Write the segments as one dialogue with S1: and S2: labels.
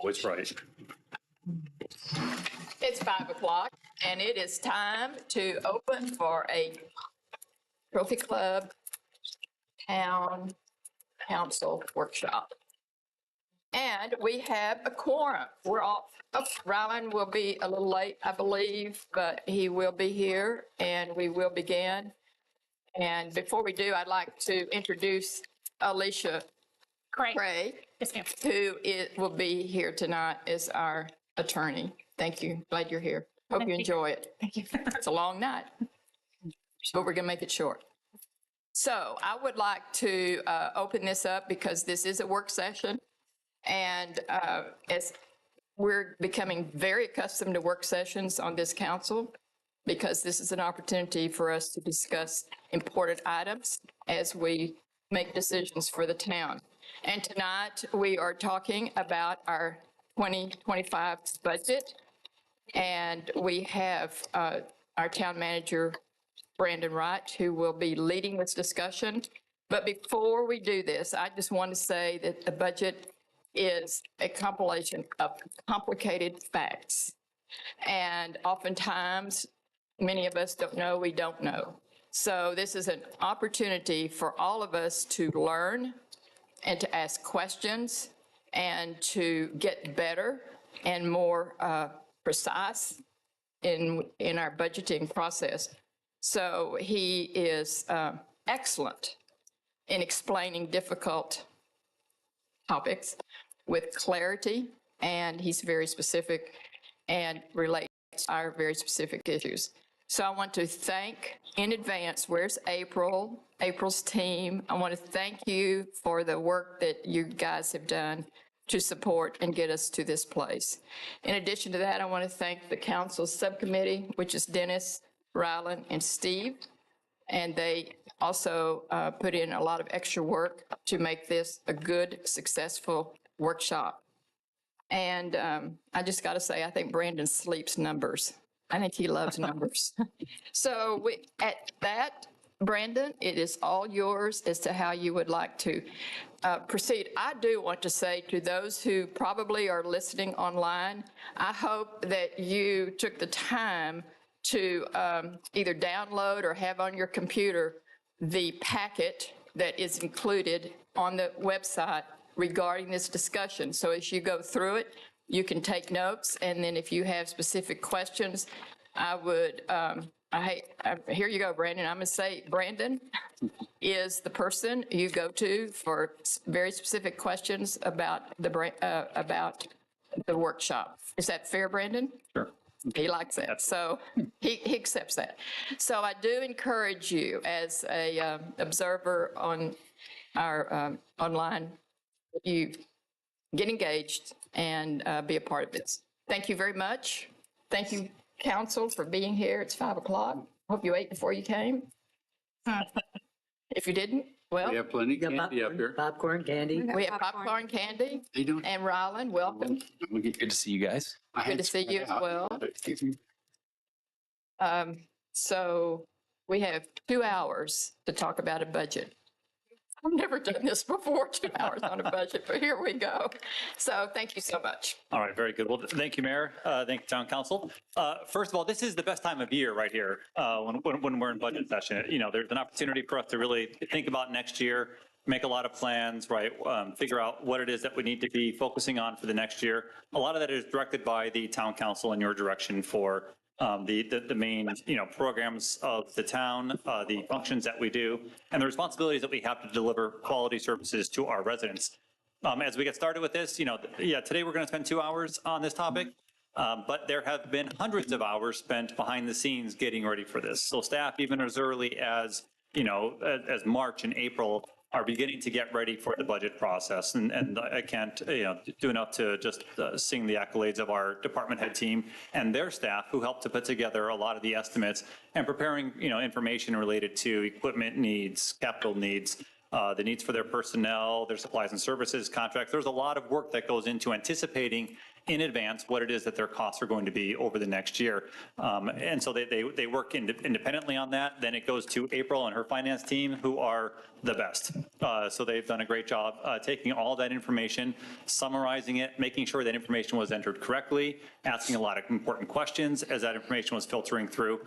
S1: Always right.
S2: It's 5 o'clock, and it is time to open for a Trophy Club Town Council workshop. And we have a quorum. We're all, Rylan will be a little late, I believe, but he will be here, and we will begin. And before we do, I'd like to introduce Alicia Craig,
S3: Yes, ma'am.
S2: who will be here tonight as our attorney. Thank you. Glad you're here. Hope you enjoy it.
S3: Thank you.
S2: It's a long night, but we're going to make it short. So I would like to open this up because this is a work session. And as we're becoming very accustomed to work sessions on this council, because this is an opportunity for us to discuss important items as we make decisions for the town. And tonight we are talking about our 2025 budget. And we have our town manager, Brandon Wright, who will be leading this discussion. But before we do this, I just want to say that the budget is a compilation of complicated facts. And oftentimes, many of us don't know we don't know. So this is an opportunity for all of us to learn and to ask questions and to get better and more precise in our budgeting process. So he is excellent in explaining difficult topics with clarity, and he's very specific and relates to our very specific issues. So I want to thank in advance, where's April, April's team. I want to thank you for the work that you guys have done to support and get us to this place. In addition to that, I want to thank the council subcommittee, which is Dennis, Rylan, and Steve. And they also put in a lot of extra work to make this a good, successful workshop. And I just got to say, I think Brandon sleeps numbers. I think he loves numbers. So at that, Brandon, it is all yours as to how you would like to proceed. I do want to say to those who probably are listening online, I hope that you took the time to either download or have on your computer the packet that is included on the website regarding this discussion. So as you go through it, you can take notes, and then if you have specific questions, I would, here you go, Brandon. I'm going to say Brandon is the person you go to for very specific questions about the workshop. Is that fair, Brandon?
S1: Sure.
S2: He likes that, so he accepts that. So I do encourage you as a observer on our online, you get engaged and be a part of this. Thank you very much. Thank you, council, for being here. It's 5 o'clock. Hope you ate before you came. If you didn't, well.
S1: We have plenty of candy up here.
S4: Popcorn, candy.
S2: We have popcorn, candy.
S1: How you doing?
S2: And Rylan, welcome.
S5: Good to see you guys.
S2: Good to see you as well. So we have 2 hours to talk about a budget. I've never done this before, 2 hours on a budget, but here we go. So thank you so much.
S5: All right, very good. Well, thank you, Mayor. Thank you, Town Council. First of all, this is the best time of year right here when we're in budget session. You know, there's an opportunity for us to really think about next year, make a lot of plans, right? Figure out what it is that we need to be focusing on for the next year. A lot of that is directed by the Town Council in your direction for the main, programs of the town, the functions that we do, and the responsibilities that we have to deliver quality services to our residents. As we get started with this, today we're going to spend 2 hours on this topic, but there have been hundreds of hours spent behind the scenes getting ready for this. So staff, even as early as, as March and April, are beginning to get ready for the budget process. And I can't do enough to just sing the accolades of our department head team and their staff who helped to put together a lot of the estimates and preparing information related to equipment needs, capital needs, the needs for their personnel, their supplies and services contracts. There's a lot of work that goes into anticipating in advance what it is that their costs are going to be over the next year. And so they work independently on that. Then it goes to April and her finance team, who are the best. So they've done a great job taking all that information, summarizing it, making sure that information was entered correctly, asking a lot of important questions as that information was filtering through,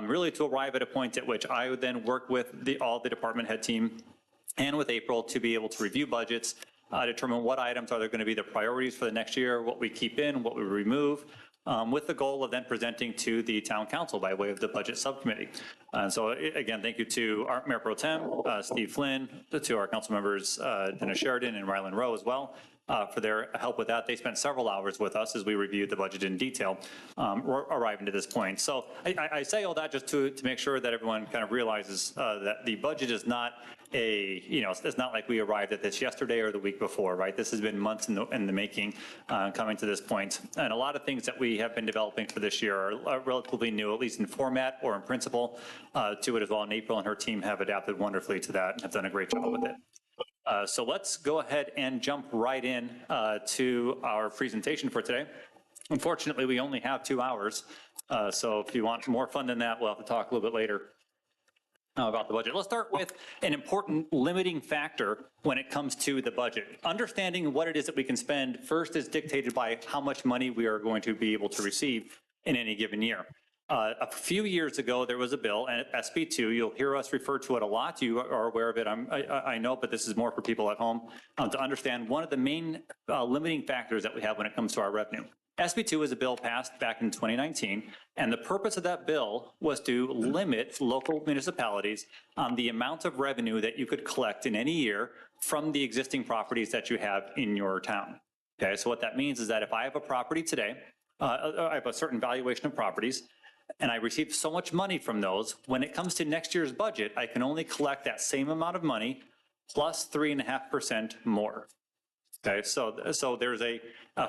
S5: really to arrive at a point at which I would then work with all the department head team and with April to be able to review budgets, determine what items are there going to be the priorities for the next year, what we keep in, what we remove, with the goal of then presenting to the town council by way of the budget subcommittee. So again, thank you to our Mayor Pro Tem, Steve Flynn, to our council members, Dennis Sheridan and Ryland Rowe as well, for their help with that. They spent several hours with us as we reviewed the budget in detail, arriving to this point. So I say all that just to make sure that everyone kind of realizes that the budget is not it's not like we arrived at this yesterday or the week before, right? This has been months in the making, coming to this point. And a lot of things that we have been developing for this year are relatively new, at least in format or in principle, to it as well. And April and her team have adapted wonderfully to that and have done a great job with it. So let's go ahead and jump right in to our presentation for today. Unfortunately, we only have 2 hours. So if you want more fun than that, we'll have to talk a little bit later about the budget. Let's start with an important limiting factor when it comes to the budget. Understanding what it is that we can spend first is dictated by how much money we are going to be able to receive in any given year. A few years ago, there was a bill, SB 2. You'll hear us refer to it a lot. You are aware of it, I know, but this is more for people at home to understand one of the main limiting factors that we have when it comes to our revenue. SB 2 is a bill passed back in 2019, and the purpose of that bill was to limit local municipalities on the amount of revenue that you could collect in any year from the existing properties that you have in your town. Okay, so what that means is that if I have a property today, I have a certain valuation of properties, and I receive so much money from those, when it comes to next year's budget, I can only collect that same amount of money plus 3.5% more. Okay, so there's a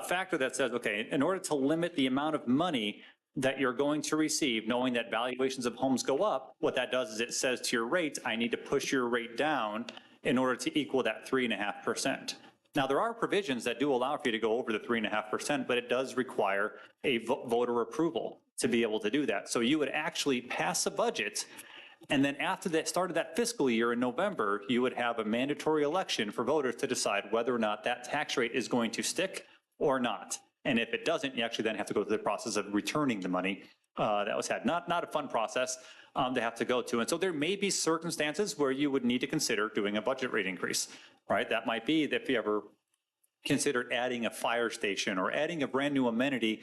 S5: factor that says, okay, in order to limit the amount of money that you're going to receive, knowing that valuations of homes go up, what that does is it says to your rate, I need to push your rate down in order to equal that 3.5%. Now, there are provisions that do allow for you to go over the 3.5%, but it does require a voter approval to be able to do that. So you would actually pass a budget, and then after that start of that fiscal year in November, you would have a mandatory election for voters to decide whether or not that tax rate is going to stick or not. And if it doesn't, you actually then have to go through the process of returning the money that was had. Not a fun process to have to go to. And so there may be circumstances where you would need to consider doing a budget rate increase, right? That might be that if you ever considered adding a fire station or adding a brand new amenity,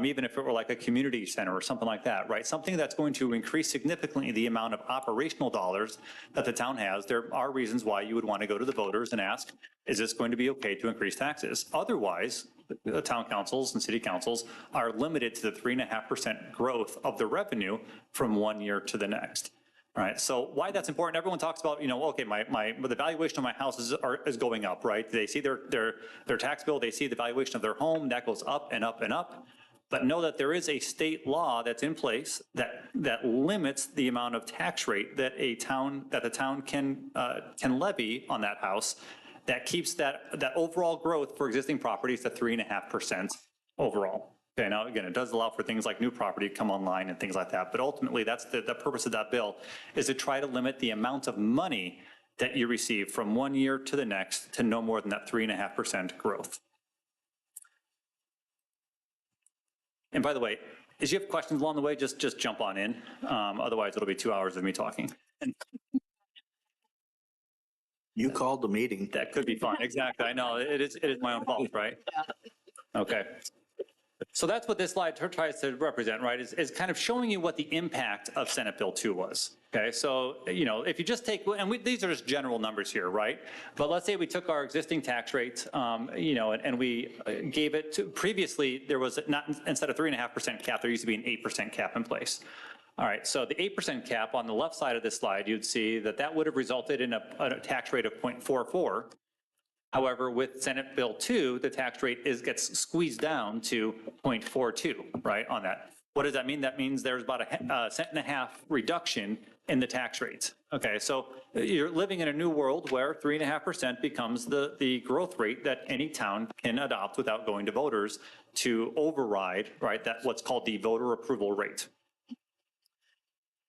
S5: even if it were like a community center or something like that, right? Something that's going to increase significantly the amount of operational dollars that the town has. There are reasons why you would want to go to the voters and ask, is this going to be okay to increase taxes? Otherwise, the town councils and city councils are limited to the 3.5% growth of the revenue from one year to the next. All right, so why that's important, everyone talks about, okay, the valuation of my house is going up, right? They see their tax bill, they see the valuation of their home, that goes up and up and up. But know that there is a state law that's in place that limits the amount of tax rate that the town can levy on that house, that keeps that overall growth for existing properties to 3.5% overall. Okay, now again, it does allow for things like new property to come online and things like that, but ultimately that's the purpose of that bill, is to try to limit the amount of money that you receive from one year to the next to no more than that 3.5% growth. And by the way, if you have questions along the way, just jump on in. Otherwise, it'll be 2 hours of me talking.
S1: You called the meeting.
S5: That could be fun. Exactly. I know it is my own fault, right? Okay. So that's what this slide tries to represent, right, is kind of showing you what the impact of Senate Bill 2 was. Okay, so, if you just take, and these are just general numbers here, right? But let's say we took our existing tax rate, and we gave it to, previously, there was not, instead of 3.5% cap, there used to be an 8% cap in place. All right, so the 8% cap on the left side of this slide, you'd see that would have resulted in a tax rate of 0.44. However, with Senate Bill 2, the tax rate gets squeezed down to 0.42, right, on that. What does that mean? That means there's about a 1.5 cent reduction in the tax rate. Okay, so you're living in a new world where 3.5% becomes the growth rate that any town can adopt without going to voters to override, right, that what's called the voter approval rate.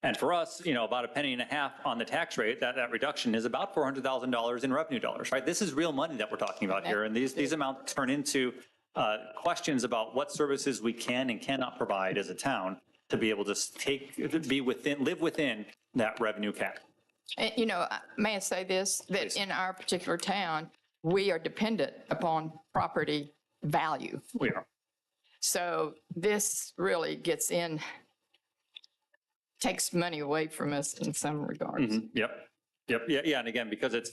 S5: And for us, about a penny and a half on the tax rate, that reduction is about $400,000 in revenue dollars, right? This is real money that we're talking about here. And these amounts turn into questions about what services we can and cannot provide as a town to be able to live within that revenue cap.
S2: And, may I say this, that
S5: Please.
S2: in our particular town, we are dependent upon property value.
S5: We are.
S2: So this really takes money away from us in some regards.
S5: Yep. Yeah. And again, because it's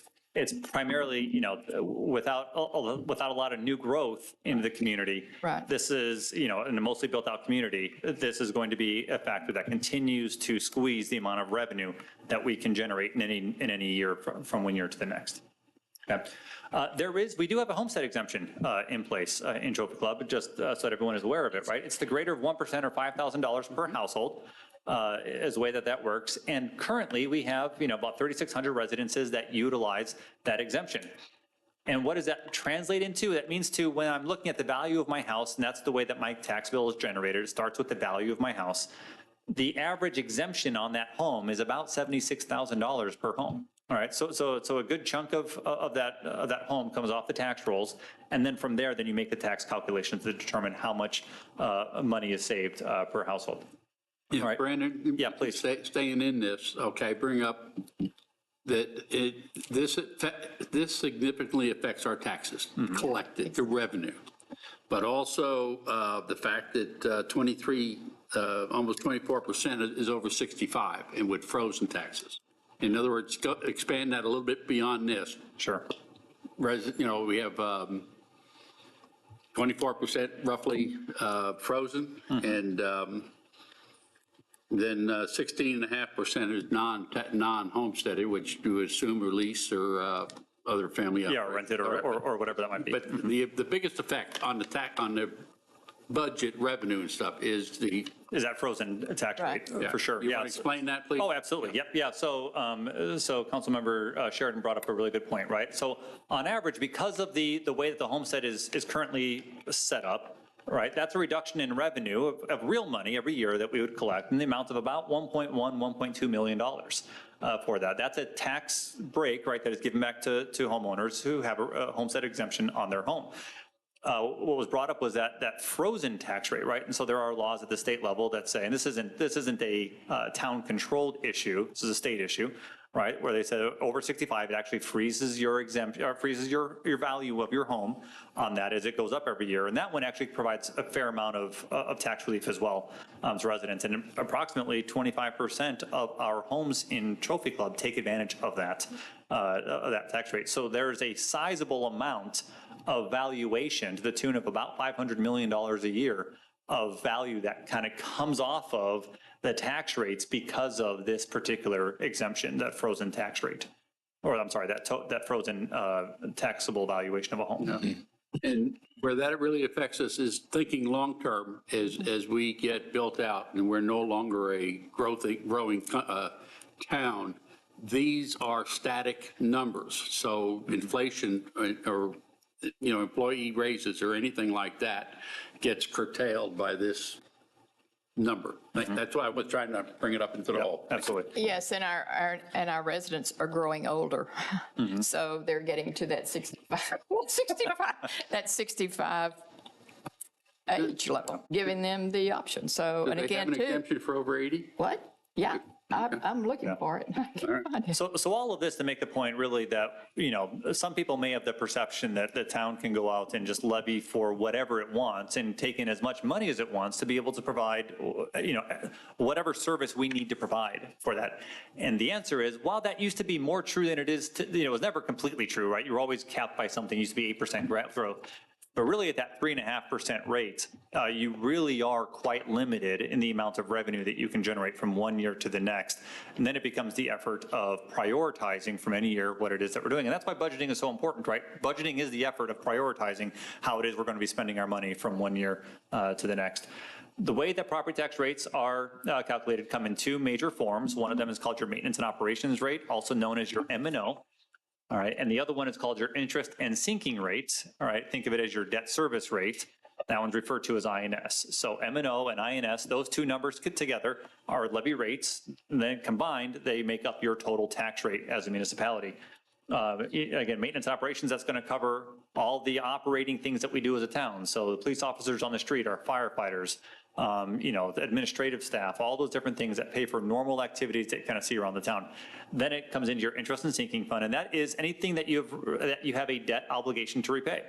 S5: primarily, without a lot of new growth into the community.
S2: Right.
S5: This is, in a mostly built out community, this is going to be a factor that continues to squeeze the amount of revenue that we can generate in any year from one year to the next. Okay. We do have a homestead exemption in place in Trophy Club, just so that everyone is aware of it, right? It's the greater of 1% or $5,000 per household. Is the way that works. And currently we have, about 3,600 residences that utilize that exemption. And what does that translate into? That means when I'm looking at the value of my house, and that's the way that my tax bill is generated, it starts with the value of my house. The average exemption on that home is about $76,000 per home. All right, so a good chunk of that home comes off the tax rolls, and then from there, then you make the tax calculations to determine how much money is saved per household.
S3: Yeah,
S5: All right.
S3: Brandon.
S5: Yeah, please.
S3: Staying in this, okay, bring up that this significantly affects our taxes collected, the revenue. But also the fact that almost 24% is over 65 and with frozen taxes. In other words, expand that a little bit beyond this.
S5: Sure.
S3: We have 24% roughly frozen, and then 16.5% is non-homesteaded, which you assume are lease or other family.
S5: Yeah, or rented or whatever that might be.
S3: But the biggest effect on the budget revenue and stuff is
S5: that frozen tax rate, for sure.
S3: You want to explain that, please?
S5: Oh, absolutely. Yep. Yeah. So Councilmember Sheridan brought up a really good point, right? So on average, because of the way that the homestead is currently set up, right, that's a reduction in revenue of real money every year that we would collect in the amount of about $1.2 million for that. That's a tax break, right, that is given back to homeowners who have a homestead exemption on their home. What was brought up was that frozen tax rate, right? And so there are laws at the state level that say, and this isn't a town-controlled issue, this is a state issue, right? Where they said over 65, it actually freezes your exemption, or freezes your value of your home on that as it goes up every year. And that one actually provides a fair amount of tax relief as well to residents. And approximately 25% of our homes in Trophy Club take advantage of that tax rate. So there's a sizable amount of valuation to the tune of about $500 million a year of value that kind of comes off of the tax rates because of this particular exemption, that frozen tax rate, or I'm sorry, that frozen taxable valuation of a home.
S3: Yeah. And where that really affects us is thinking long-term as we get built out and we're no longer a growing town. These are static numbers. So inflation or employee raises or anything like that gets curtailed by this number. That's why I was trying to bring it up into the whole.
S5: Absolutely.
S2: Yes, and our residents are growing older. So they're getting to that 65 age level, giving them the option. So, and
S3: They
S2: again,
S3: have an exemption for over 80?
S2: What? Yeah, I'm looking for it.
S5: So all of this to make the point really that, some people may have the perception that the town can go out and just levy for whatever it wants and take in as much money as it wants to be able to provide, whatever service we need to provide for that. And the answer is, while that used to be more true than it is, it was never completely true, right? You were always capped by something, it used to be 8% growth. But really at that 3.5% rate, you really are quite limited in the amount of revenue that you can generate from one year to the next. And then it becomes the effort of prioritizing from any year what it is that we're doing. And that's why budgeting is so important, right? Budgeting is the effort of prioritizing how it is we're going to be spending our money from one year to the next. The way that property tax rates are calculated come in two major forms. One of them is called your maintenance and operations rate, also known as your M&O. All right, and the other one is called your interest and sinking rate. All right, think of it as your debt service rate. That one's referred to as INS. So M&O and INS, those two numbers together are levy rates. And then combined, they make up your total tax rate as a municipality. Again, maintenance and operations, that's going to cover all the operating things that we do as a town. So the police officers on the street, our firefighters, the administrative staff, all those different things that pay for normal activities that you kind of see around the town. Then it comes into your interest and sinking fund, and that is anything that you have a debt obligation to repay.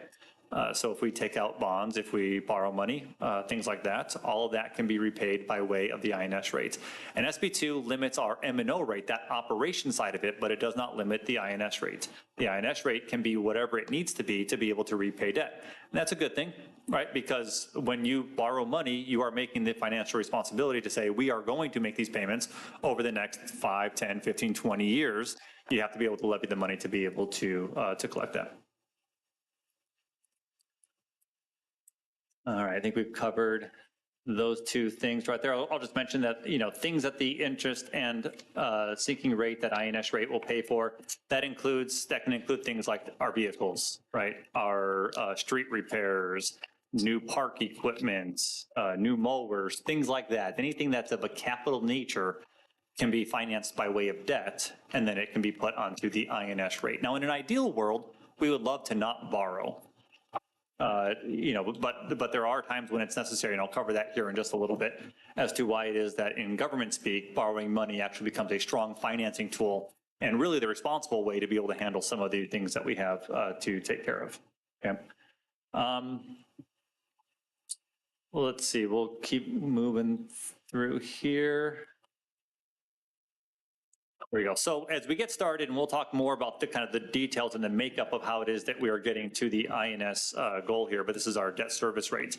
S5: So if we take out bonds, if we borrow money, things like that, all of that can be repaid by way of the INS rates. And SB2 limits our M&O rate, that operation side of it, but it does not limit the INS rate. The INS rate can be whatever it needs to be able to repay debt. And that's a good thing, right? Because when you borrow money, you are making the financial responsibility to say, we are going to make these payments over the next 5, 10, 15, 20 years. You have to be able to levy the money to be able to collect that. All right, I think we've covered those two things right there. I'll just mention that, things that the interest and sinking rate, that INS rate will pay for, that can include things like our vehicles, right? Our street repairs, new park equipment, new mowers, things like that. Anything that's of a capital nature can be financed by way of debt, and then it can be put onto the INS rate. Now, in an ideal world, we would love to not borrow. But there are times when it's necessary, and I'll cover that here in just a little bit, as to why it is that in government speak, borrowing money actually becomes a strong financing tool and really the responsible way to be able to handle some of the things that we have to take care of. Okay. Well, let's see, we'll keep moving through here. There we go. So as we get started, and we'll talk more about the kind of the details and the makeup of how it is that we are getting to the INS goal here, but this is our debt service rates.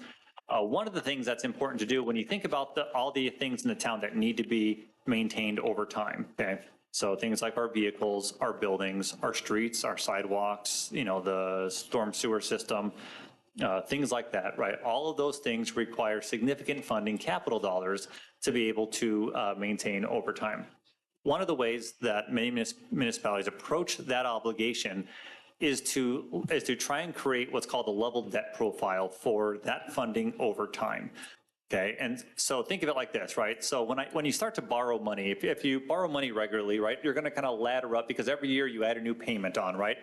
S5: One of the things that's important to do when you think about all the things in the town that need to be maintained over time, okay? So things like our vehicles, our buildings, our streets, our sidewalks, the storm sewer system, things like that, right? All of those things require significant funding, capital dollars, to be able to maintain over time. One of the ways that many municipalities approach that obligation is to try and create what's called a level debt profile for that funding over time. Okay, and so think of it like this, right? So when you start to borrow money, if you borrow money regularly, right, you're going to kind of ladder up because every year you add a new payment on, right?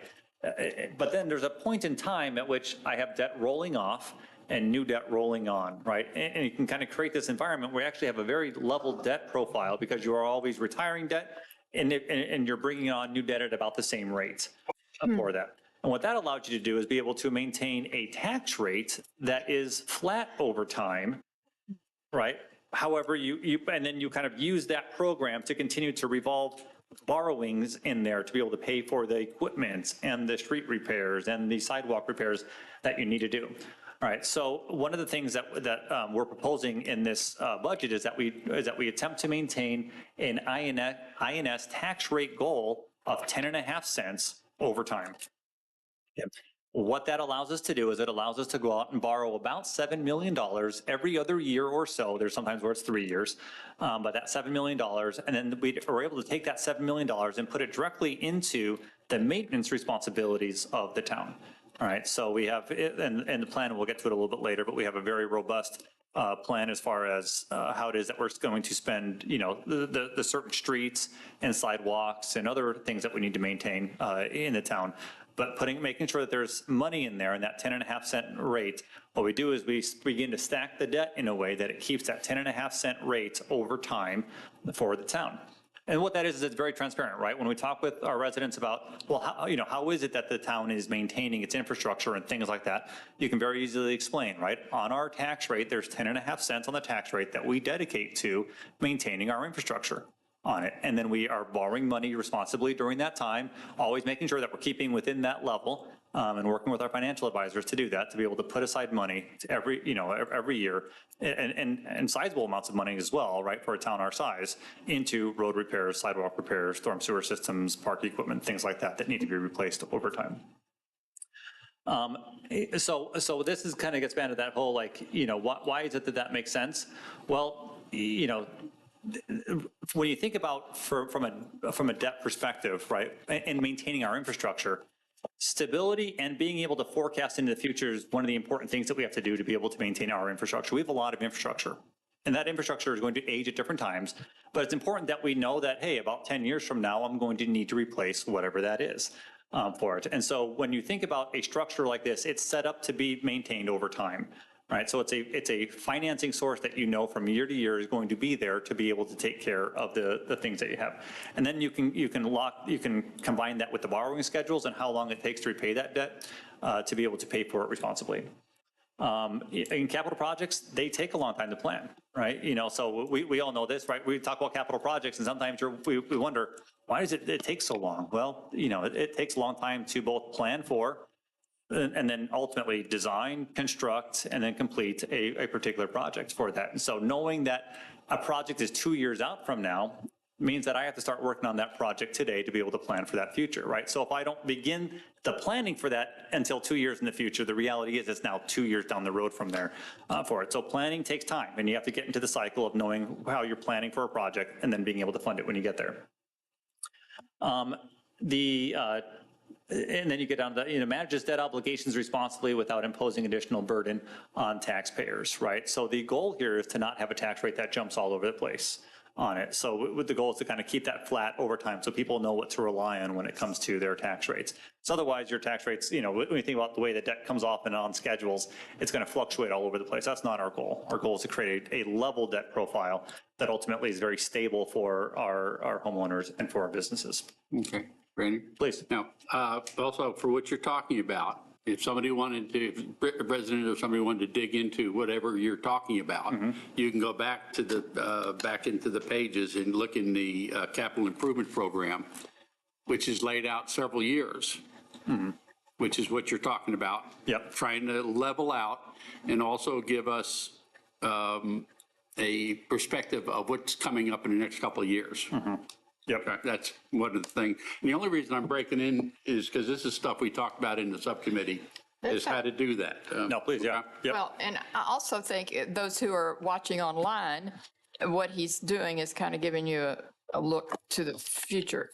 S5: But then there's a point in time at which I have debt rolling off and new debt rolling on, right? And you can kind of create this environment where you actually have a very level debt profile because you are always retiring debt and you're bringing on new debt at about the same rate for that. And what that allows you to do is be able to maintain a tax rate that is flat over time, right? However, and then you kind of use that program to continue to revolve borrowings in there to be able to pay for the equipment and the street repairs and the sidewalk repairs that you need to do. All right, so one of the things that we're proposing in this budget is that we attempt to maintain an INS tax rate goal of 10.5 cents over time. Yep. What that allows us to do is it allows us to go out and borrow about $7 million every other year or so. There's sometimes where it's 3 years, but that's $7 million. And then we're able to take that $7 million and put it directly into the maintenance responsibilities of the town. All right, so we have, and the plan, we'll get to it a little bit later, but we have a very robust plan as far as how it is that we're going to spend, the certain streets and sidewalks and other things that we need to maintain in the town. But making sure that there's money in there in that 10.5 cent rate, what we do is we begin to stack the debt in a way that it keeps that 10.5 cent rate over time for the town. And what that is it's very transparent, right? When we talk with our residents about, well, how is it that the town is maintaining its infrastructure and things like that, you can very easily explain, right? On our tax rate, there's 10.5 cents on the tax rate that we dedicate to maintaining our infrastructure on it. And then we are borrowing money responsibly during that time, always making sure that we're keeping within that level and working with our financial advisors to do that, to be able to put aside money every year and sizable amounts of money as well, right, for a town our size, into road repairs, sidewalk repairs, storm sewer systems, park equipment, things like that need to be replaced over time. So this is kind of gets back to that whole, why is it that makes sense? Well, when you think about from a debt perspective, right, and maintaining our infrastructure, stability and being able to forecast into the future is one of the important things that we have to do to be able to maintain our infrastructure. We have a lot of infrastructure, and that infrastructure is going to age at different times, but it's important that we know that, hey, about 10 years from now, I'm going to need to replace whatever that is for it. And so when you think about a structure like this, it's set up to be maintained over time. Right, so it's a financing source that you know from year to year is going to be there to be able to take care of the things that you have, and then you can combine that with the borrowing schedules and how long it takes to repay that debt to be able to pay for it responsibly. In capital projects, they take a long time to plan, right? So we all know this, right? We talk about capital projects, and sometimes we wonder, why does it take so long? Well, it takes a long time to both plan for and then ultimately design, construct, and then complete a particular project for that. And so knowing that a project is 2 years out from now means that I have to start working on that project today to be able to plan for that future, right? So if I don't begin the planning for that until 2 years in the future, the reality is it's now 2 years down the road from there for it. So planning takes time, and you have to get into the cycle of knowing how you're planning for a project and then being able to fund it when you get there. And then you get down to, manages debt obligations responsibly without imposing additional burden on taxpayers, right? So the goal here is to not have a tax rate that jumps all over the place on it. So with the goal is to kind of keep that flat over time so people know what to rely on when it comes to their tax rates. So otherwise your tax rates, when you think about the way the debt comes off and on schedules, it's going to fluctuate all over the place. That's not our goal. Our goal is to create a level debt profile that ultimately is very stable for our homeowners and for our businesses.
S3: Okay. Randy?
S5: Please.
S3: Now, also for what you're talking about, if somebody wanted to, if a resident or somebody wanted to dig into whatever you're talking about, you can go back to back into the pages and look in the capital improvement program, which is laid out several years, which is what you're talking about.
S5: Yep.
S3: Trying to level out and also give us a perspective of what's coming up in the next couple of years. Yep. That's one of the things. And the only reason I'm breaking in is because this is stuff we talked about in the subcommittee, is how to do that.
S5: No, please, yeah. Yep.
S2: Well, and I also think those who are watching online, what he's doing is kind of giving you a look to the future.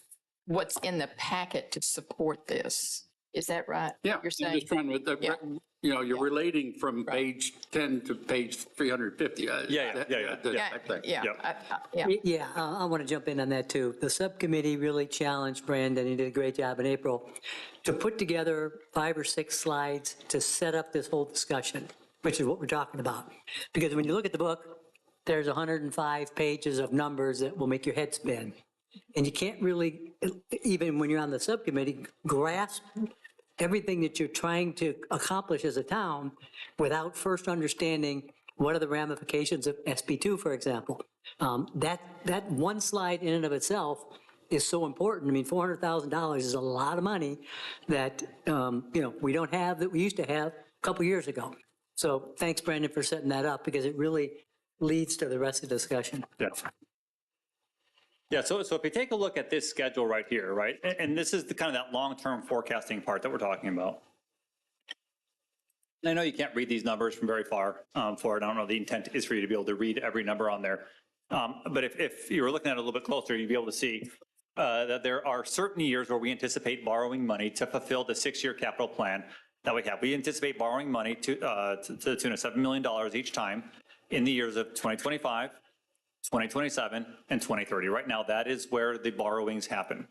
S2: What's in the packet to support this? Is that right?
S3: Yeah,
S2: You're saying?
S3: just trying to, you're relating from page 10 to page 350.
S2: Yeah.
S4: Yeah, I want to jump in on that too. The subcommittee really challenged Brandon, he did a great job in April, to put together 5 or 6 slides to set up this whole discussion, which is what we're talking about. Because when you look at the book, there's 105 pages of numbers that will make your head spin. And you can't really, even when you're on the subcommittee, grasp everything that you're trying to accomplish as a town without first understanding what are the ramifications of SB2, for example. That one slide in and of itself is so important. I mean, $400,000 is a lot of money that, we don't have that we used to have a couple years ago. So thanks, Brandon, for setting that up because it really leads to the rest of the discussion.
S5: Yeah. Yeah, so if you take a look at this schedule right here, right, and this is the kind of that long-term forecasting part that we're talking about. I know you can't read these numbers from very far for it. I don't know the intent is for you to be able to read every number on there. But if you were looking at it a little bit closer, you'd be able to see that there are certain years where we anticipate borrowing money to fulfill the 6-year capital plan that we have. We anticipate borrowing money to the tune of $7 million each time in the years of 2025, 2027, and 2030. Right now, that is where the borrowings happen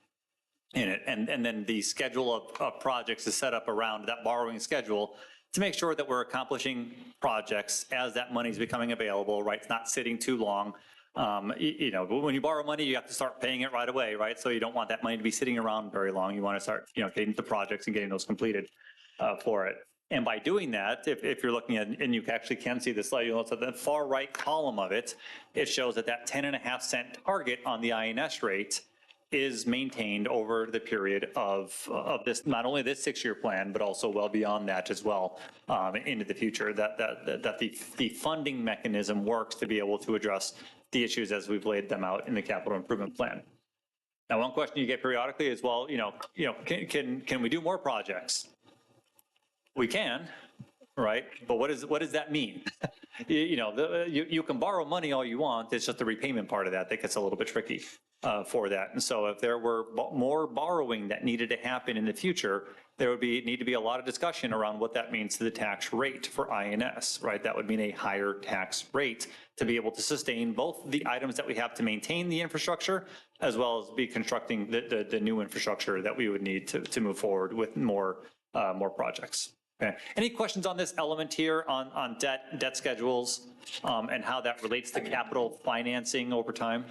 S5: in it. And then the schedule of projects is set up around that borrowing schedule to make sure that we're accomplishing projects as that money is becoming available, right? It's not sitting too long. When you borrow money, you have to start paying it right away, right? So you don't want that money to be sitting around very long. You want to start, getting the projects and getting those completed for it. And by doing that, if you're looking at, and you actually can see the slide, you'll notice that the far right column of it, it shows that 10.5 cent target on the INS rate is maintained over the period of this, not only this 6-year plan, but also well beyond that as well into the future, that the funding mechanism works to be able to address the issues as we've laid them out in the capital improvement plan. Now, one question you get periodically is, well, can we do more projects? We can, right? But what does that mean? You can borrow money all you want. It's just the repayment part of that gets a little bit tricky for that. And so if there were more borrowing that needed to happen in the future, there would need to be a lot of discussion around what that means to the tax rate for INS, right? That would mean a higher tax rate to be able to sustain both the items that we have to maintain the infrastructure, as well as be constructing the new infrastructure that we would need to move forward with more projects. Okay. Any questions on this element here on debt schedules and how that relates to capital financing over time?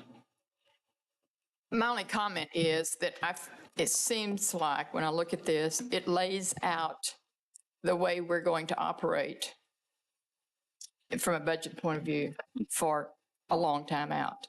S2: My only comment is that it seems like when I look at this, it lays out the way we're going to operate from a budget point of view for a long time out.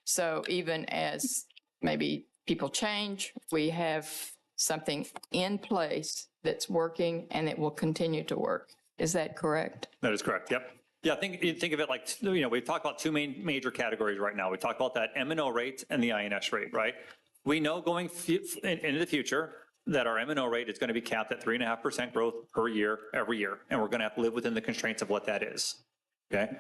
S2: So even as maybe people change, we have something in place that's working and it will continue to work. Is that correct?
S5: That is correct. Yep. Yeah, think of it like, we've talked about two major categories right now. We talked about that M&O rate and the INS rate, right? We know going into the future that our M&O rate is going to be capped at 3.5% growth per year, every year, and we're going to have to live within the constraints of what that is, okay?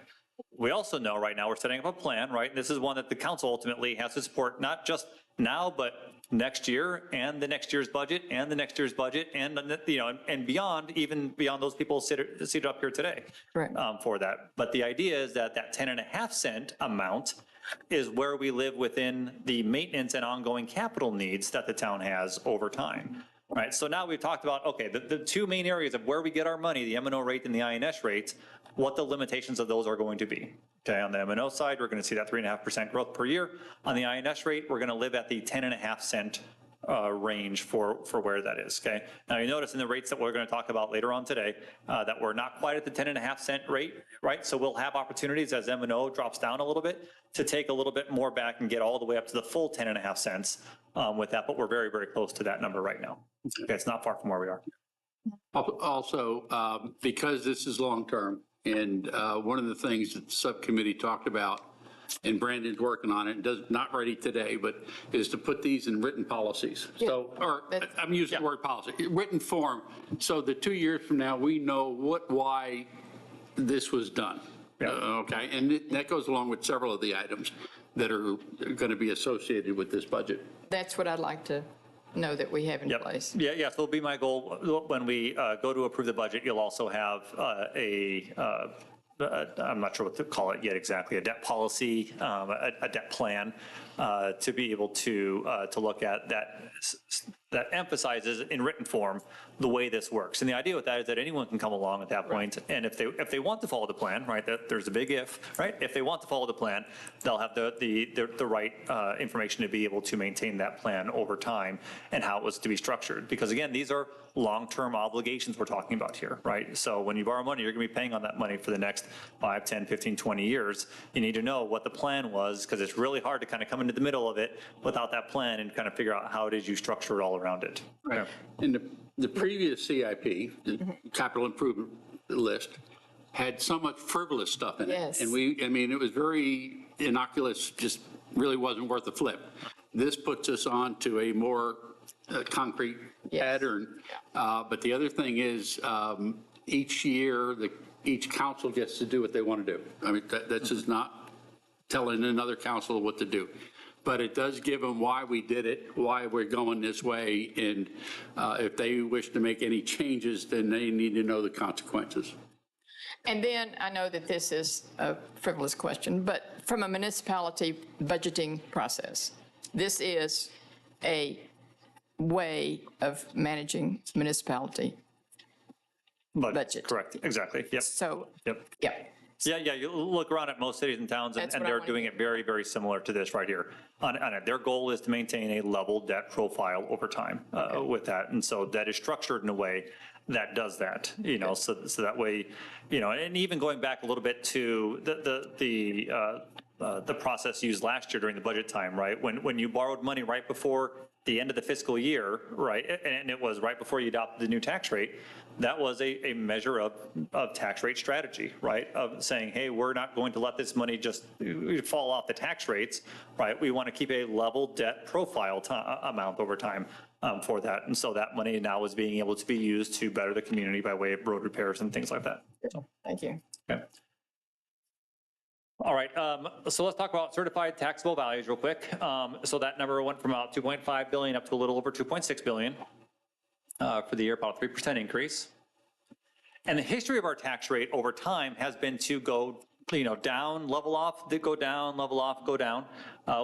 S5: We also know right now we're setting up a plan, right? This is one that the council ultimately has to support, not just now, but next year and the next year's budget and the next year's budget and, and beyond, even beyond those people seated up here today.
S2: Correct.
S5: For that. But the idea is that 10.5 cent amount is where we live within the maintenance and ongoing capital needs that the town has over time. Right, so now we've talked about, okay, the two main areas of where we get our money, the M&O rate and the INS rates, what the limitations of those are going to be. Okay, on the M&O side, we're going to see that 3.5% growth per year. On the INS rate, we're going to live at the 10.5 cent range for where that is, okay? Now you notice in the rates that we're going to talk about later on today that we're not quite at the 10.5 cent rate, right? So we'll have opportunities as M&O drops down a little bit to take a little bit more back and get all the way up to the full 10.5 cents with that, but we're very, very close to that number right now. Okay, it's not far from where we are.
S3: Also, because this is long-term, and one of the things that the subcommittee talked about, and Brandon's working on it, not ready today, but is to put these in written policies. So, or I'm using the word policy, written form, so that 2 years from now, we know why this was done. Okay, and that goes along with several of the items that are going to be associated with this budget.
S2: That's what I'd like to know that we have in place.
S5: Yeah, so it'll be my goal when we go to approve the budget. You'll also have I'm not sure what to call it yet exactly, a debt policy, a debt plan to be able to look at that emphasizes in written form the way this works. And the idea with that is that anyone can come along at that point, and if they want to follow the plan, right, there's a big if, right? If they want to follow the plan, they'll have the right information to be able to maintain that plan over time and how it was to be structured. Because again, these are long-term obligations we're talking about here, right? So when you borrow money, you're going to be paying on that money for the next 5, 10, 15, 20 years. You need to know what the plan was, because it's really hard to kind of come into the middle of it without that plan and kind of figure out how did you structure it all around it.
S3: Right. In the previous CIP, the capital improvement list, had so much frivolous stuff in it.
S2: Yes.
S3: And it was very innocuous, just really wasn't worth a flip. This puts us on to a more concrete pattern. But the other thing is each year, each council gets to do what they want to do. I mean, that's just not telling another council what to do. But it does give them why we did it, why we're going this way, and if they wish to make any changes, then they need to know the consequences.
S2: And then I know that this is a frivolous question, but from a municipality budgeting process, this is a way of managing municipality budget.
S5: Correct, exactly, yep.
S2: So,
S5: Yep.
S2: yeah.
S5: Yeah, you look around at most cities and towns, and they're doing it very, very similar to this right here. On it. Their goal is to maintain a level debt profile over time with that, and so that is structured in a way that does that. So that way, and even going back a little bit to the process used last year during the budget time, right? When you borrowed money right before the end of the fiscal year, right, and it was right before you adopted the new tax rate, that was a measure of tax rate strategy, right? Of saying, hey, we're not going to let this money just fall off the tax rates, right? We want to keep a level debt profile amount over time for that. And so that money now is being able to be used to better the community by way of road repairs and things like that. So,
S2: Thank you.
S5: okay. All right, so let's talk about certified taxable values real quick. So that number went from about 2.5 billion up to a little over 2.6 billion. for the year, about a 3% increase. And the history of our tax rate over time has been to go, down, level off, go down, level off, go down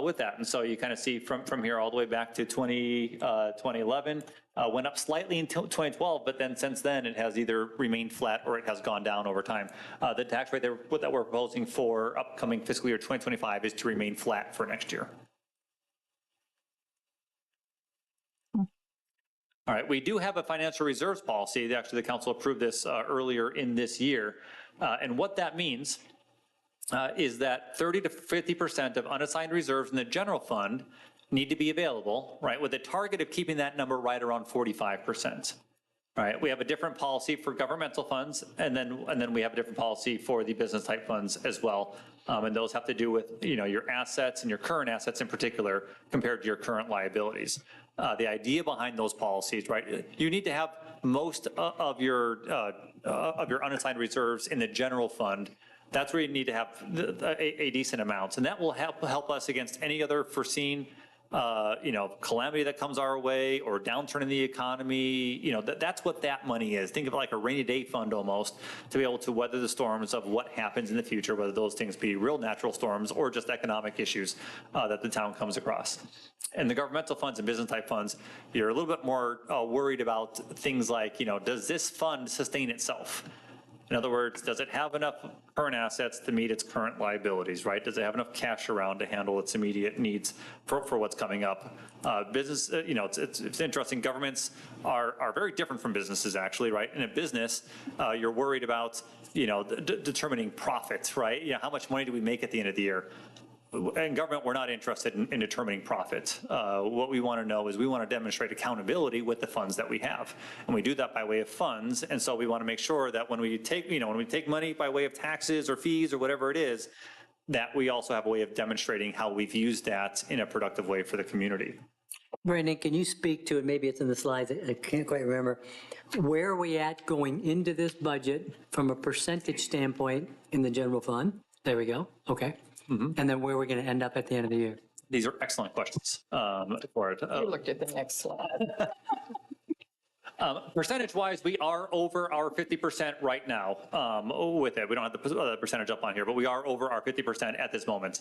S5: with that. And so you kind of see from here all the way back to 2011, went up slightly until 2012, but then since then it has either remained flat or it has gone down over time. The tax rate that we're proposing for upcoming fiscal year 2025 is to remain flat for next year. All right, we do have a financial reserves policy. Actually, the council approved this earlier in this year. And what that means is that 30 to 50% of unassigned reserves in the general fund need to be available, right, with a target of keeping that number right around 45%. All right, we have a different policy for governmental funds, and then we have a different policy for the business type funds as well. And those have to do with, your assets and your current assets in particular compared to your current liabilities. The idea behind those policies, right, you need to have most of your unassigned reserves in the general fund. That's where you need to have a decent amount, and that will help us against any other foreseen calamity that comes our way or downturn in the economy. That's what that money is. Think of it like a rainy day fund almost, to be able to weather the storms of what happens in the future, whether those things be real natural storms or just economic issues that the town comes across. And the governmental funds and business type funds, you're a little bit more worried about things like, does this fund sustain itself? In other words, does it have enough current assets to meet its current liabilities, right? Does it have enough cash around to handle its immediate needs for what's coming up? Business, it's interesting. Governments are very different from businesses, actually, right? In a business, you're worried about, determining profits, right? How much money do we make at the end of the year? In government, we're not interested in determining profit. What we want to know is we want to demonstrate accountability with the funds that we have. And we do that by way of funds. And so we want to make sure that when we take money by way of taxes or fees or whatever it is, that we also have a way of demonstrating how we've used that in a productive way for the community.
S4: Brandon, can you speak to, and maybe it's in the slides, I can't quite remember, where are we at going into this budget from a percentage standpoint in the general fund? There we go. Okay. And then where are we going to end up at the end of the year?
S5: These are excellent questions for it.
S2: You looked at the next slide.
S5: Percentage-wise, we are over our 50% right now with it. We don't have the percentage up on here, but we are over our 50% at this moment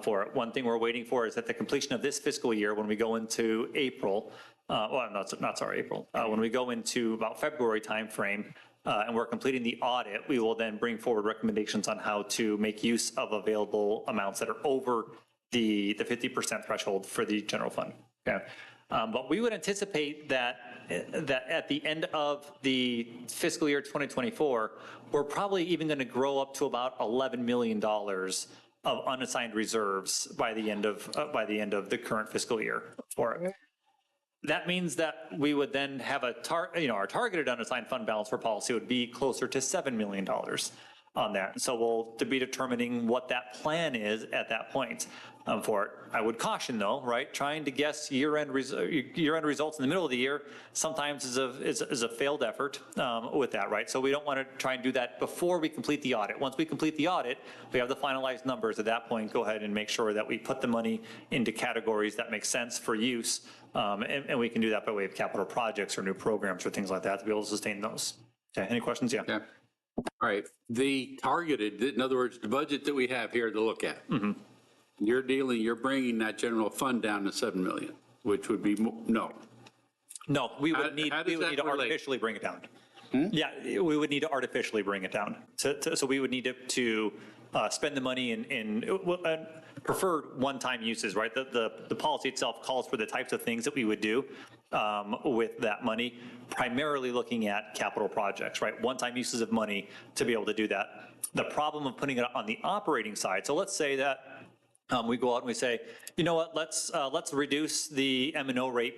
S5: for it. One thing we're waiting for is at the completion of this fiscal year, when we go into April, when we go into about February timeframe, and we're completing the audit, we will then bring forward recommendations on how to make use of available amounts that are over the 50% threshold for the general fund. Okay. But we would anticipate that at the end of the fiscal year 2024, we're probably even going to grow up to about $11 million of unassigned reserves by the end of the current fiscal year for it. That means that we would then have our targeted unassigned fund balance for policy would be closer to $7 million on that. And so we'll be determining what that plan is at that point for it. I would caution though, right? Trying to guess year-end results in the middle of the year sometimes is a failed effort with that, right? So we don't want to try and do that before we complete the audit. Once we complete the audit, we have the finalized numbers. At that point, go ahead and make sure that we put the money into categories that make sense for use. And we can do that by way of capital projects or new programs or things like that to be able to sustain those. Okay, any questions? Yeah.
S3: Okay. All right. The targeted, in other words, the budget that we have here to look at, you're bringing that general fund down to 7 million, which would be no.
S5: No, we would need
S3: how
S5: to
S3: relate?
S5: artificially bring it down. Yeah, we would need to artificially bring it down. So we would need to spend the money in preferred one-time uses, right? The policy itself calls for the types of things that we would do with that money, primarily looking at capital projects, right? One-time uses of money to be able to do that. The problem of putting it on the operating side, so let's say that we go out and we say, you know what, let's reduce the M&O rate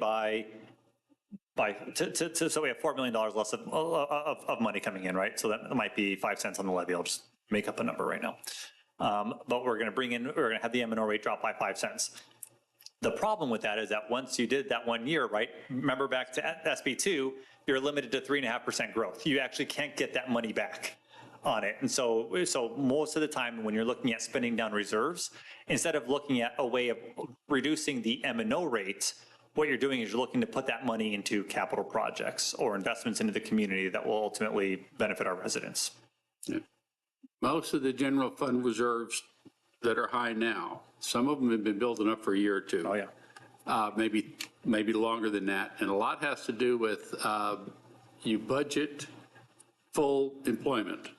S5: so we have $4 million less of money coming in, right? So that might be 5 cents on the levy. I'll just make up a number right now. But we're going to have the M&O rate drop by 5 cents. The problem with that is that once you did that 1 year, right? Remember back to SB2, you're limited to 3.5% growth. You actually can't get that money back on it. And so most of the time when you're looking at spending down reserves, instead of looking at a way of reducing the M&O rate, what you're doing is you're looking to put that money into capital projects or investments into the community that will ultimately benefit our residents.
S3: Most of the general fund reserves that are high now, some of them have been building up for a year or two.
S5: Oh, yeah.
S3: Maybe longer than that. And a lot has to do with you budget full employment.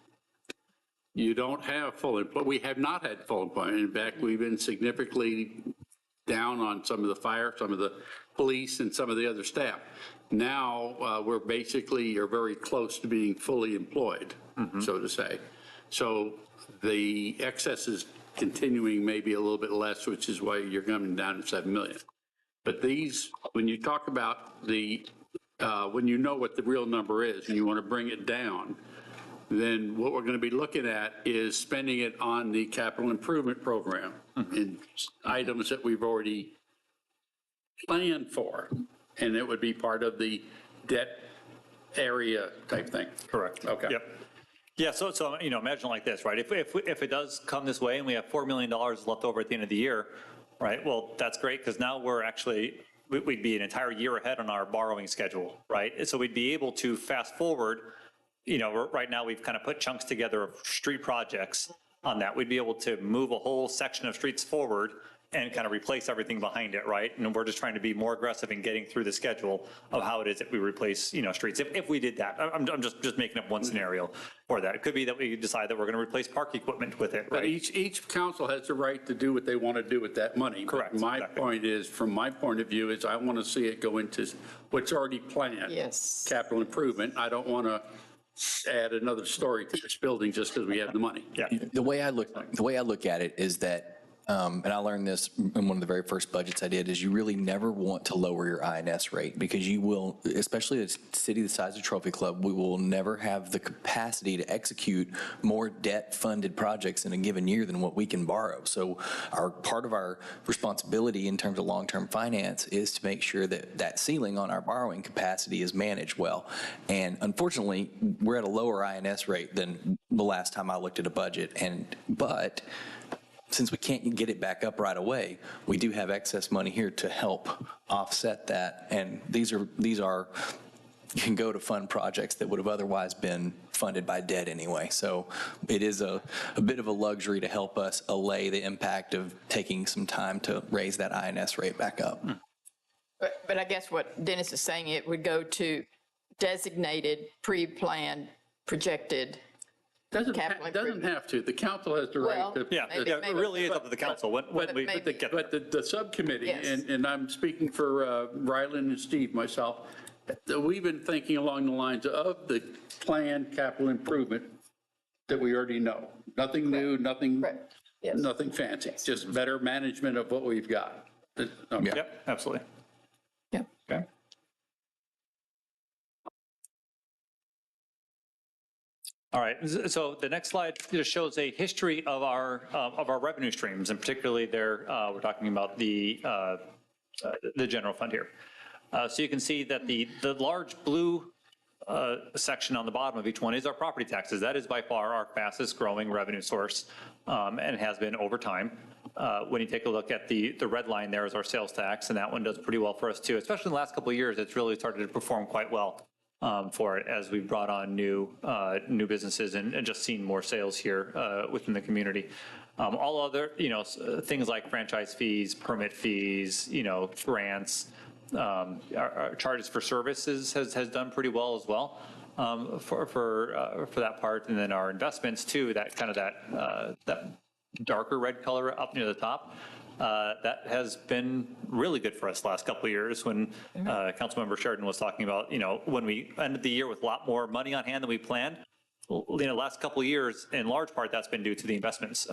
S3: You don't have full employment. We have not had full employment. In fact, we've been significantly down on some of the fire, some of the police, and some of the other staff. Now we're basically are very close to being fully employed, so to say. So the excess is continuing maybe a little bit less, which is why you're coming down to 7 million. But these, when you talk about the, when you know what the real number is and you want to bring it down, then what we're going to be looking at is spending it on the capital improvement program in items that we've already planned for. And it would be part of the debt area type thing.
S5: Correct.
S3: Okay.
S5: Yep. Yeah, so imagine like this, right? If it does come this way and we have $4 million left over at the end of the year, right? Well, that's great because now we'd be an entire year ahead on our borrowing schedule, right? So we'd be able to fast forward. Right now we've kind of put chunks together of street projects on that. We'd be able to move a whole section of streets forward and kind of replace everything behind it, right? And we're just trying to be more aggressive in getting through the schedule of how it is that we replace, streets. If we did that, I'm just making up one scenario for that. It could be that we decide that we're going to replace park equipment with it,
S3: But
S5: right?
S3: each council has the right to do what they want to do with that money.
S5: Correct,
S3: But my
S5: exactly.
S3: point is, from my point of view, is I want to see it go into what's already planned.
S2: Yes.
S3: Capital improvement. I don't want to add another story to this building just because we have the money.
S5: Yeah.
S6: The way I look at it is that, and I learned this in one of the very first budgets I did, is you really never want to lower your INS rate because you will, especially a city the size of Trophy Club, we will never have the capacity to execute more debt-funded projects in a given year than what we can borrow. So part of our responsibility in terms of long-term finance is to make sure that that ceiling on our borrowing capacity is managed well. And unfortunately, we're at a lower INS rate than the last time I looked at a budget. But since we can't get it back up right away, we do have excess money here to help offset that. And these can go to fund projects that would have otherwise been funded by debt anyway. So it is a bit of a luxury to help us allay the impact of taking some time to raise that INS rate back up.
S2: But I guess what Dennis is saying, it would go to designated, pre-planned, projected.
S3: Doesn't
S2: Capital
S3: have to. The council has the right
S2: Well,
S3: to.
S5: Yeah,
S2: Maybe-
S5: it really is up to the council when we
S2: maybe.
S5: get there.
S3: But the subcommittee,
S2: Yes.
S3: and I'm speaking for Ryland and Steve, myself, we've been thinking along the lines of the planned capital improvement that we already know. Nothing new, nothing,
S2: Correct. Yes.
S3: nothing fancy, just better management of what we've got. Okay.
S5: Yep, absolutely.
S2: Yeah.
S5: Okay. All right, so the next slide just shows a history of our revenue streams, and particularly we're talking about the general fund here. So you can see that the large blue section on the bottom of each one is our property taxes. That is by far our fastest growing revenue source, and has been over time. When you take a look at the red line there is our sales tax, and that one does pretty well for us too. Especially in the last couple of years, it's really started to perform quite well for it as we've brought on new businesses and just seen more sales here within the community. All other, things like franchise fees, permit fees, grants, our charges for services has done pretty well as well for that part. And then our investments too, that kind of that darker red color up near the top. That has been really good for us the last couple of years when Councilmember Sheridan was talking about, when we ended the year with a lot more money on hand than we planned. Last couple of years, in large part, that's been due to the investment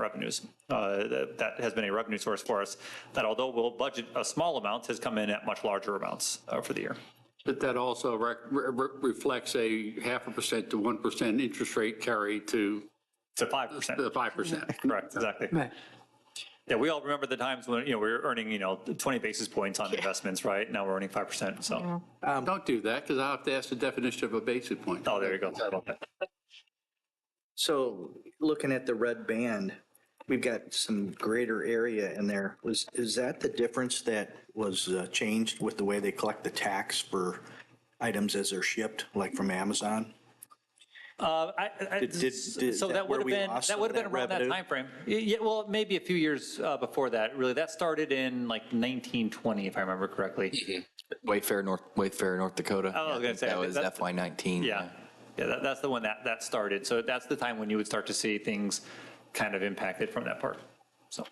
S5: revenues. That has been a revenue source for us that, although we'll budget a small amount, has come in at much larger amounts for the year.
S3: But that also reflects a 0.5% to 1% interest rate carry to
S5: To 5%.
S3: the 5%.
S5: Correct, exactly.
S4: Right.
S5: Yeah, we all remember the times when, we were earning, 20 basis points on investments, right? Now we're earning 5%, so.
S3: Don't do that, because I'll have to ask the definition of a basic point.
S5: Oh, there you go. Sorry about that.
S1: So looking at the red band, we've got some greater area in there. Is that the difference that was changed with the way they collect the tax for items as they're shipped, like from Amazon?
S5: So that would have been, around that timeframe. Yeah, well, maybe a few years before that, really. That started in like 1920, if I remember correctly.
S6: Wayfair, North Dakota.
S5: I was gonna say,
S6: That was
S5: that's-
S6: FY19.
S5: Yeah, that's the one that started. So that's the time when you would start to see things kind of impacted from that part, so.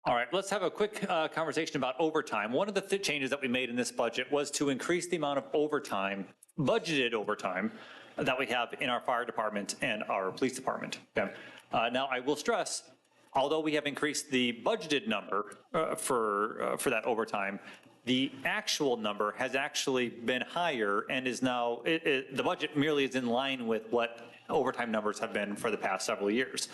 S5: All right, let's have a quick conversation about overtime. One of the changes that we made in this budget was to increase the amount of overtime, budgeted overtime, that we have in our fire department and our police department. Okay. Now, I will stress, although we have increased the budgeted number for that overtime, the actual number has actually been higher and is now, the budget merely is in line with what overtime numbers have been for the past several years.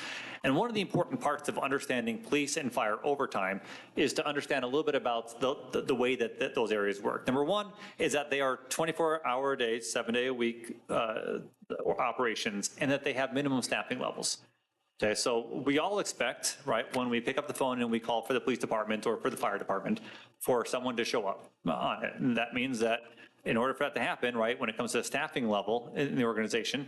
S5: And one of the important parts of understanding police and fire overtime is to understand a little bit about the way that those areas work. Number one is that they are 24-hour a day, 7-day-a-week operations, and that they have minimum staffing levels. Okay, so we all expect, right, when we pick up the phone and we call for the police department or for the fire department, for someone to show up on it. And that means that in order for that to happen, right, when it comes to the staffing level in the organization,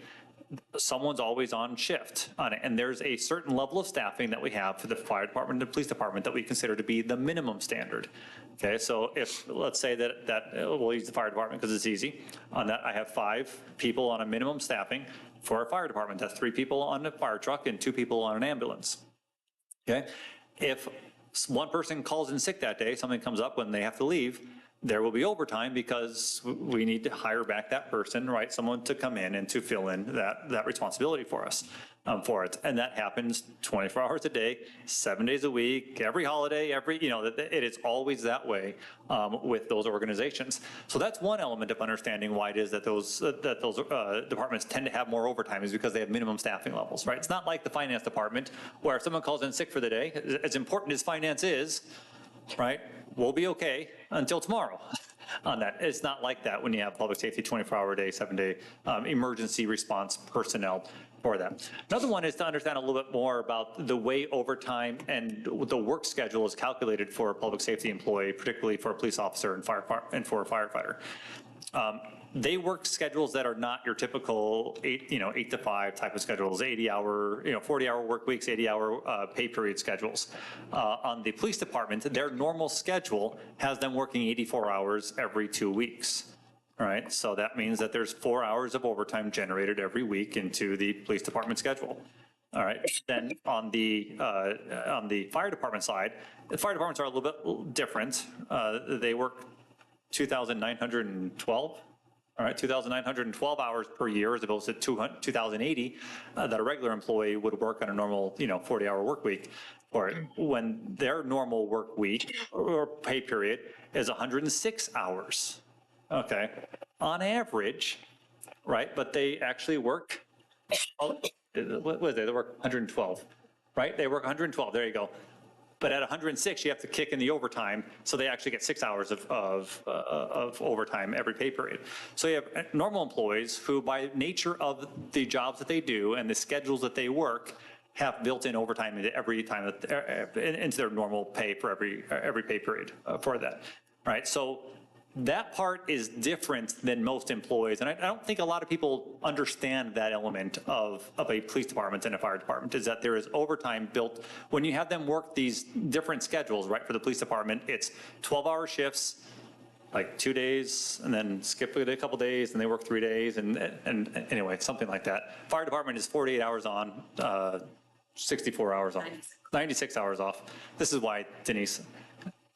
S5: someone's always on shift on it. And there's a certain level of staffing that we have for the fire department and the police department that we consider to be the minimum standard. Okay, so if, let's say that we'll use the fire department because it's easy. On that, I have 5 people on a minimum staffing for a fire department. That's 3 people on a fire truck and 2 people on an ambulance. Okay, if one person calls in sick that day, something comes up when they have to leave, there will be overtime because we need to hire back that person, right? Someone to come in and to fill in that responsibility for us, for it. And that happens 24 hours a day, 7 days a week, every holiday, it is always that way with those organizations. So that's one element of understanding why it is that those departments tend to have more overtime, is because they have minimum staffing levels, right? It's not like the finance department where if someone calls in sick for the day, as important as finance is, right? We'll be okay until tomorrow on that. It's not like that when you have public safety 24-hour a day, 7-day emergency response personnel for that. Another one is to understand a little bit more about the way overtime and the work schedule is calculated for a public safety employee, particularly for a police officer and for a firefighter. They work schedules that are not your typical 8 to 5 type of schedules, 80-hour, 40-hour work weeks, 80-hour pay period schedules. On the police department, their normal schedule has them working 84 hours every 2 weeks. All right, so that means that there's 4 hours of overtime generated every week into the police department schedule. All right, then on the fire department side, the fire departments are a little bit different. They work 2,912. All right, 2,912 hours per year as opposed to 2,080 that a regular employee would work on a normal, 40-hour work week. Or when their normal work week or pay period is 106 hours, okay, on average, right? But they actually work, what was it? They work 112, right? They work 112, there you go. But at 106, you have to kick in the overtime, so they actually get 6 hours of overtime every pay period. So you have normal employees who, by nature of the jobs that they do and the schedules that they work, have built-in overtime into every time into their normal pay for every pay period for that. Right. So that part is different than most employees. And I don't think a lot of people understand that element of a police department and a fire department, is that there is overtime built. When you have them work these different schedules, right, for the police department, it's 12-hour shifts, like 2 days, and then skip it a couple days, and they work 3 days, and anyway, something like that. Fire department is 48 hours on, 64 hours off, 96 hours off. This is why Denise,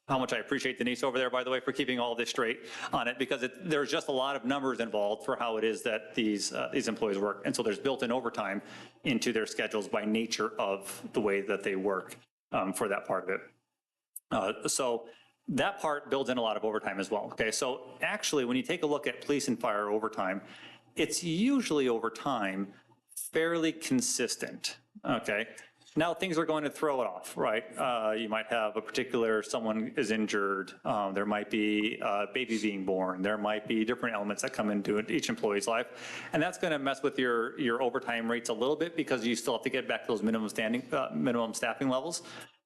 S5: how much I appreciate Denise over there, by the way, for keeping all this straight on it, because there's just a lot of numbers involved for how it is that these employees work. And so there's built-in overtime into their schedules by nature of the way that they work for that part of it. So that part builds in a lot of overtime as well. Okay, so actually, when you take a look at police and fire overtime, it's usually over time fairly consistent. Okay. Now things are going to throw it off, right? You might have a particular, someone is injured, there might be a baby being born, there might be different elements that come into each employee's life. And that's going to mess with your overtime rates a little bit because you still have to get back to those minimum staffing levels.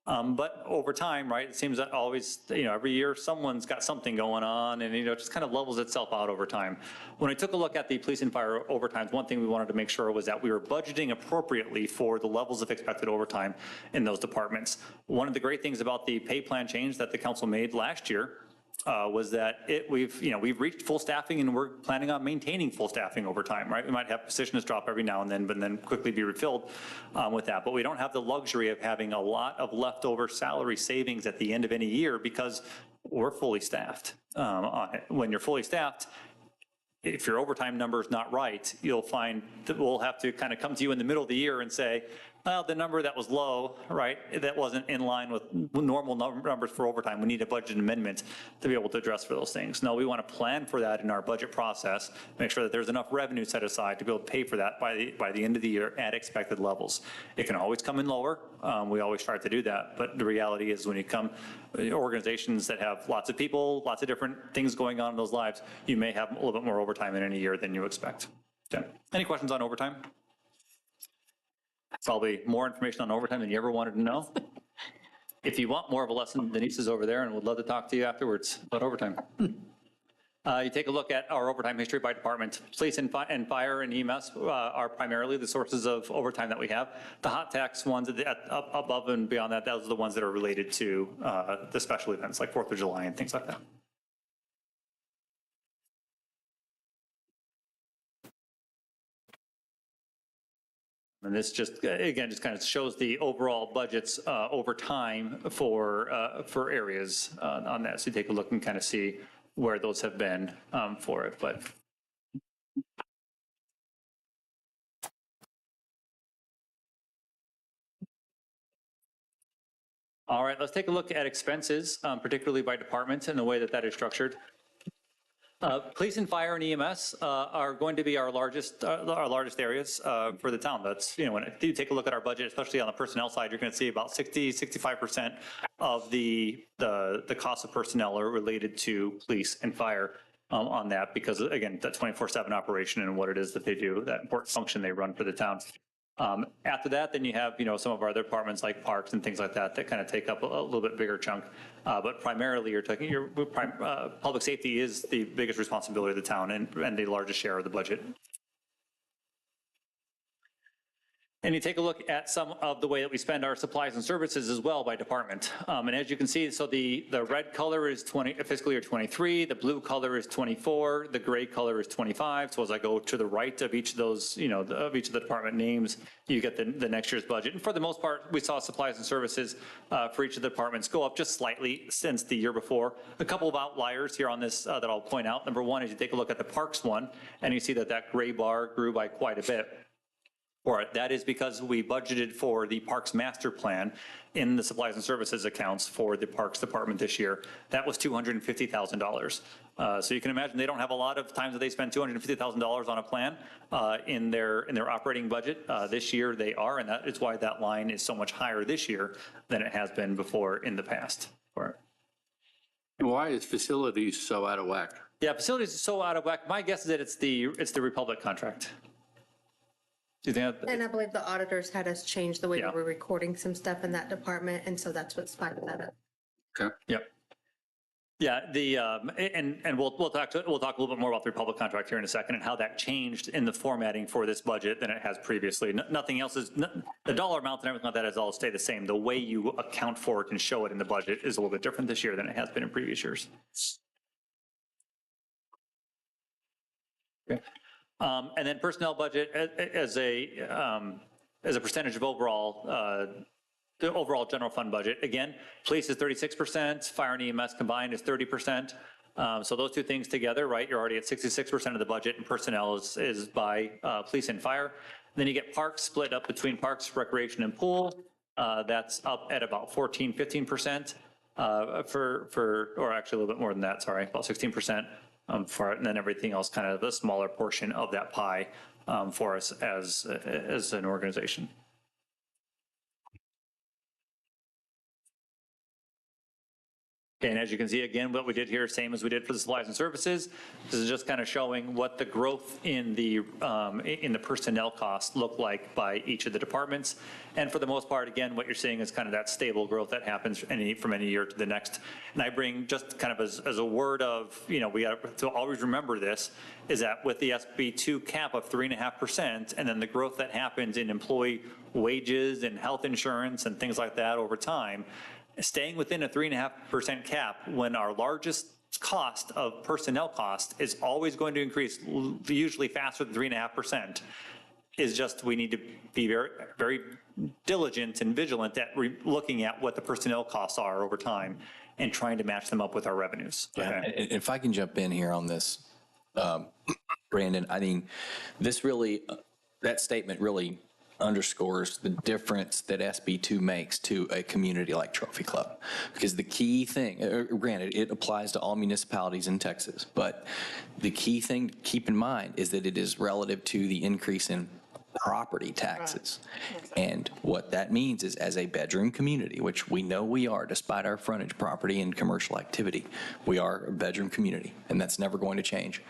S5: But over time, right, it seems that always, every year someone's got something going on and, it just kind of levels itself out over time. When I took a look at the police and fire overtimes, one thing we wanted to make sure was that we were budgeting appropriately for the levels of expected overtime in those departments. One of the great things about the pay plan change that the council made last year was that we've reached full staffing and we're planning on maintaining full staffing over time, right? We might have positions drop every now and then, but then quickly be refilled with that. But we don't have the luxury of having a lot of leftover salary savings at the end of any year because we're fully staffed on it. When you're fully staffed, if your overtime number is not right, you'll find that we'll have to kind of come to you in the middle of the year and say, well, the number that was low, right, that wasn't in line with normal numbers for overtime. We need a budget amendment to be able to address for those things. No, we want to plan for that in our budget process, make sure that there's enough revenue set aside to be able to pay for that by the end of the year at expected levels. It can always come in lower. We always try to do that. But the reality is when you come, organizations that have lots of people, lots of different things going on in those lives, you may have a little bit more overtime in any year than you expect. Okay. Any questions on overtime? Probably more information on overtime than you ever wanted to know. If you want more of a lesson, Denise is over there and would love to talk to you afterwards about overtime. You take a look at our overtime history by department. Police and fire and EMS are primarily the sources of overtime that we have. The hot tax ones above and beyond that, those are the ones that are related to the special events like 4th of July and things like that. And this just, again, just kind of shows the overall budgets over time for areas on that. So you take a look and kind of see where those have been for it. But all right, let's take a look at expenses, particularly by department and the way that is structured. Police and fire and EMS are going to be our largest areas for the town. That's, when you take a look at our budget, especially on the personnel side, you're going to see about 65% of the cost of personnel are related to police and fire on that because, again, that 24/7 operation and what it is that they do, that important function they run for the town. After that, then you have, some of our other departments like parks and things like that that kind of take up a little bit bigger chunk. But primarily, public safety is the biggest responsibility of the town and the largest share of the budget. And you take a look at some of the way that we spend our supplies and services as well by department. And as you can see, so the red color is fiscal year 23, the blue color is 24, the gray color is 25. So as I go to the right of each of those, of each of the department names, you get the next year's budget. And for the most part, we saw supplies and services for each of the departments go up just slightly since the year before. A couple of outliers here on this that I'll point out. Number one is you take a look at the parks one, and you see that gray bar grew by quite a bit. For it. That is because we budgeted for the Parks Master Plan in the supplies and services accounts for the Parks Department this year. That was $250,000. So you can imagine they don't have a lot of times that they spend $250,000 on a plan in their operating budget. This year they are, and that is why that line is so much higher this year than it has been before in the past. For it.
S3: Why is facilities so out of whack?
S5: Yeah, facilities is so out of whack. My guess is that it's the Republic contract. Do you think that,
S7: And I believe the auditors had us change the way
S5: Yeah.
S7: that we're recording some stuff in that department, and so that's what spiked that up.
S3: Okay.
S5: Yep. Yeah, and we'll talk a little bit more about the Republic contract here in a second and how that changed in the formatting for this budget than it has previously. Nothing else is, the dollar amount and everything like that has all stayed the same. The way you account for it and show it in the budget is a little bit different this year than it has been in previous years. Okay. And then personnel budget as a percentage of overall, the overall general fund budget. Again, police is 36%, fire and EMS combined is 30%. So those two things together, right, you're already at 66% of the budget, and personnel is by police and fire. Then you get parks split up between parks, recreation, and pool. That's up at about 15%. Or actually a little bit more than that, sorry, about 16%. For it, and then everything else kind of a smaller portion of that pie for us as an organization. And as you can see, again, what we did here, same as we did for the supplies and services. This is just kind of showing what the growth in the personnel costs look like by each of the departments. And for the most part, again, what you're seeing is kind of that stable growth that happens from any year to the next. And I bring just kind of as a word of, we got to always remember this, is that with the SB2 cap of 3.5%, and then the growth that happens in employee wages and health insurance and things like that over time, staying within a 3.5% cap when our largest cost of personnel cost is always going to increase usually faster than 3.5% is just, we need to be very, very diligent and vigilant at looking at what the personnel costs are over time and trying to match them up with our revenues.
S6: And if I can jump in here on this, Brandon, I mean, this really, that statement really underscores the difference that SB2 makes to a community like Trophy Club. Because the key thing, granted, it applies to all municipalities in Texas, but the key thing to keep in mind is that it is relative to the increase in property taxes. And what that means is, as a bedroom community, which we know we are despite our frontage property and commercial activity, we are a bedroom community, and that's never going to change.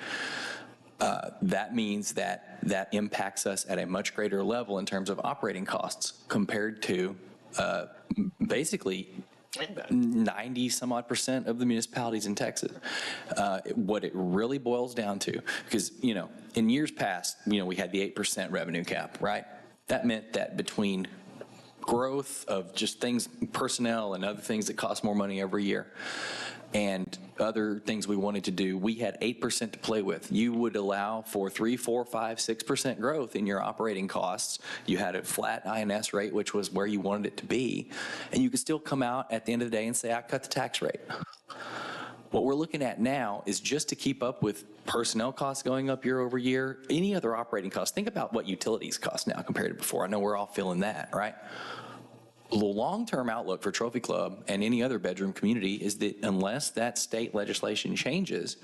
S6: That means that impacts us at a much greater level in terms of operating costs compared to basically 90 some odd % of the municipalities in Texas. What it really boils down to, because, in years past, we had the 8% revenue cap, right? That meant that between growth of just things, personnel and other things that cost more money every year, and other things we wanted to do, we had 8% to play with. You would allow for 3, 4, 5, 6% growth in your operating costs. You had a flat INS rate, which was where you wanted it to be, and you could still come out at the end of the day and say, I cut the tax rate. What we're looking at now is just to keep up with personnel costs going up year over year, any other operating costs. Think about what utilities cost now compared to before. I know we're all feeling that, right? The long-term outlook for Trophy Club and any other bedroom community is that unless that state legislation changes,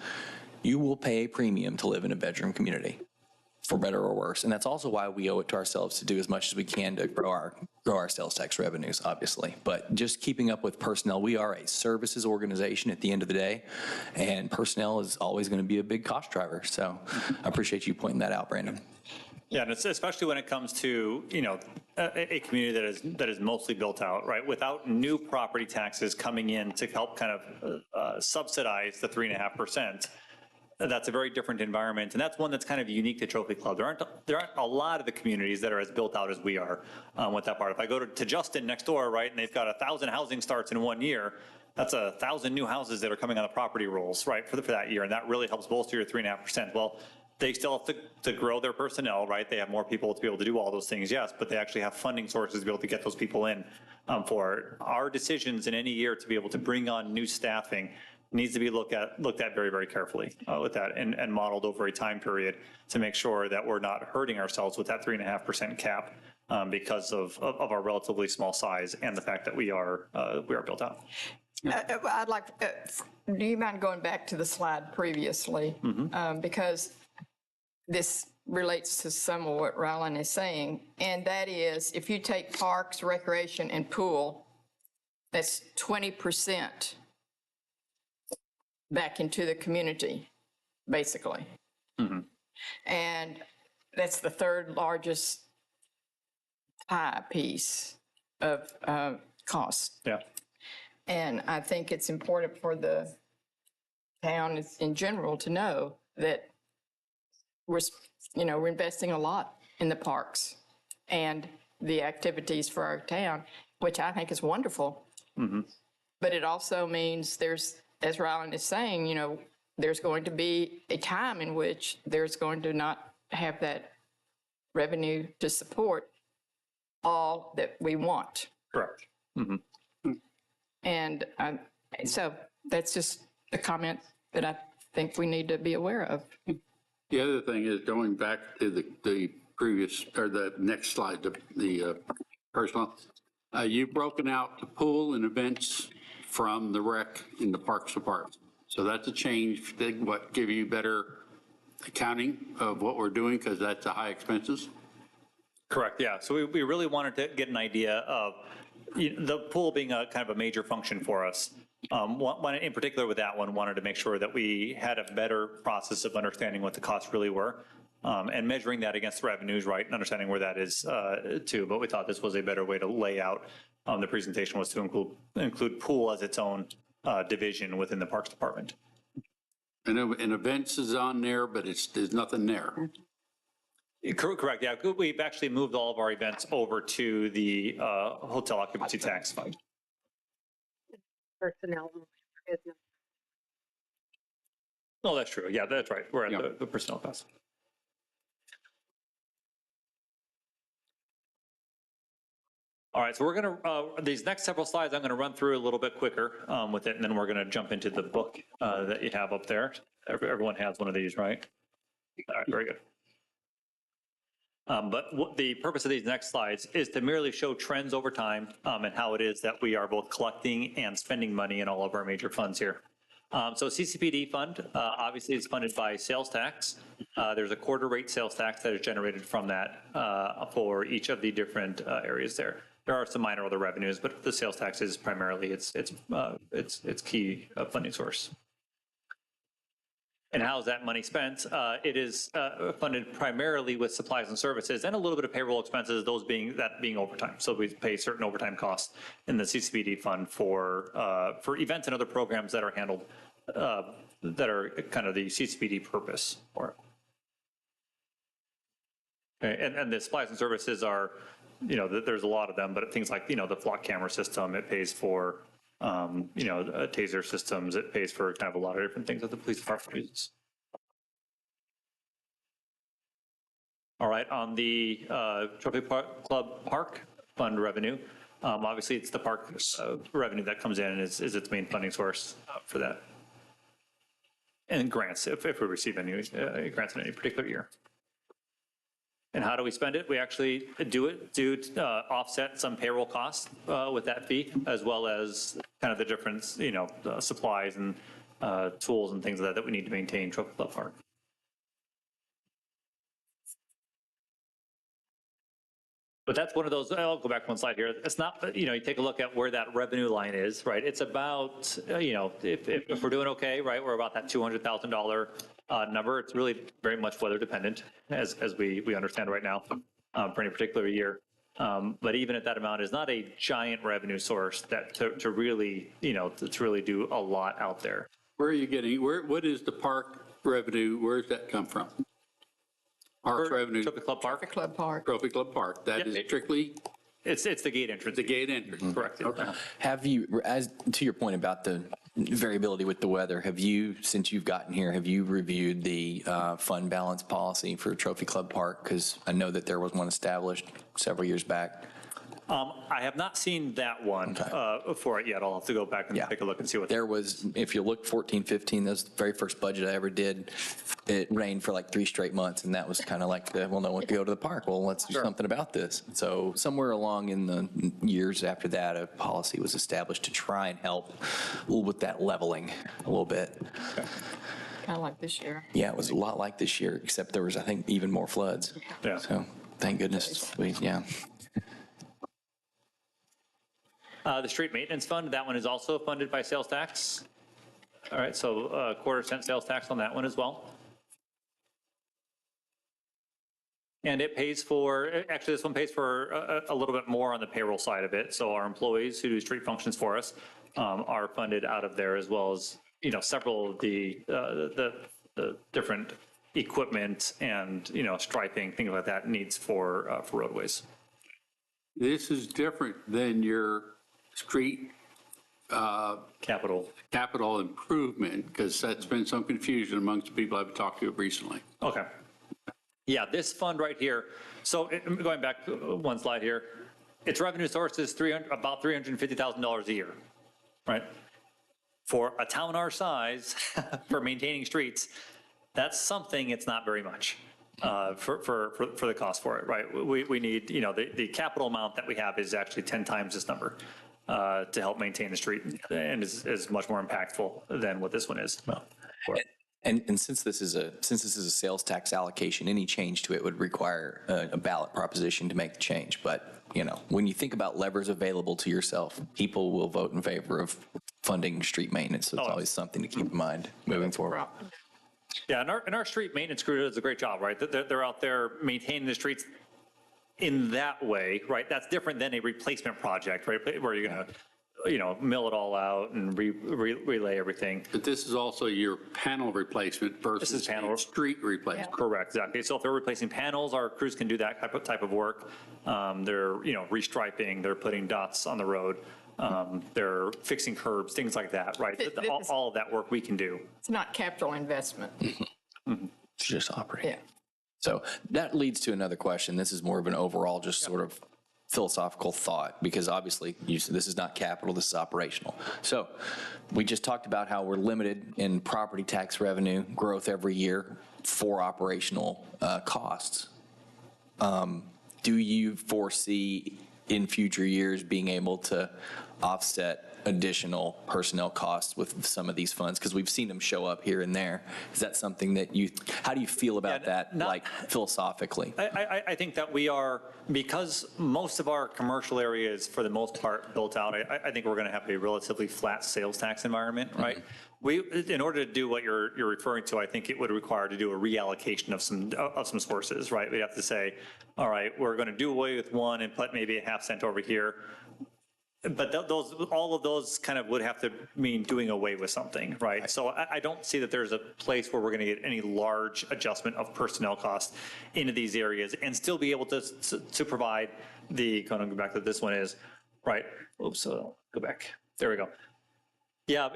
S6: you will pay a premium to live in a bedroom community, for better or worse. And that's also why we owe it to ourselves to do as much as we can to grow our sales tax revenues, obviously. But just keeping up with personnel, we are a services organization at the end of the day, and personnel is always going to be a big cost driver. So I appreciate you pointing that out, Brandon.
S5: Yeah, and it's especially when it comes to, a community that is mostly built out, right? Without new property taxes coming in to help kind of subsidize the 3.5%, that's a very different environment. And that's one that's kind of unique to Trophy Club. There aren't a lot of the communities that are as built out as we are with that part. If I go to Justin next door, right, and they've got 1,000 housing starts in 1 year, that's 1,000 new houses that are coming on the property rolls, right, for that year. And that really helps bolster your 3.5%. Well, they still have to grow their personnel, right? They have more people to be able to do all those things, yes, but they actually have funding sources to be able to get those people in for our decisions in any year to be able to bring on new staffing needs to be looked at very, very carefully with that and modeled over a time period to make sure that we're not hurting ourselves with that 3.5% cap because of our relatively small size and the fact that we are built out.
S2: I'd like, do you mind going back to the slide previously? Because this relates to some of what Rylan is saying, and that is, if you take parks, recreation, and pool, that's 20% back into the community, basically. And that's the third largest pie piece of cost.
S5: Yeah.
S2: And I think it's important for the town in general to know that we're investing a lot in the parks and the activities for our town, which I think is wonderful. But it also means there's, as Rylan is saying, there's going to be a time in which there's going to not have that revenue to support all that we want.
S5: Correct.
S2: And so that's just a comment that I think we need to be aware of.
S3: The other thing is, going back to the previous, or the next slide, the personal, you've broken out the pool and events from the rec in the parks department. So that's a change. What, give you better accounting of what we're doing, because that's the high expenses?
S5: Correct, yeah. So we really wanted to get an idea of the pool being a kind of a major function for us. One in particular with that one, wanted to make sure that we had a better process of understanding what the costs really were and measuring that against revenues, right, and understanding where that is too. But we thought this was a better way to lay out the presentation, was to include pool as its own division within the Parks Department.
S3: And events is on there, but there's nothing there.
S5: Correct, yeah. We've actually moved all of our events over to the hotel occupancy tax fund.
S7: Personnel.
S5: Oh, that's true. Yeah, that's right. We're at the personnel cost. All right, so we're going to, these next several slides, I'm going to run through a little bit quicker with it, and then we're going to jump into the book that you have up there. Everyone has one of these, right? All right, very good. But what the purpose of these next slides is to merely show trends over time and how it is that we are both collecting and spending money in all of our major funds here. So CCPD fund, obviously is funded by sales tax. There's a quarter rate sales tax that is generated from that for each of the different areas there. There are some minor other revenues, but the sales tax is primarily its key funding source. And how is that money spent? It is funded primarily with supplies and services and a little bit of payroll expenses, those being overtime. So we pay certain overtime costs in the CCPD fund for events and other programs that are handled that are kind of the CCPD purpose for it. Okay, and the supplies and services are, there's a lot of them, but things like, the flock camera system, it pays for, taser systems, it pays for kind of a lot of different things that the police department uses. All right, on the Trophy Club Park Fund revenue, obviously it's the park revenue that comes in and is its main funding source for that. And grants, if we receive any grants in any particular year. And how do we spend it? We actually do it to offset some payroll costs with that fee, as well as kind of the different, supplies and tools and things that we need to maintain Trophy Club Park. But that's one of those, I'll go back one slide here. It's not, you take a look at where that revenue line is, right? It's about, if we're doing okay, right, we're about that $200,000 number. It's really very much weather dependent, as we understand right now for any particular year. But even at that amount is not a giant revenue source that to really, to really do a lot out there.
S3: Where are you getting, what is the park revenue, where does that come from? Parks revenue.
S5: Trophy Club Park?
S2: Trophy Club Park.
S3: Trophy Club Park, that is strictly?
S5: It's the gate entrance.
S3: The gate entrance.
S5: Correct.
S3: Okay.
S6: Have you, as to your point about the variability with the weather, have you, since you've gotten here, have you reviewed the fund balance policy for Trophy Club Park? Because I know that there was one established several years back.
S5: I have not seen that one for it yet. I'll have to go back and take a look and see what.
S6: There was, if you look 14, 15, that's the very first budget I ever did. It rained for like 3 straight months, and that was kind of like well, no one could go to the park. Well, let's do something about this. So somewhere along in the years after that, a policy was established to try and help with that leveling a little bit.
S2: Kind of like this year.
S6: Yeah, it was a lot like this year, except there was, I think, even more floods.
S5: Yeah.
S6: So thank goodness
S5: The street maintenance fund, that one is also funded by sales tax. All right, so quarter-cent sales tax on that one as well. And it pays for, actually this one pays for a little bit more on the payroll side of it. So our employees who do street functions for us are funded out of there, as well as, several of the different equipment and, striping, things like that needs for roadways.
S3: This is different than your street
S5: Capital.
S3: improvement, because that's been some confusion amongst the people I've talked to recently.
S5: Okay. Yeah, this fund right here. So going back one slide here, its revenue source is about $350,000 a year, right? For a town our size, for maintaining streets, that's something. It's not very much for the cost for it, right? We need, the capital amount that we have is actually 10 times this number to help maintain the street, and is much more impactful than what this one is.
S6: And since this is a sales tax allocation, any change to it would require a ballot proposition to make the change. But when you think about levers available to yourself, people will vote in favor of funding street maintenance. So it's always something to keep in mind moving forward.
S5: Yeah, and our street maintenance crew does a great job, right? They're out there maintaining the streets in that way, right? That's different than a replacement project, right? Where you're going to, mill it all out and relay everything.
S3: But this is also your panel replacement versus
S5: panel.
S3: street replacement.
S5: Correct, exactly. So if they're replacing panels, our crews can do that type of work. They're, restriping, they're putting dots on the road. They're fixing curbs, things like that, right? All of that work we can do.
S2: It's not capital investment.
S6: It's just operating.
S2: Yeah.
S6: So that leads to another question. This is more of an overall, just sort of philosophical thought, because obviously this is not capital, this is operational. So we just talked about how we're limited in property tax revenue growth every year for operational costs. Do you foresee in future years being able to offset additional personnel costs with some of these funds? Because we've seen them show up here and there. Is that something that how do you feel about that, like philosophically?
S5: I think that we are, because most of our commercial areas, for the most part, built out, I think we're going to have a relatively flat sales tax environment, right? In order to do what you're referring to, I think it would require to do a reallocation of some sources, right? We'd have to say, all right, we're going to do away with one and put maybe a half cent over here. But all of those kind of would have to mean doing away with something, right? So I don't see that there's a place where we're going to get any large adjustment of personnel costs into these areas and still be able to provide going to go back to this one is, right, oops, so go back, there we go. Yeah,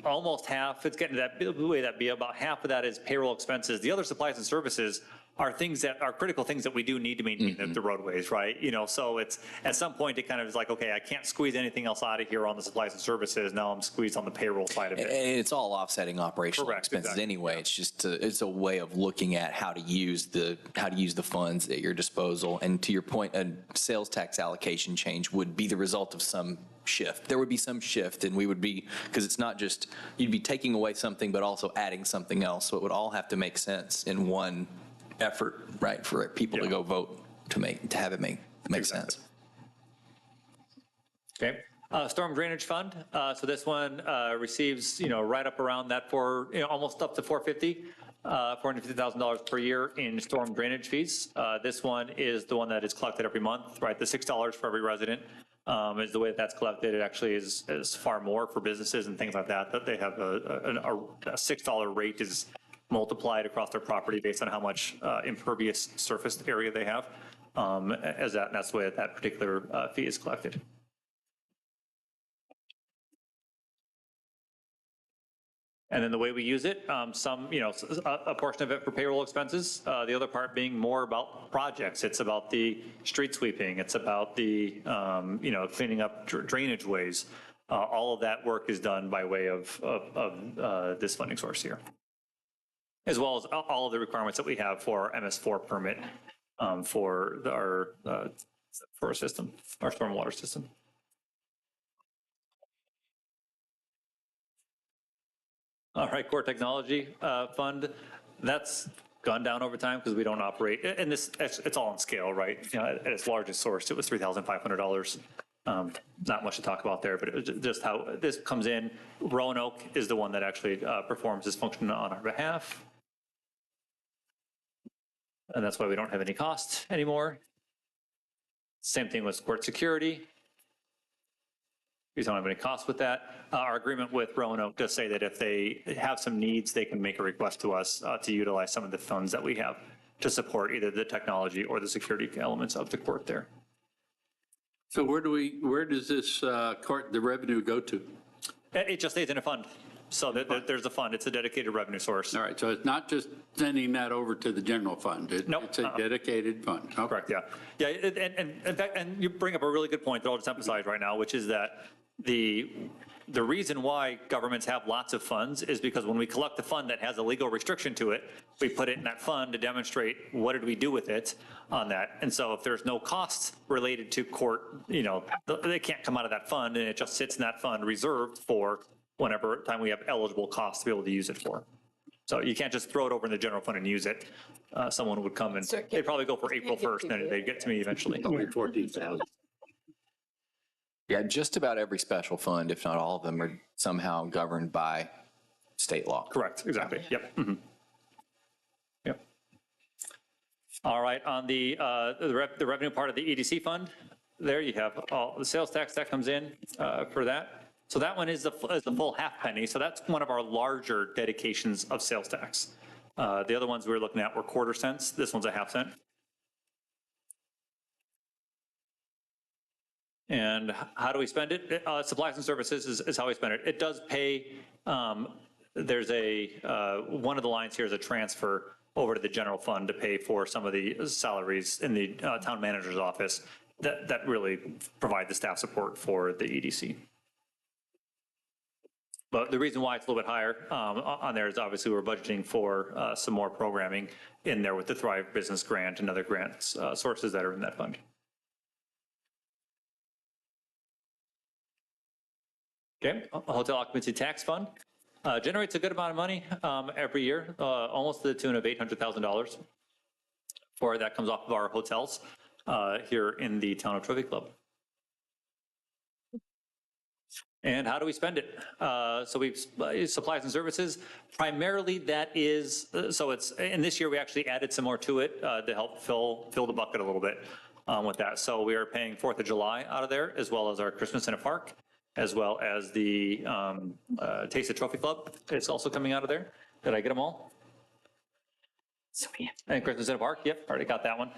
S5: almost half, it's getting to that way that be about half of that is payroll expenses. The other supplies and services are things that are critical things that we do need to maintain the roadways, right? So it's at some point it kind of is like, okay, I can't squeeze anything else out of here on the supplies and services. Now I'm squeezed on the payroll side of it.
S6: And it's all offsetting operational expenses anyway. It's just it's a way of looking at how to use the funds at your disposal. And to your point, a sales tax allocation change would be the result of some shift. There would be some shift, and we would be, because it's not just you'd be taking away something but also adding something else. So it would all have to make sense in one effort, right, for people to go vote to have it make sense.
S5: Okay. Storm drainage fund. So this one receives, right up around that for almost up to $450,000 per year in storm drainage fees. This one is the one that is collected every month, right? The $6 for every resident is the way that's collected. It actually is far more for businesses and things like that. That they have a $6 rate is multiplied across their property based on how much impervious surface area they have. That's the way that particular fee is collected. And then the way we use it, a portion of it for payroll expenses, the other part being more about projects. It's about the street sweeping. It's about the, cleaning up drainage ways. All of that work is done by way of this funding source here, as well as all of the requirements that we have for our MS4 permit for our system, our stormwater system. All right, core technology fund, that's gone down over time because we don't operate, and it's all on scale, right? At its largest source, it was $3,500. Not much to talk about there, but it was just how this comes in. Roanoke is the one that actually performs this function on our behalf. And that's why we don't have any cost anymore. Same thing with court security. We don't have any cost with that. Our agreement with Roanoke does say that if they have some needs, they can make a request to us to utilize some of the funds that we have to support either the technology or the security elements of the court there.
S3: So where does this the revenue go to?
S5: It just stays in a fund. So there's a fund. It's a dedicated revenue source.
S3: All right, so it's not just sending that over to the general fund.
S5: Nope.
S3: It's a dedicated fund. Okay.
S5: Correct, yeah. Yeah, and in fact, and you bring up a really good point that I'll just emphasize right now, which is that the reason why governments have lots of funds is because when we collect a fund that has a legal restriction to it, we put it in that fund to demonstrate what did we do with it on that. And so if there's no costs related to court, they can't come out of that fund, and it just sits in that fund reserved for whenever time we have eligible costs to be able to use it for. So you can't just throw it over in the general fund and use it. Someone would come and they'd probably go for April 1st, and then they'd get to me eventually.
S3: Only 14,000.
S6: Yeah, just about every special fund, if not all of them, are somehow governed by state law.
S5: Correct, exactly, yep. Mhm. Yep. All right, on the revenue part of the EDC fund, there you have all the sales tax that comes in for that. So that one is the full half penny, so that's one of our larger dedications of sales tax. The other ones we were looking at were quarter cents, this one's a half cent. And how do we spend it? Supplies and services is how we spend it. It does pay, there's one of the lines here is a transfer over to the general fund to pay for some of the salaries in the town manager's office that really provide the staff support for the EDC. But the reason why it's a little bit higher on there is obviously we're budgeting for some more programming in there with the Thrive Business Grant and other grants sources that are in that fund. Okay, hotel occupancy tax fund generates a good amount of money every year, almost to the tune of $800,000. For that comes off of our hotels here in the town of Trophy Club. And how do we spend it? So we've supplies and services. Primarily that is, so it's, and this year we actually added some more to it to help fill the bucket a little bit with that. So we are paying 4th of July out of there, as well as our Christmas in a Park, as well as the Taste of Trophy Club. It's also coming out of there. Did I get them all? And Christmas in a Park, yep, already got that one.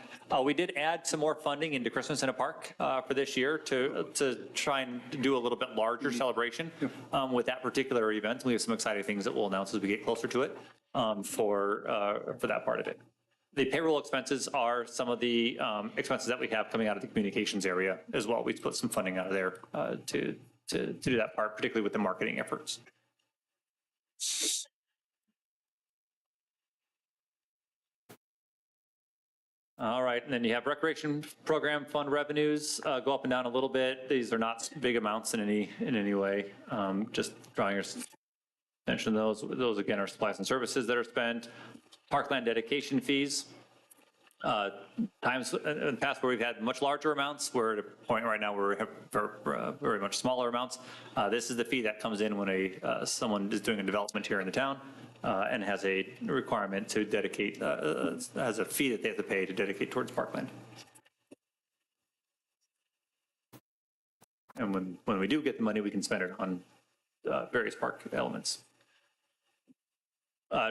S5: We did add some more funding into Christmas in a Park for this year to try and do a little bit larger celebration with that particular event. We have some exciting things that we'll announce as we get closer to it for that part of it. The payroll expenses are some of the expenses that we have coming out of the communications area as well. We put some funding out of there to do that part, particularly with the marketing efforts. All right, and then you have recreation program fund revenues go up and down a little bit. These are not big amounts in any way. Just drawing your attention to those. Those again are supplies and services that are spent. Parkland dedication fees. Times in the past where we've had much larger amounts, we're at a point right now where we have very much smaller amounts. This is the fee that comes in when someone is doing a development here in the town and has a requirement to dedicate, has a fee that they have to pay to dedicate towards parkland. And when we do get the money, we can spend it on various park elements.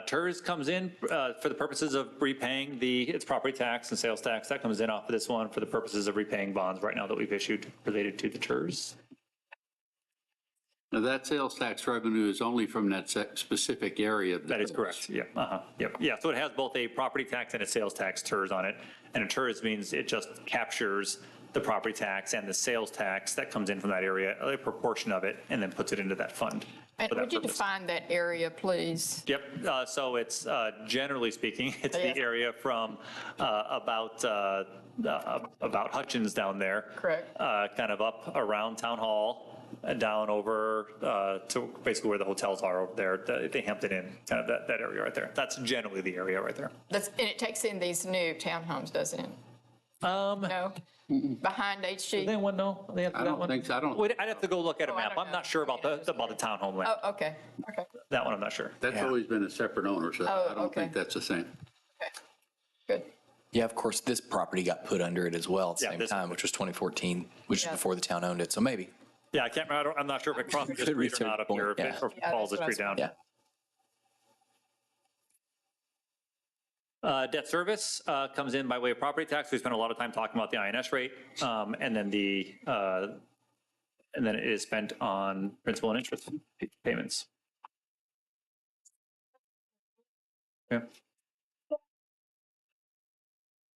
S5: TERS comes in for the purposes of repaying its property tax and sales tax. That comes in off of this one for the purposes of repaying bonds right now that we've issued related to the TERS.
S3: Now, that sales tax revenue is only from that specific area.
S5: That is correct, yeah. Yep. Yeah, so it has both a property tax and a sales tax TERS on it. And a TERS means it just captures the property tax and the sales tax that comes in from that area, a proportion of it, and then puts it into that fund.
S2: And would you define that area, please?
S5: Yep, so it's, generally speaking, it's the area from about Hutchins down there.
S2: Correct.
S5: Kind of up around Town Hall, and down over to basically where the hotels are over there, the Hampton Inn, kind of that area right there. That's generally the area right there.
S2: And it takes in these new townhomes, doesn't it? No? Behind HG?
S5: Does anyone know?
S3: I don't think so.
S5: I'd have to go look at a
S2: I
S5: map.
S2: don't
S5: I'm
S2: know.
S5: not sure about the townhome land.
S2: Oh, okay, okay.
S5: That one I'm not sure.
S3: That's always been a separate owner, so
S2: Oh,
S3: I don't
S2: okay.
S3: think that's the same.
S2: Okay, good.
S6: Yeah, of course, this property got put under it as well at the
S5: Yeah,
S6: same
S5: this-
S6: time, which was 2014, which is
S2: Yeah.
S6: before the town owned it, so maybe.
S5: Yeah, I can't remember. I'm not sure if it crosses the
S6: Could
S5: street or not up here,
S6: yeah.
S5: or
S2: Yeah,
S5: falls the
S2: that's what
S5: street
S2: I
S5: down.
S6: Yeah.
S5: Debt service comes in by way of property tax. We spent a lot of time talking about the INS rate, and then it is spent on principal and interest payments. Yeah.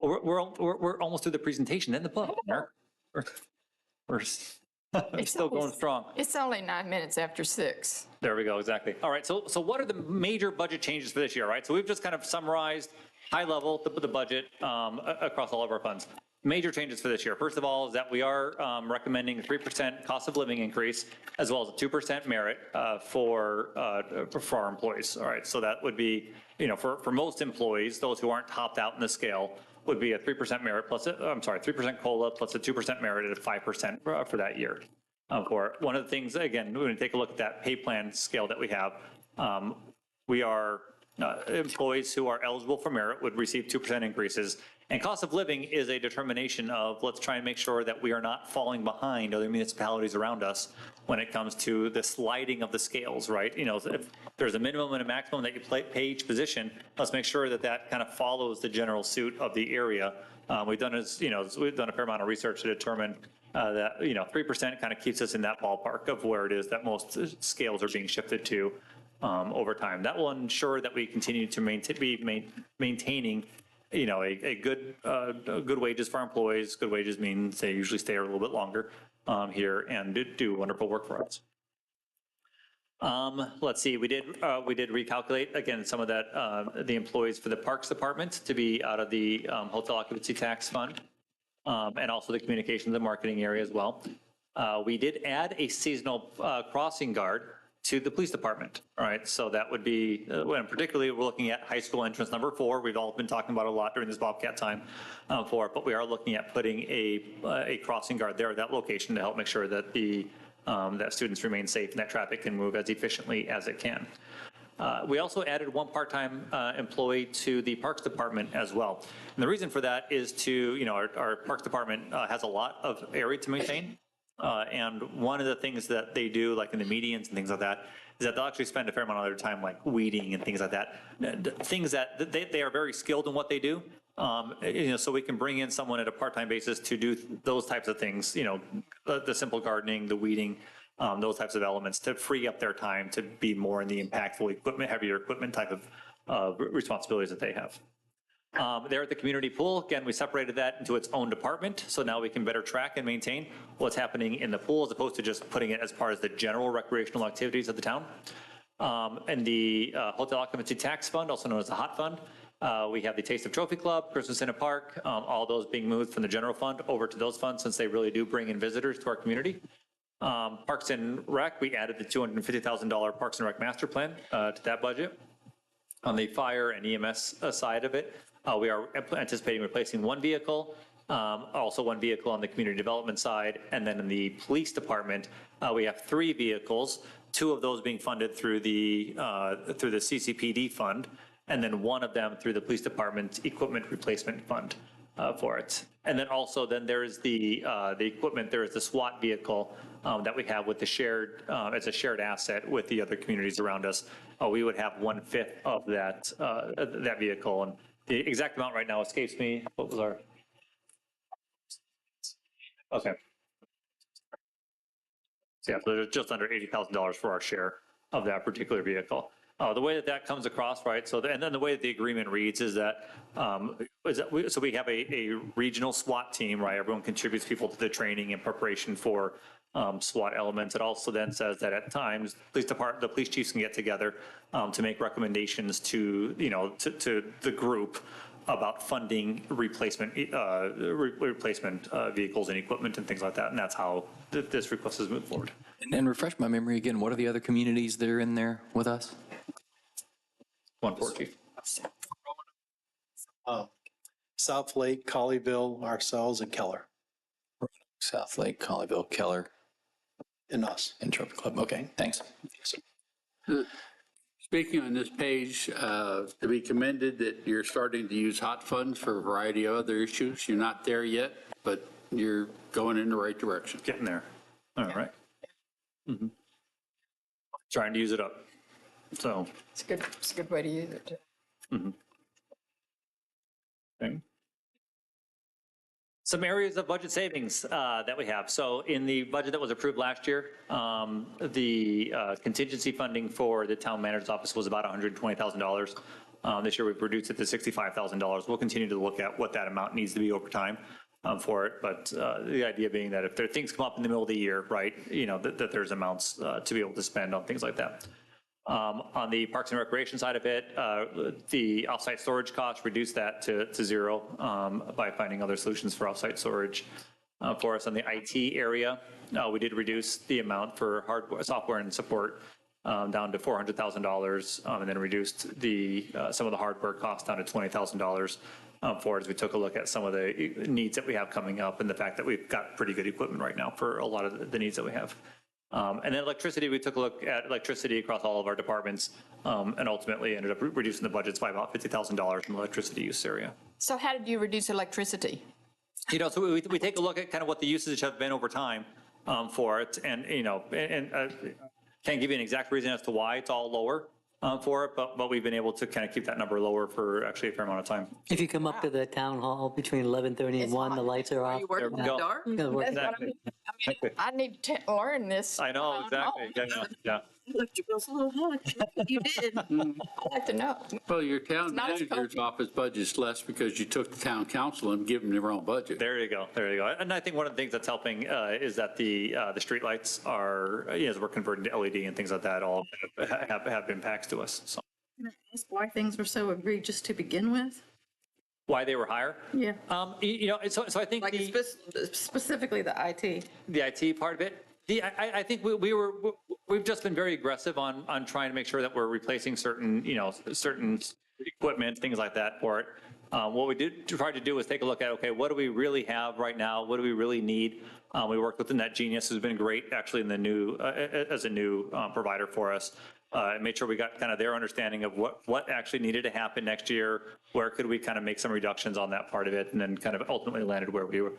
S5: Well, we're almost through the presentation and the book. We're still going strong.
S2: It's only 9 minutes after 6.
S5: There we go, exactly. All right, so what are the major budget changes for this year, right? So we've just kind of summarized high level the budget across all of our funds. Major changes for this year. First of all, is that we are recommending a 3% cost of living increase, as well as a 2% merit for our employees. All right, so that would be, for most employees, those who aren't topped out in the scale, would be a 3% merit plus, 3% COLA plus a 2% merit at a 5% for that year. for it. One of the things, again, when we take a look at that pay plan scale that we have, we are employees who are eligible for merit would receive 2% increases. And cost of living is a determination of, let's try and make sure that we are not falling behind other municipalities around us when it comes to the sliding of the scales, right? You know, if there's a minimum and a maximum that you pay each position, let's make sure that that kind of follows the general suit of the area. We've done a fair amount of research to determine that, 3% kind of keeps us in that ballpark of where it is that most scales are being shifted to over time. That will ensure that we continue to maintaining a good wages for our employees. Good wages means they usually stay a little bit longer here and do wonderful work for us. Let's see, we did recalculate, again, some of that, the employees for the Parks Department to be out of the hotel occupancy tax fund, and also the communications and marketing area as well. We did add a seasonal crossing guard to the police department. All right, so that would be, when particularly we're looking at high school entrance number 4. We've all been talking about it a lot during this Bobcat time for it, but we are looking at putting a crossing guard there at that location to help make sure that that students remain safe and that traffic can move as efficiently as it can. We also added one part-time employee to the Parks Department as well. And the reason for that is our Parks Department has a lot of area to maintain. And one of the things that they do, like in the medians and things like that, is that they'll actually spend a fair amount of their time like weeding and things like that. Things that they are very skilled in what they do. So we can bring in someone at a part-time basis to do those types of things, the simple gardening, the weeding, those types of elements to free up their time to be more in the impactful equipment, heavier equipment type of responsibilities that they have. There at the community pool, again, we separated that into its own department, so now we can better track and maintain what's happening in the pool as opposed to just putting it as part of the general recreational activities of the town. And the hotel occupancy tax fund, also known as the HOT fund, we have the Taste of Trophy Club, Christmas in a Park, all those being moved from the general fund over to those funds since they really do bring in visitors to our community. Parks and Rec, we added the $250,000 Parks and Rec master plan to that budget. On the fire and EMS side of it, we are anticipating replacing one vehicle, also one vehicle on the community development side, and then in the police department, we have 3 vehicles, 2 of those being funded through the CCPD fund, and then one of them through the police department equipment replacement fund for it. And then also there is the equipment, there is the SWAT vehicle that we have with the shared, it's a shared asset with the other communities around us. We would have 1/5 of that vehicle, and the exact amount right now escapes me. What was our? Okay. So yeah, so there's just under $80,000 for our share of that particular vehicle. The way that comes across, right? So, and then the way that the agreement reads is that, we have a regional SWAT team, right? Everyone contributes people to the training and preparation for SWAT elements. It also then says that at times, the police chiefs can get together to make recommendations to the group about funding replacement vehicles and equipment and things like that. And that's how this request has moved forward.
S6: And refresh my memory again, what are the other communities that are in there with us?
S5: 140.
S8: South Lake, Colleyville, ourselves, and Keller,
S6: South Lake, Colleyville, Keller,
S8: and us.
S6: and Trophy Club. Okay, thanks.
S3: Speaking on this page, to be commended that you're starting to use hot funds for a variety of other issues. You're not there yet, but you're going in the right direction.
S5: Getting there. All right. Mm-hmm. Trying to use it up. So.
S2: It's a good way to use it.
S5: Mm-hmm. Okay. Some areas of budget savings that we have. So in the budget that was approved last year, the contingency funding for the town manager's office was about $120,000. This year we've reduced it to $65,000. We'll continue to look at what that amount needs to be over time for it. But the idea being that if there things come up in the middle of the year, right, that there's amounts to be able to spend on things like that. On the Parks and Recreation side of it, the offsite storage costs, reduced that to zero by finding other solutions for offsite storage. For us on the IT area, we did reduce the amount for hardware, software and support down to $400,000, and then reduced the some of the hardware costs down to $20,000 for it as we took a look at some of the needs that we have coming up and the fact that we've got pretty good equipment right now for a lot of the needs that we have. And then electricity, we took a look at electricity across all of our departments and ultimately ended up reducing the budgets by about $50,000 in the electricity use area.
S2: So how did you reduce electricity?
S5: So we take a look at kind of what the usage have been over time for it, and can't give you an exact reason as to why it's all lower for it, but we've been able to kind of keep that number lower for actually a fair amount of time.
S4: If you come up to the town hall between 11:30 and 1, the lights are off.
S2: You working in
S5: There
S2: the
S5: we go.
S2: dark?
S4: Yeah, we're-
S2: That's what I need to learn this.
S5: I know, exactly. Yeah.
S7: Looked your bills a little high. You did.
S2: I'd like to know.
S3: Well, your town
S2: not as
S3: manager's office budget's less because you took the town council and give them their own budget.
S5: There you go. And I think one of the things that's helping is that the streetlights are, as we're converting to LED and things like that, all have impacts to us. So
S9: Can I ask why things were so egregious to begin with?
S5: why they were higher?
S9: Yeah.
S5: So I think
S9: Like specifically the IT.
S5: the IT part of it. I think we've just been very aggressive on trying to make sure that we're replacing certain equipment, things like that for it. What we tried to do was take a look at, okay, what do we really have right now? What do we really need? We worked with Net Genius, who's been great actually in the new, as a new provider for us. And made sure we got kind of their understanding of what actually needed to happen next year, where could we kind of make some reductions on that part of it, and then kind of ultimately landed where we were.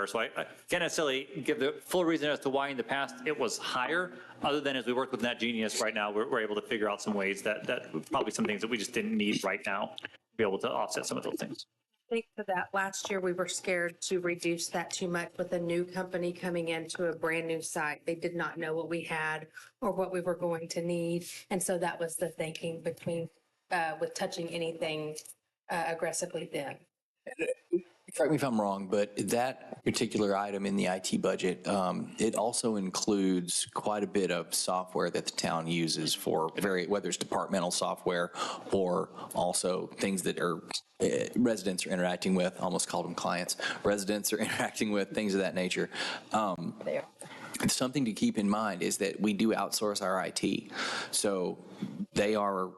S5: So I can't necessarily give the full reason as to why in the past it was higher, other than as we work with Net Genius right now, we're able to figure out some ways that probably some things that we just didn't need right now to be able to offset some of those things.
S7: I think for that last year, we were scared to reduce that too much with a new company coming into a brand new site. They did not know what we had or what we were going to need. And so that was the thinking between, with touching anything aggressively then.
S6: Correct me if I'm wrong, but that particular item in the IT budget, it also includes quite a bit of software that the town uses for whether it's departmental software or also things that are residents are interacting with, almost called them clients, residents are interacting with, things of that nature. Something to keep in mind is that we do outsource our IT. So they are,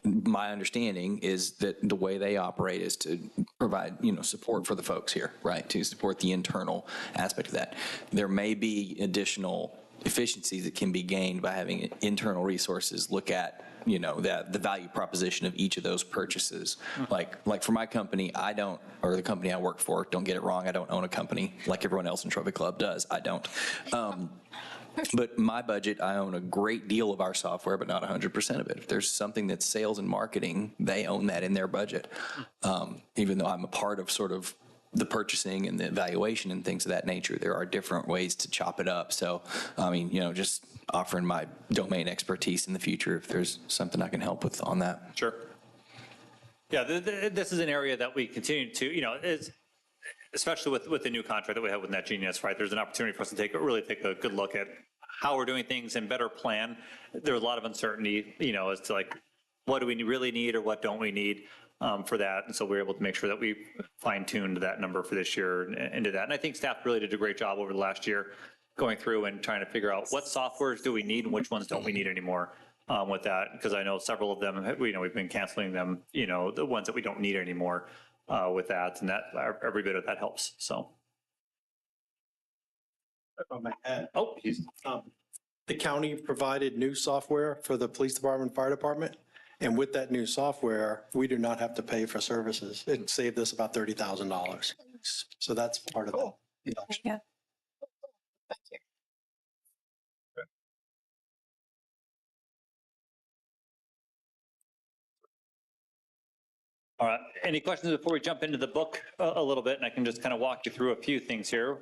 S6: my understanding is that the way they operate is to provide, support for the folks here, right? To support the internal aspect of that. There may be additional efficiencies that can be gained by having internal resources look at the value proposition of each of those purchases. Like for my company, or the company I work for, don't get it wrong, I don't own a company like everyone else in Trophy Club does. I don't. But my budget, I own a great deal of our software, but not 100% of it. If there's something that's sales and marketing, they own that in their budget. Even though I'm a part of sort of the purchasing and the evaluation and things of that nature, there are different ways to chop it up. So, just offering my domain expertise in the future if there's something I can help with on that.
S5: Sure. Yeah, this is an area that we continue to, especially with the new contract that we have with Net Genius, right? There's an opportunity for us to really take a good look at how we're doing things and better plan. There's a lot of uncertainty, as to like, what do we really need or what don't we need for that? And so we're able to make sure that we fine-tuned that number for this year into that. And I think staff really did a great job over the last year going through and trying to figure out what softwares do we need and which ones don't we need anymore with that. Because I know several of them, we've been canceling them, the ones that we don't need anymore with that. And that every bit of that helps, so.
S8: If I may add,
S5: Oh,
S8: the county provided new software for the police department, fire department. And with that new software, we do not have to pay for services. It saved us about $30,000. So that's part of the reduction.
S2: Yeah. Thank you.
S5: all right. Any questions before we jump into the book a little bit? And I can just kind of walk you through a few things here.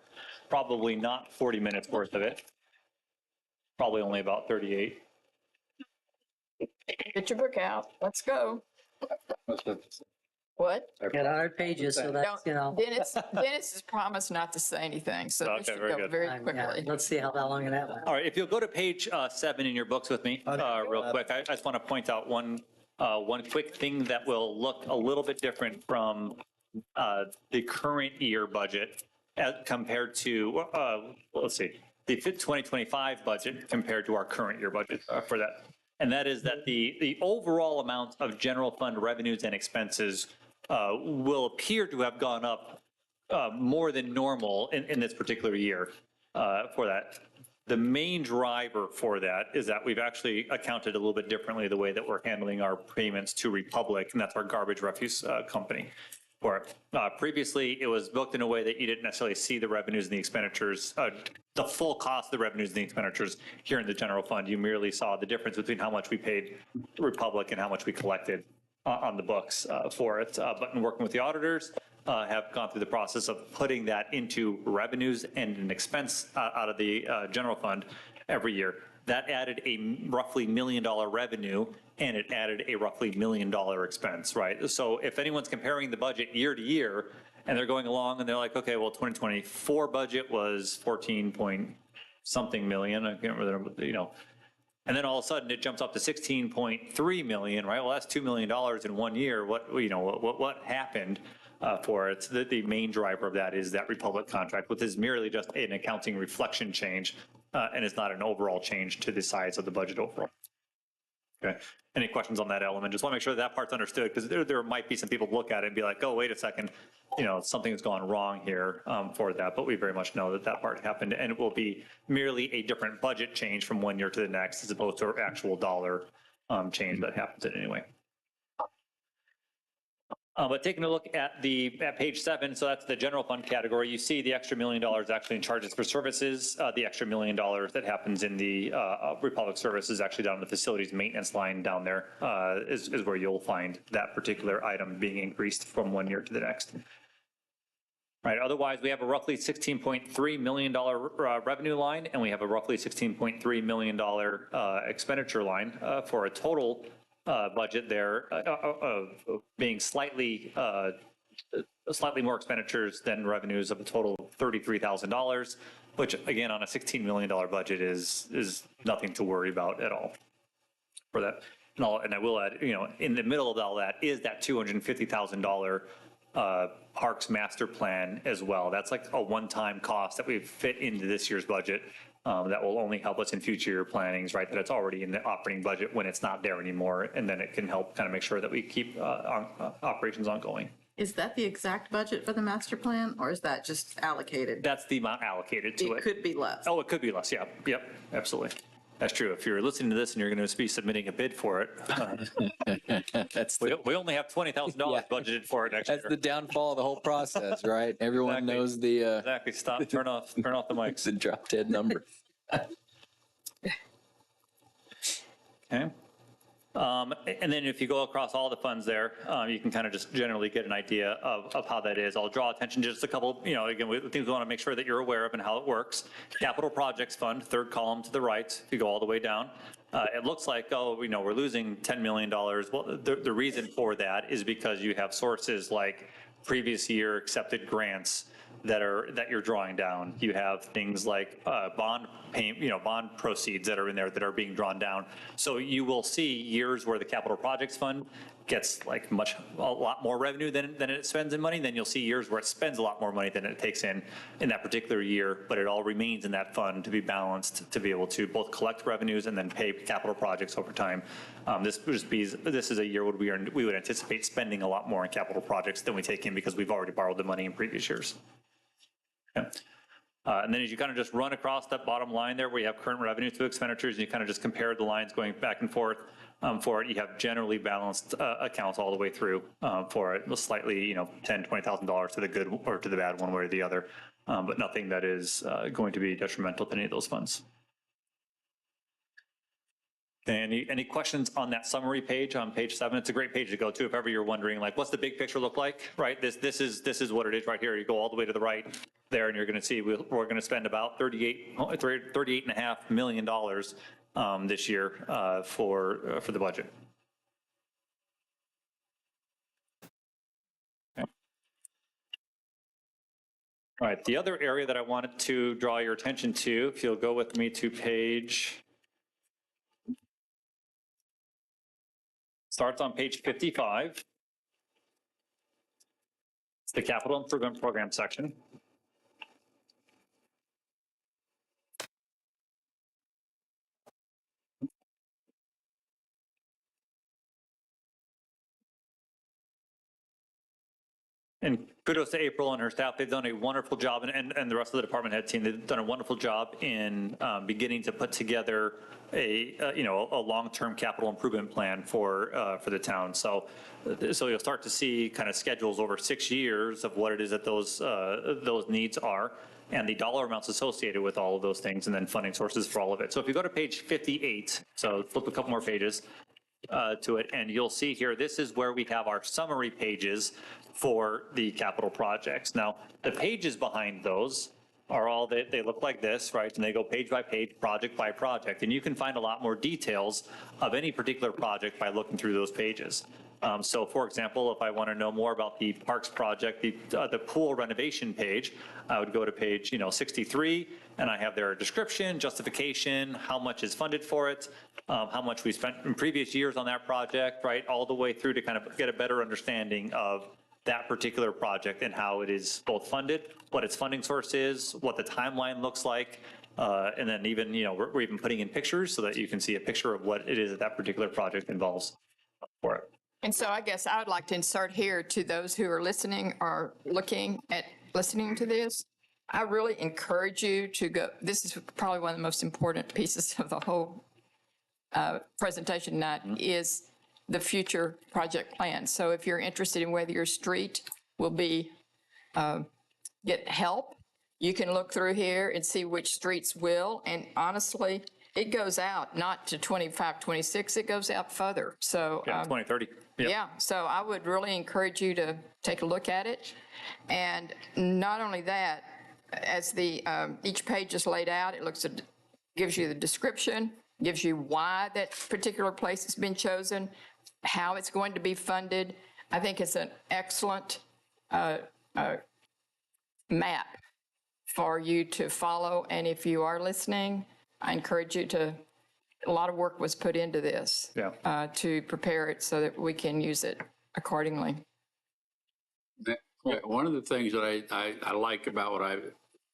S5: Probably not 40 minutes worth of it. Probably only about 38.
S2: Get your book out. Let's go. What?
S4: Got 100 pages, so that's,
S2: Dennis has promised not to say anything, so this
S5: Okay,
S2: should
S5: very
S2: go
S5: good.
S2: very
S4: yeah,
S2: quickly.
S4: let's see how long that lasts.
S5: All right, if you'll go to page 7 in your books with me real quick, I just want to point out one quick thing that will look a little bit different from the current year budget compared to, let's see, the 2025 budget compared to our current year budget for that. and that is that the overall amount of general fund revenues and expenses will appear to have gone up more than normal in this particular year for that. The main driver for that is that we've actually accounted a little bit differently the way that we're handling our payments to Republic, and that's our garbage refuse company. For it. Previously, it was booked in a way that you didn't necessarily see the revenues and the expenditures, the full cost of the revenues and the expenditures here in the general fund. You merely saw the difference between how much we paid Republic and how much we collected on the books for it. But in working with the auditors, have gone through the process of putting that into revenues and an expense out of the general fund every year. That added a roughly $1 million revenue, and it added a roughly $1 million expense, right? So if anyone's comparing the budget year to year, and they're going along and they're like, okay, well, 2024 budget was 14 point something million, I can't remember, and then all of a sudden it jumps up to 16.3 million, right? Well, that's $2 million in 1 year. What happened for it? The main driver of that is that Republic contract, which is merely just an accounting reflection change, and it's not an overall change to the size of the budget overall. Okay. Any questions on that element? Just want to make sure that part's understood, because there might be some people look at it and be like, oh, wait a second, something's gone wrong here for that. But we very much know that that part happened, and it will be merely a different budget change from 1 year to the next, as opposed to an actual dollar change that happens in any way. But taking a look at page 7, so that's the general fund category, you see the extra $1 million actually in charges for services. The extra $1 million that happens in the Republic service is actually down in the facilities maintenance line down there, is where you'll find that particular item being increased from 1 year to the next. Right. Otherwise, we have a roughly $16.3 million revenue line, and we have a roughly $16.3 million expenditure line for a total budget there of being slightly more expenditures than revenues of a total of $33,000, which again on a $16 million budget is nothing to worry about at all for that. And I will add, in the middle of all that is that $250,000 Parks Master Plan as well. That's like a one-time cost that we've fit into this year's budget. That will only help us in future year plannings, right? That it's already in the operating budget when it's not there anymore, and then it can help kind of make sure that we keep operations ongoing.
S9: Is that the exact budget for the master plan, or is that just allocated?
S5: That's the amount allocated to it.
S9: It could be less.
S5: Oh, it could be less. Yeah. Yep. Absolutely. That's true. If you're listening to this and you're going to be submitting a bid for it, we only have $20,000 budgeted for it next year.
S6: That's the downfall of the whole process, right? Everyone knows the
S5: exactly. Stop. Turn off the mics.
S6: the drop dead number.
S5: Okay. And then if you go across all the funds there, you can kind of just generally get an idea of how that is. I'll draw attention to just a couple, again, things we want to make sure that you're aware of and how it works. Capital Projects Fund, third column to the right, if you go all the way down. It looks like, we're losing $10 million. Well, the reason for that is because you have sources like previous year accepted grants that you're drawing down. You have things like bond proceeds that are in there that are being drawn down. So you will see years where the Capital Projects Fund gets like a lot more revenue than it spends in money. Then you'll see years where it spends a lot more money than it takes in that particular year, but it all remains in that fund to be balanced, to be able to both collect revenues and then pay capital projects over time. This is a year where we would anticipate spending a lot more in capital projects than we take in because we've already borrowed the money in previous years. Okay. And then as you kind of just run across that bottom line there, where you have current revenue to expenditures, and you kind of just compare the lines going back and forth for it, you have generally balanced accounts all the way through for it, slightly, $10,000, $20,000 to the good or to the bad one way or the other, but nothing that is going to be detrimental to any of those funds. Any questions on that summary page on page 7? It's a great page to go to if ever you're wondering, like, what's the big picture look like, right? This is what it is right here. You go all the way to the right there, and you're going to see we're going to spend about $38.5 million this year for the budget. Okay. All right, the other area that I wanted to draw your attention to, if you'll go with me to page. Starts on page 55. It's the Capital Improvement Program section. And kudos to April and her staff. They've done a wonderful job, and the rest of the department head team. They've done a wonderful job in beginning to put together a long-term capital improvement plan for the town. So you'll start to see kind of schedules over 6 years of what it is that those needs are, and the dollar amounts associated with all of those things, and then funding sources for all of it. So if you go to page 58, so flip a couple more pages to it, and you'll see here, this is where we have our summary pages for the capital projects. Now, the pages behind those are all, they look like this, right? And they go page by page, project by project. And you can find a lot more details of any particular project by looking through those pages. So for example, if I want to know more about the Parks project, the pool renovation page, I would go to page 63, and I have their description, justification, how much is funded for it, how much we spent in previous years on that project, right? All the way through to kind of get a better understanding of that particular project and how it is both funded, what its funding source is, what the timeline looks like, and then even, we're even putting in pictures so that you can see a picture of what it is that particular project involves for it.
S2: And so I guess I would like to insert here to those who are listening or listening to this. I really encourage you to go. This is probably one of the most important pieces of the whole presentation tonight is the future project plan. So if you're interested in whether your street will be, get help, you can look through here and see which streets will. And honestly, it goes out not to 25, 26, it goes out further. So
S5: 2030. Yep.
S2: yeah, so I would really encourage you to take a look at it. And not only that, as the each page is laid out, it gives you the description, gives you why that particular place has been chosen, how it's going to be funded. I think it's an excellent map for you to follow. And if you are listening, I encourage you to, a lot of work was put into this to prepare it so that we can use it accordingly.
S3: One of the things that I like about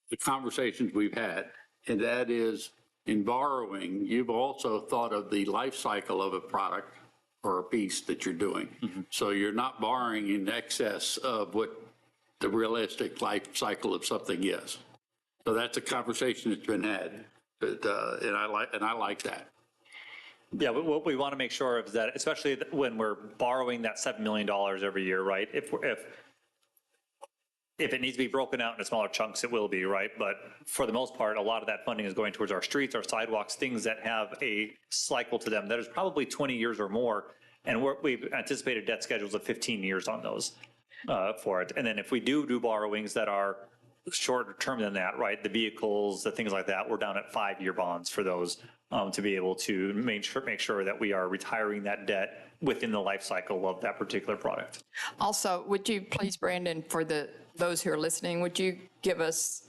S3: the conversations we've had, and that is in borrowing, you've also thought of the life cycle of a product or a piece that you're doing. Mm-hmm. So you're not borrowing in excess of what the realistic life cycle of something is. So that's a conversation that's been had, but, and I like that.
S5: Yeah, but what we want to make sure of is that, especially when we're borrowing that $7 million every year, right? If it needs to be broken out into smaller chunks, it will be, right? But for the most part, a lot of that funding is going towards our streets, our sidewalks, things that have a cycle to them that is probably 20 years or more. And we've anticipated debt schedules of 15 years on those for it. And then if we do borrowings that are shorter term than that, right? The vehicles, the things like that, we're down at 5-year bonds for those to be able to make sure that we are retiring that debt within the life cycle of that particular product.
S2: Also, would you please, Brandon, for those who are listening, would you give us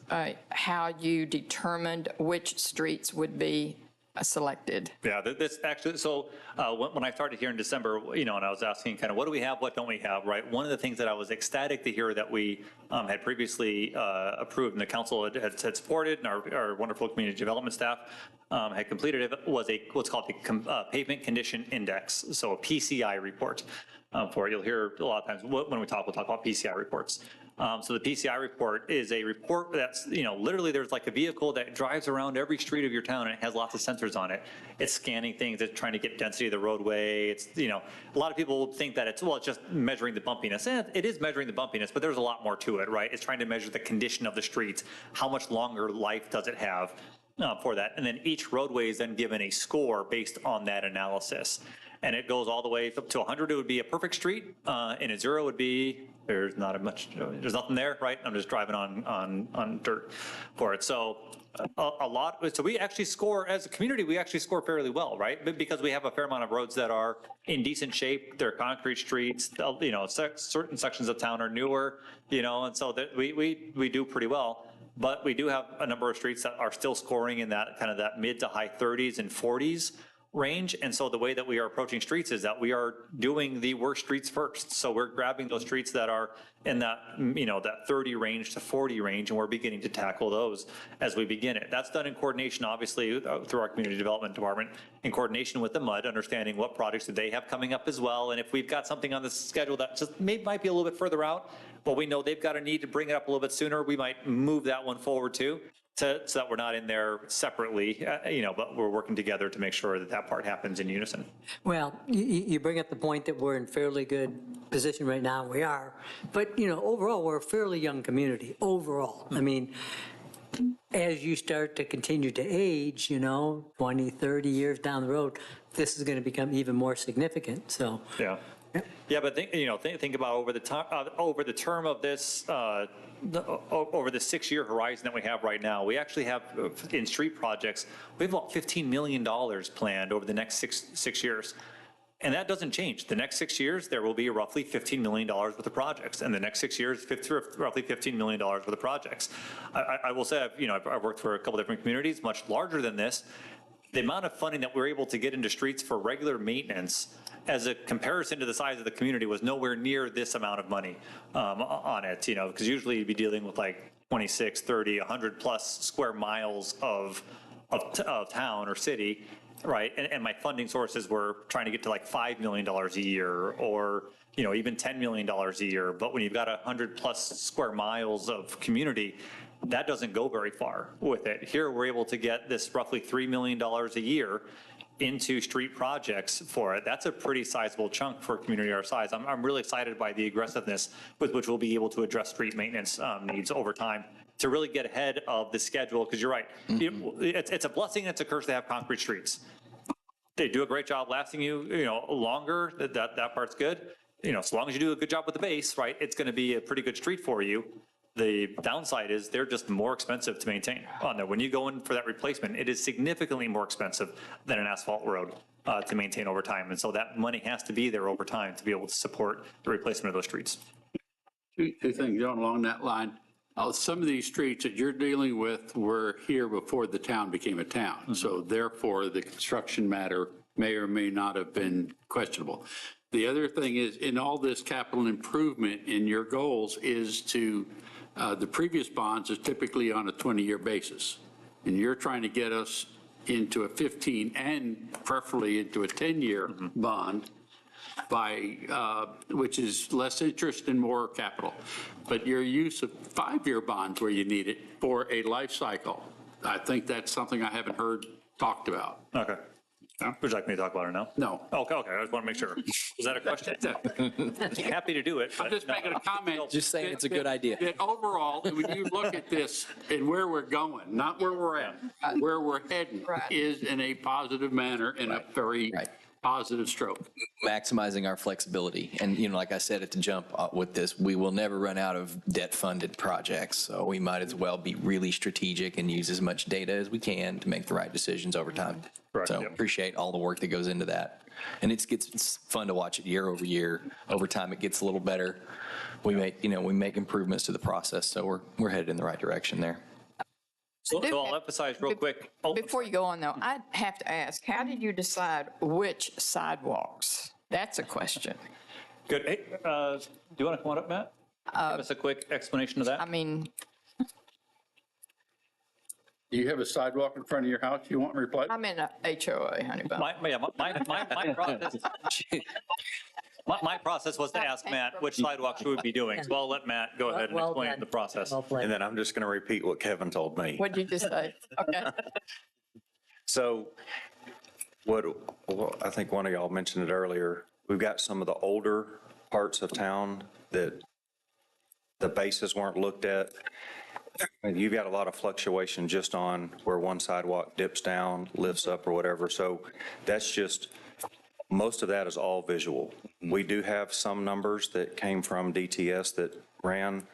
S2: how you determined which streets would be selected?
S5: Yeah, this actually, so when I started here in December, and I was asking kind of what do we have, what don't we have, right? One of the things that I was ecstatic to hear that we had previously approved and the council had supported, and our wonderful community development staff had completed it, was what's called the Pavement Condition Index, so a PCI report for it. You'll hear a lot of times when we'll talk about PCI reports. So the PCI report is a report that's, literally there's like a vehicle that drives around every street of your town and it has lots of sensors on it. It's scanning things, it's trying to get density of the roadway. It's, a lot of people think that it's just measuring the bumpiness. And it is measuring the bumpiness, but there's a lot more to it, right? It's trying to measure the condition of the streets. How much longer life does it have for that? And then each roadway is then given a score based on that analysis. And it goes all the way up to 100, it would be a perfect street, and a 0 would be, there's nothing there, right? I'm just driving on dirt for it. So so we actually score, as a community, we actually score fairly well, right? Because we have a fair amount of roads that are in decent shape, they're concrete streets, certain sections of town are newer, and so that we do pretty well. But we do have a number of streets that are still scoring in that kind of that mid to high 30s and 40s range. And so the way that we are approaching streets is that we are doing the worst streets first. So we're grabbing those streets that are in that, that 30 range to 40 range, and we're beginning to tackle those as we begin it. That's done in coordination, obviously, through our community development department, in coordination with the MUD, understanding what projects do they have coming up as well. And if we've got something on the schedule that just might be a little bit further out, well, we know they've got a need to bring it up a little bit sooner, we might move that one forward too, so that we're not in there separately, but we're working together to make sure that that part happens in unison.
S4: Well, you bring up the point that we're in fairly good position right now, we are, but, overall, we're a fairly young community, overall. I mean, as you start to continue to age, 20, 30 years down the road, this is going to become even more significant, so.
S5: Yeah. Yeah, but think about over the term of this, over the 6-year horizon that we have right now, we actually have in street projects, we have about $15 million planned over the next six years. And that doesn't change. The next 6 years, there will be roughly $15 million worth of projects. And the next 6 years, roughly $15 million worth of projects. I will say, I've worked for a couple different communities, much larger than this. The amount of funding that we're able to get into streets for regular maintenance as a comparison to the size of the community was nowhere near this amount of money on it, because usually you'd be dealing with like 26, 30, 100 plus square miles of town or city, right? And my funding sources were trying to get to like $5 million a year or, even $10 million a year. But when you've got 100 plus square miles of community, that doesn't go very far with it. Here, we're able to get this roughly $3 million a year into street projects for it. That's a pretty sizable chunk for a community our size. I'm really excited by the aggressiveness with which we'll be able to address street maintenance needs over time to really get ahead of the schedule, because you're right. It's a blessing and it's a curse to have concrete streets. They do a great job lasting you, longer. That part's good. So long as you do a good job with the base, right, it's going to be a pretty good street for you. The downside is they're just more expensive to maintain on there. When you go in for that replacement, it is significantly more expensive than an asphalt road to maintain over time. And so that money has to be there over time to be able to support the replacement of those streets.
S3: Two things, John, along that line. Some of these streets that you're dealing with were here before the town became a town. Mm-hmm. So therefore, the construction matter may or may not have been questionable. The other thing is, in all this capital improvement in your goals is to the previous bonds is typically on a 20-year basis, and you're trying to get us into a 15 and preferably into a 10-year bond which is less interest and more capital. But your use of 5-year bonds where you need it for a life cycle, I think that's something I haven't heard talked about.
S5: Okay. Would you like me to talk about it now?
S3: No.
S5: Okay, I just want to make sure. Was that a question? Happy to do it.
S3: I'm just making a comment.
S6: Just saying it's a good idea.
S3: That overall, when you look at this and where we're going, not where we're at, where we're heading is in a positive manner and a very positive stroke.
S6: Maximizing our flexibility. And, like I said at the jump with this, we will never run out of debt-funded projects. So we might as well be really strategic and use as much data as we can to make the right decisions over time.
S5: Correct,
S6: So
S5: yep.
S6: appreciate all the work that goes into that. And it's fun to watch it year over year. Over time, it gets a little better. We make improvements to the process. So we're headed in the right direction there.
S5: So I'll emphasize real quick.
S2: Before you go on, though, I have to ask, how did you decide which sidewalks? That's a question.
S5: Good. Hey, do you want to come on up, Matt? Give us a quick explanation of that.
S2: I mean,
S3: Do you have a sidewalk in front of your house you want replaced?
S2: I'm in a HOA, honey bun.
S5: My process was to ask Matt which sidewalks we would be doing. So I'll let Matt go ahead and
S4: Well
S5: explain
S4: done.
S5: the process.
S4: Well played.
S10: And then I'm just going to repeat what Kevin told me.
S2: What'd you just say? Okay.
S10: So I think one of y'all mentioned it earlier, we've got some of the older parts of town that the bases weren't looked at. And you've got a lot of fluctuation just on where one sidewalk dips down, lifts up or whatever. So that's just, most of that is all visual. We do have some numbers that came from DTS that ran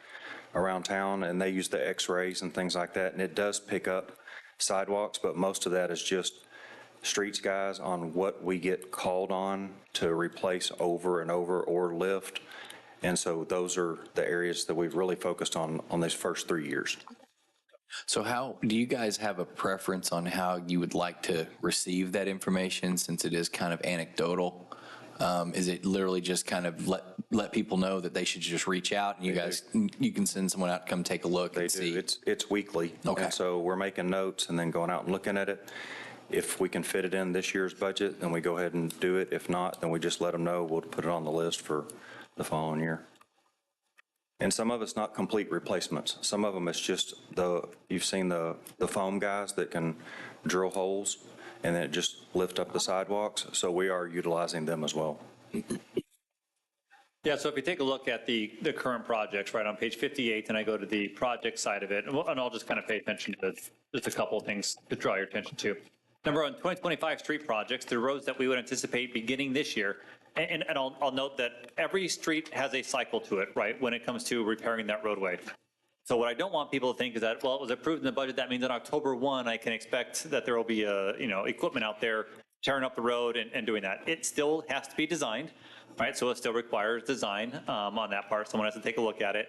S10: around town and they use the x-rays and things like that. And it does pick up sidewalks, but most of that is just streets guys on what we get called on to replace over and over or lift. And so those are the areas that we've really focused on these first 3 years.
S6: So how, do you guys have a preference on how you would like to receive that information since it is kind of anecdotal? Is it literally just kind of let people know that they should just reach out and you can send someone out to come take a look and see?
S10: It's weekly.
S6: Okay.
S10: And so we're making notes and then going out and looking at it. If we can fit it in this year's budget, then we go ahead and do it. If not, then we just let them know. We'll put it on the list for the following year. And some of it's not complete replacements. Some of them it's just you've seen the foam guys that can drill holes and then it just lift up the sidewalks. So we are utilizing them as well.
S5: Yeah, so if you take a look at the current projects, right, on page 58, and I go to the project side of it, and I'll just kind of pay attention to just a couple of things to draw your attention to. Number one, 2025 street projects, the roads that we would anticipate beginning this year. And I'll note that every street has a cycle to it, right, when it comes to repairing that roadway. So what I don't want people to think is that, well, it was approved in the budget. That means on October 1, I can expect that there will be equipment out there tearing up the road and doing that. It still has to be designed, right? So it still requires design on that part. Someone has to take a look at it,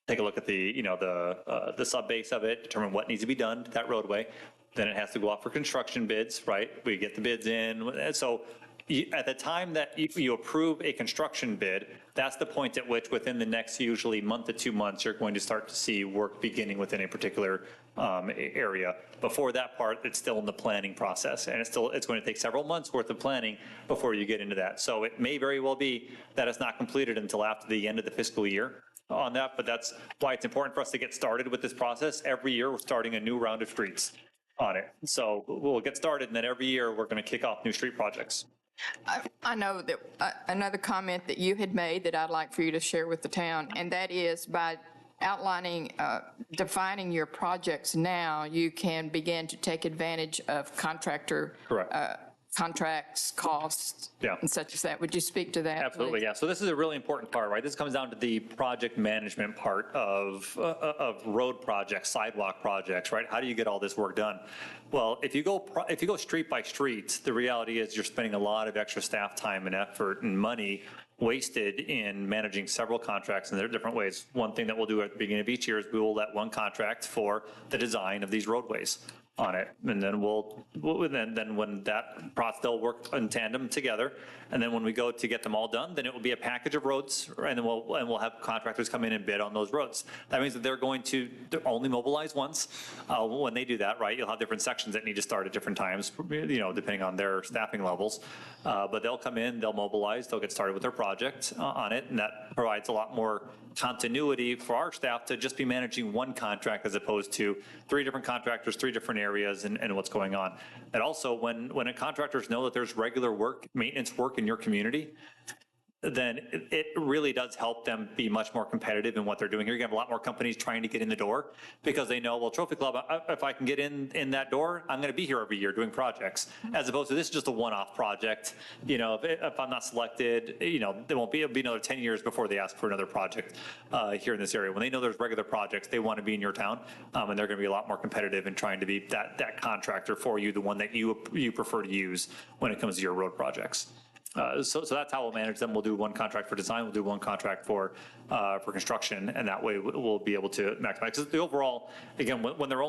S5: take a look at the sub base of it, determine what needs to be done to that roadway. Then it has to go out for construction bids, right? We get the bids in. So at the time that you approve a construction bid, that's the point at which within the next usually month to 2 months, you're going to start to see work beginning within a particular area. Before that part, it's still in the planning process, and it's going to take several months worth of planning before you get into that. So it may very well be that it's not completed until after the end of the fiscal year on that, but that's why it's important for us to get started with this process. Every year, we're starting a new round of streets on it. So we'll get started, and then every year, we're going to kick off new street projects.
S2: I know that another comment that you had made that I'd like for you to share with the town, and that is by outlining, defining your projects now, you can begin to take advantage of contractor contracts, costs, and such as that. Would you speak to that?
S5: Absolutely,
S2: please?
S5: yeah. So this is a really important part, right? This comes down to the project management part of road projects, sidewalk projects, right? How do you get all this work done? Well, if you go street by street, the reality is you're spending a lot of extra staff time and effort and money wasted in managing several contracts, and there are different ways. One thing that we'll do at the beginning of each year is we will let one contract for the design of these roadways on it. And then then when that process, they'll work in tandem together. And then when we go to get them all done, then it will be a package of roads, and then we'll have contractors come in and bid on those roads. That means that they're going to only mobilize once. When they do that, right, you'll have different sections that need to start at different times, depending on their staffing levels. But they'll come in, they'll mobilize, they'll get started with their project on it, and that provides a lot more continuity for our staff to just be managing one contract as opposed to 3 different contractors, 3 different areas, and what's going on. And also, when contractors know that there's regular work, maintenance work in your community, then it really does help them be much more competitive in what they're doing. You're going to have a lot more companies trying to get in the door because they know, well, Trophy Club, if I can get in that door, I'm going to be here every year doing projects, as opposed to this is just a one-off project. If I'm not selected, it'll be another 10 years before they ask for another project here in this area. When they know there's regular projects, they want to be in your town, and they're going to be a lot more competitive in trying to be that contractor for you, the one that you prefer to use when it comes to your road projects. So that's how we'll manage them. We'll do one contract for design, we'll do one contract for construction, and that way we'll be able to maximize. Because the overall, again, when there's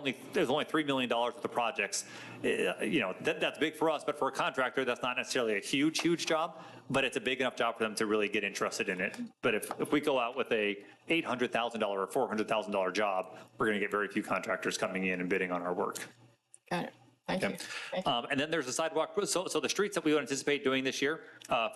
S5: only $3 million worth of projects, that's big for us, but for a contractor, that's not necessarily a huge job, but it's a big enough job for them to really get interested in it. But if we go out with a $800,000 or $400,000 job, we're going to get very few contractors coming in and bidding on our work.
S2: Got it. Thank you.
S5: And then there's the sidewalk. So the streets that we would anticipate doing this year,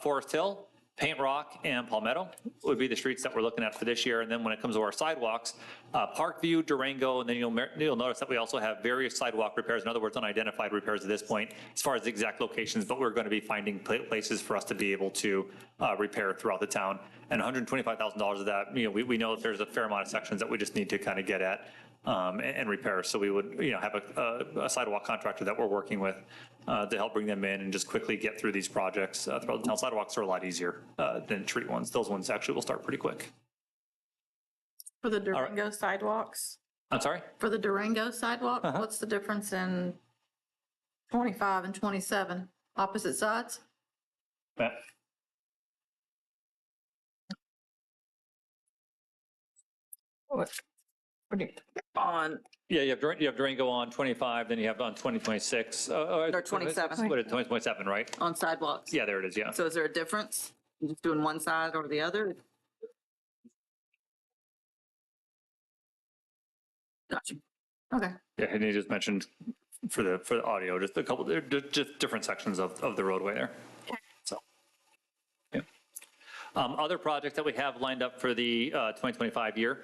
S5: Forest Hill, Paint Rock, and Palmetto would be the streets that we're looking at for this year. And then when it comes to our sidewalks, Parkview, Durango, and then you'll notice that we also have various sidewalk repairs, in other words, unidentified repairs at this point, as far as the exact locations, but we're going to be finding places for us to be able to repair throughout the town. And $125,000 of that, we know that there's a fair amount of sections that we just need to kind of get at and repair. So we would, have a sidewalk contractor that we're working with to help bring them in and just quickly get through these projects throughout the town. Sidewalks are a lot easier than street ones. Those ones actually will start pretty quick.
S9: For the Durango sidewalks?
S5: I'm sorry?
S9: For the Durango sidewalk, what's the difference in 25 and 27? Opposite sides?
S5: Yeah.
S2: What do you?
S9: On,
S5: Yeah, you have Durango on 25, then you have on 2026.
S9: or 27,
S5: What is 2027, right?
S9: on sidewalks?
S5: Yeah, there it is, yeah.
S9: So is there a difference? You just doing one side or the other? Gotcha. Okay.
S5: Yeah, and you just mentioned for the audio, just a couple, just different sections of the roadway there. So, yeah. Other projects that we have lined up for the 2025 year,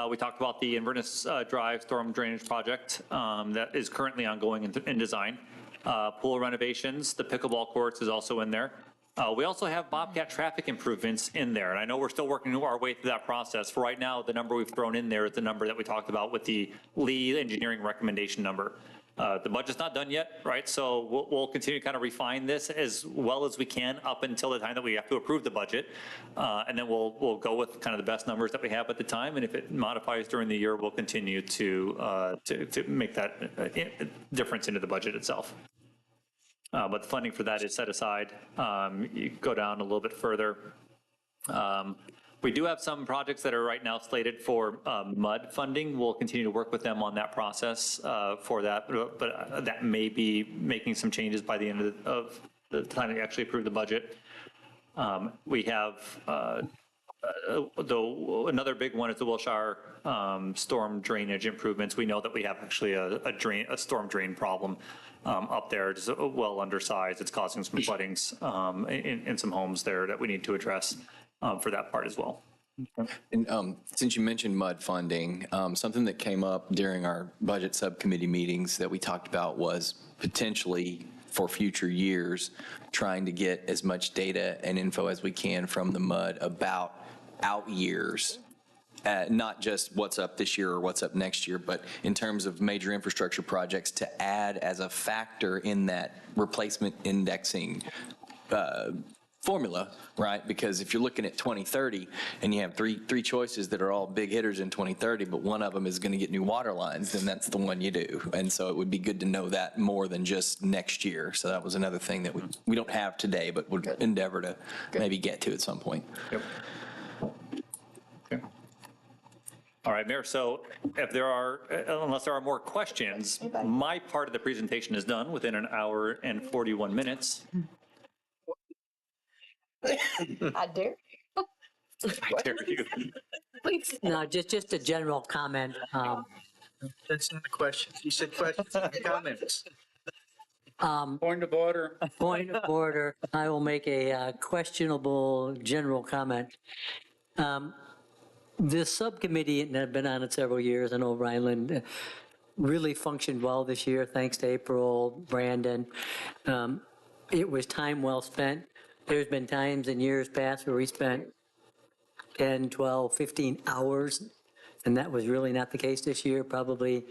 S5: we talked about the Inverness Drive Storm Drainage Project that is currently ongoing in design. Pool renovations, the pickleball courts is also in there. We also have Bobcat traffic improvements in there, and I know we're still working our way through that process. For right now, the number we've thrown in there is the number that we talked about with the Lee engineering recommendation number. The budget's not done yet, right? So we'll continue to kind of refine this as well as we can up until the time that we have to approve the budget. And then we'll go with kind of the best numbers that we have at the time. And if it modifies during the year, we'll continue to make that difference into the budget itself. But the funding for that is set aside. You go down a little bit further. We do have some projects that are right now slated for MUD funding. We'll continue to work with them on that process for that, but that may be making some changes by the end of the time we actually approve the budget. We have another big one is the Wilshire storm drainage improvements. We know that we have actually a storm drain problem up there. It's well undersized. It's causing some floodings in some homes there that we need to address for that part as well.
S6: And since you mentioned MUD funding, something that came up during our budget subcommittee meetings that we talked about was potentially for future years, trying to get as much data and info as we can from the MUD about out years. Not just what's up this year or what's up next year, but in terms of major infrastructure projects to add as a factor in that replacement indexing formula, right? Because if you're looking at 2030 and you have three choices that are all big hitters in 2030, but one of them is going to get new water lines, then that's the one you do. And so it would be good to know that more than just next year. So that was another thing that we don't have today, but would endeavor to maybe get to at some point.
S5: Yep. Okay. All right, Mayor, so if there are, unless there are more questions, my part of the presentation is done within an hour and 41 minutes.
S2: I dare.
S5: I dare you.
S2: Please.
S4: No, just a general comment.
S1: That's not a question. You said questions, not comments.
S3: Point of order.
S4: Point of order, I will make a questionable general comment. This subcommittee, and I've been on it several years, I know Ryland really functioned well this year, thanks to April, Brandon. It was time well spent. There's been times in years past where we spent 10, 12, 15 hours, and that was really not the case this year, probably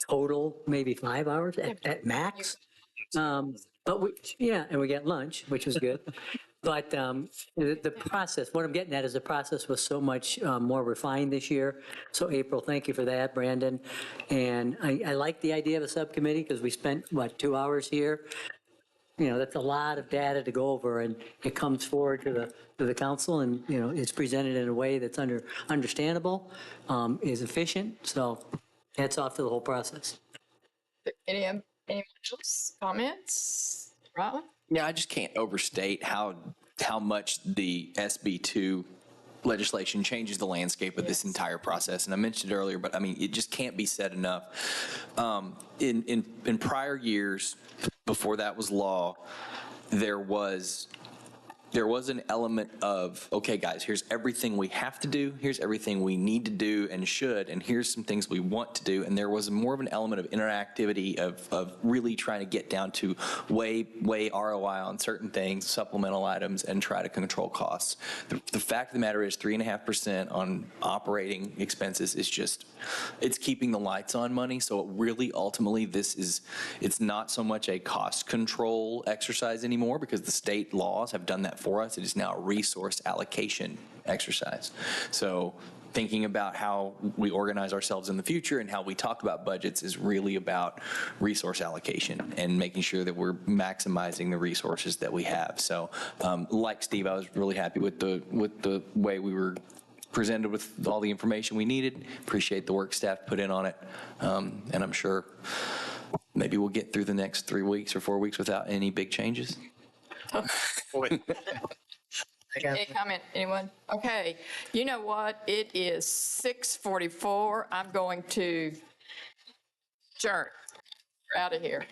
S4: total, maybe 5 hours at max. But and we got lunch, which was good. But the process, what I'm getting at is the process was so much more refined this year. So April, thank you for that, Brandon. And I like the idea of a subcommittee because we spent, 2 hours here? That's a lot of data to go over, and it comes forward to the council, and, it's presented in a way that's understandable, is efficient. So hats off to the whole process.
S2: Any else comments? Rob?
S6: Yeah, I just can't overstate how much the SB2 legislation changes the landscape of this entire process. And I mentioned it earlier, but I mean, it just can't be said enough. In prior years, before that was law, there was an element of, okay, guys, here's everything we have to do, here's everything we need to do and should, and here's some things we want to do. And there was more of an element of interactivity of really trying to get down to weigh ROI on certain things, supplemental items, and try to control costs. The fact of the matter is 3.5% on operating expenses is just, it's keeping the lights on money. So really, ultimately, it's not so much a cost control exercise anymore because the state laws have done that for us. It is now a resource allocation exercise. So thinking about how we organize ourselves in the future and how we talk about budgets is really about resource allocation and making sure that we're maximizing the resources that we have. So like Steve, I was really happy with the way we were presented with all the information we needed. Appreciate the work staff put in on it. And I'm sure maybe we'll get through the next 3 weeks or 4 weeks without any big changes.
S2: Any comment, anyone? Okay, you know what? It is 6:44. I'm going to adjourn. We're out of here.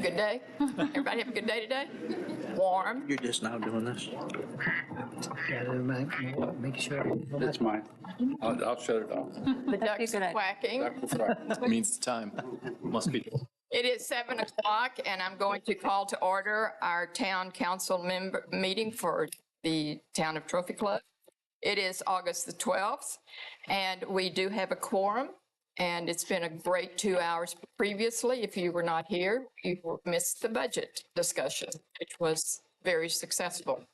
S2: Good day? Everybody have a good day today? Warm?
S1: You're just now doing this?
S4: Make sure.
S3: That's mine. I'll shut it off.
S2: The ducks are quacking.
S6: Means it's time.
S3: Must be.
S2: It is 7 o'clock, and I'm going to call to order our town council meeting for the town of Trophy Club. It is August the 12th, and we do have a quorum, and it's been a great 2 hours previously. If you were not here, you missed the budget discussion, which was very successful.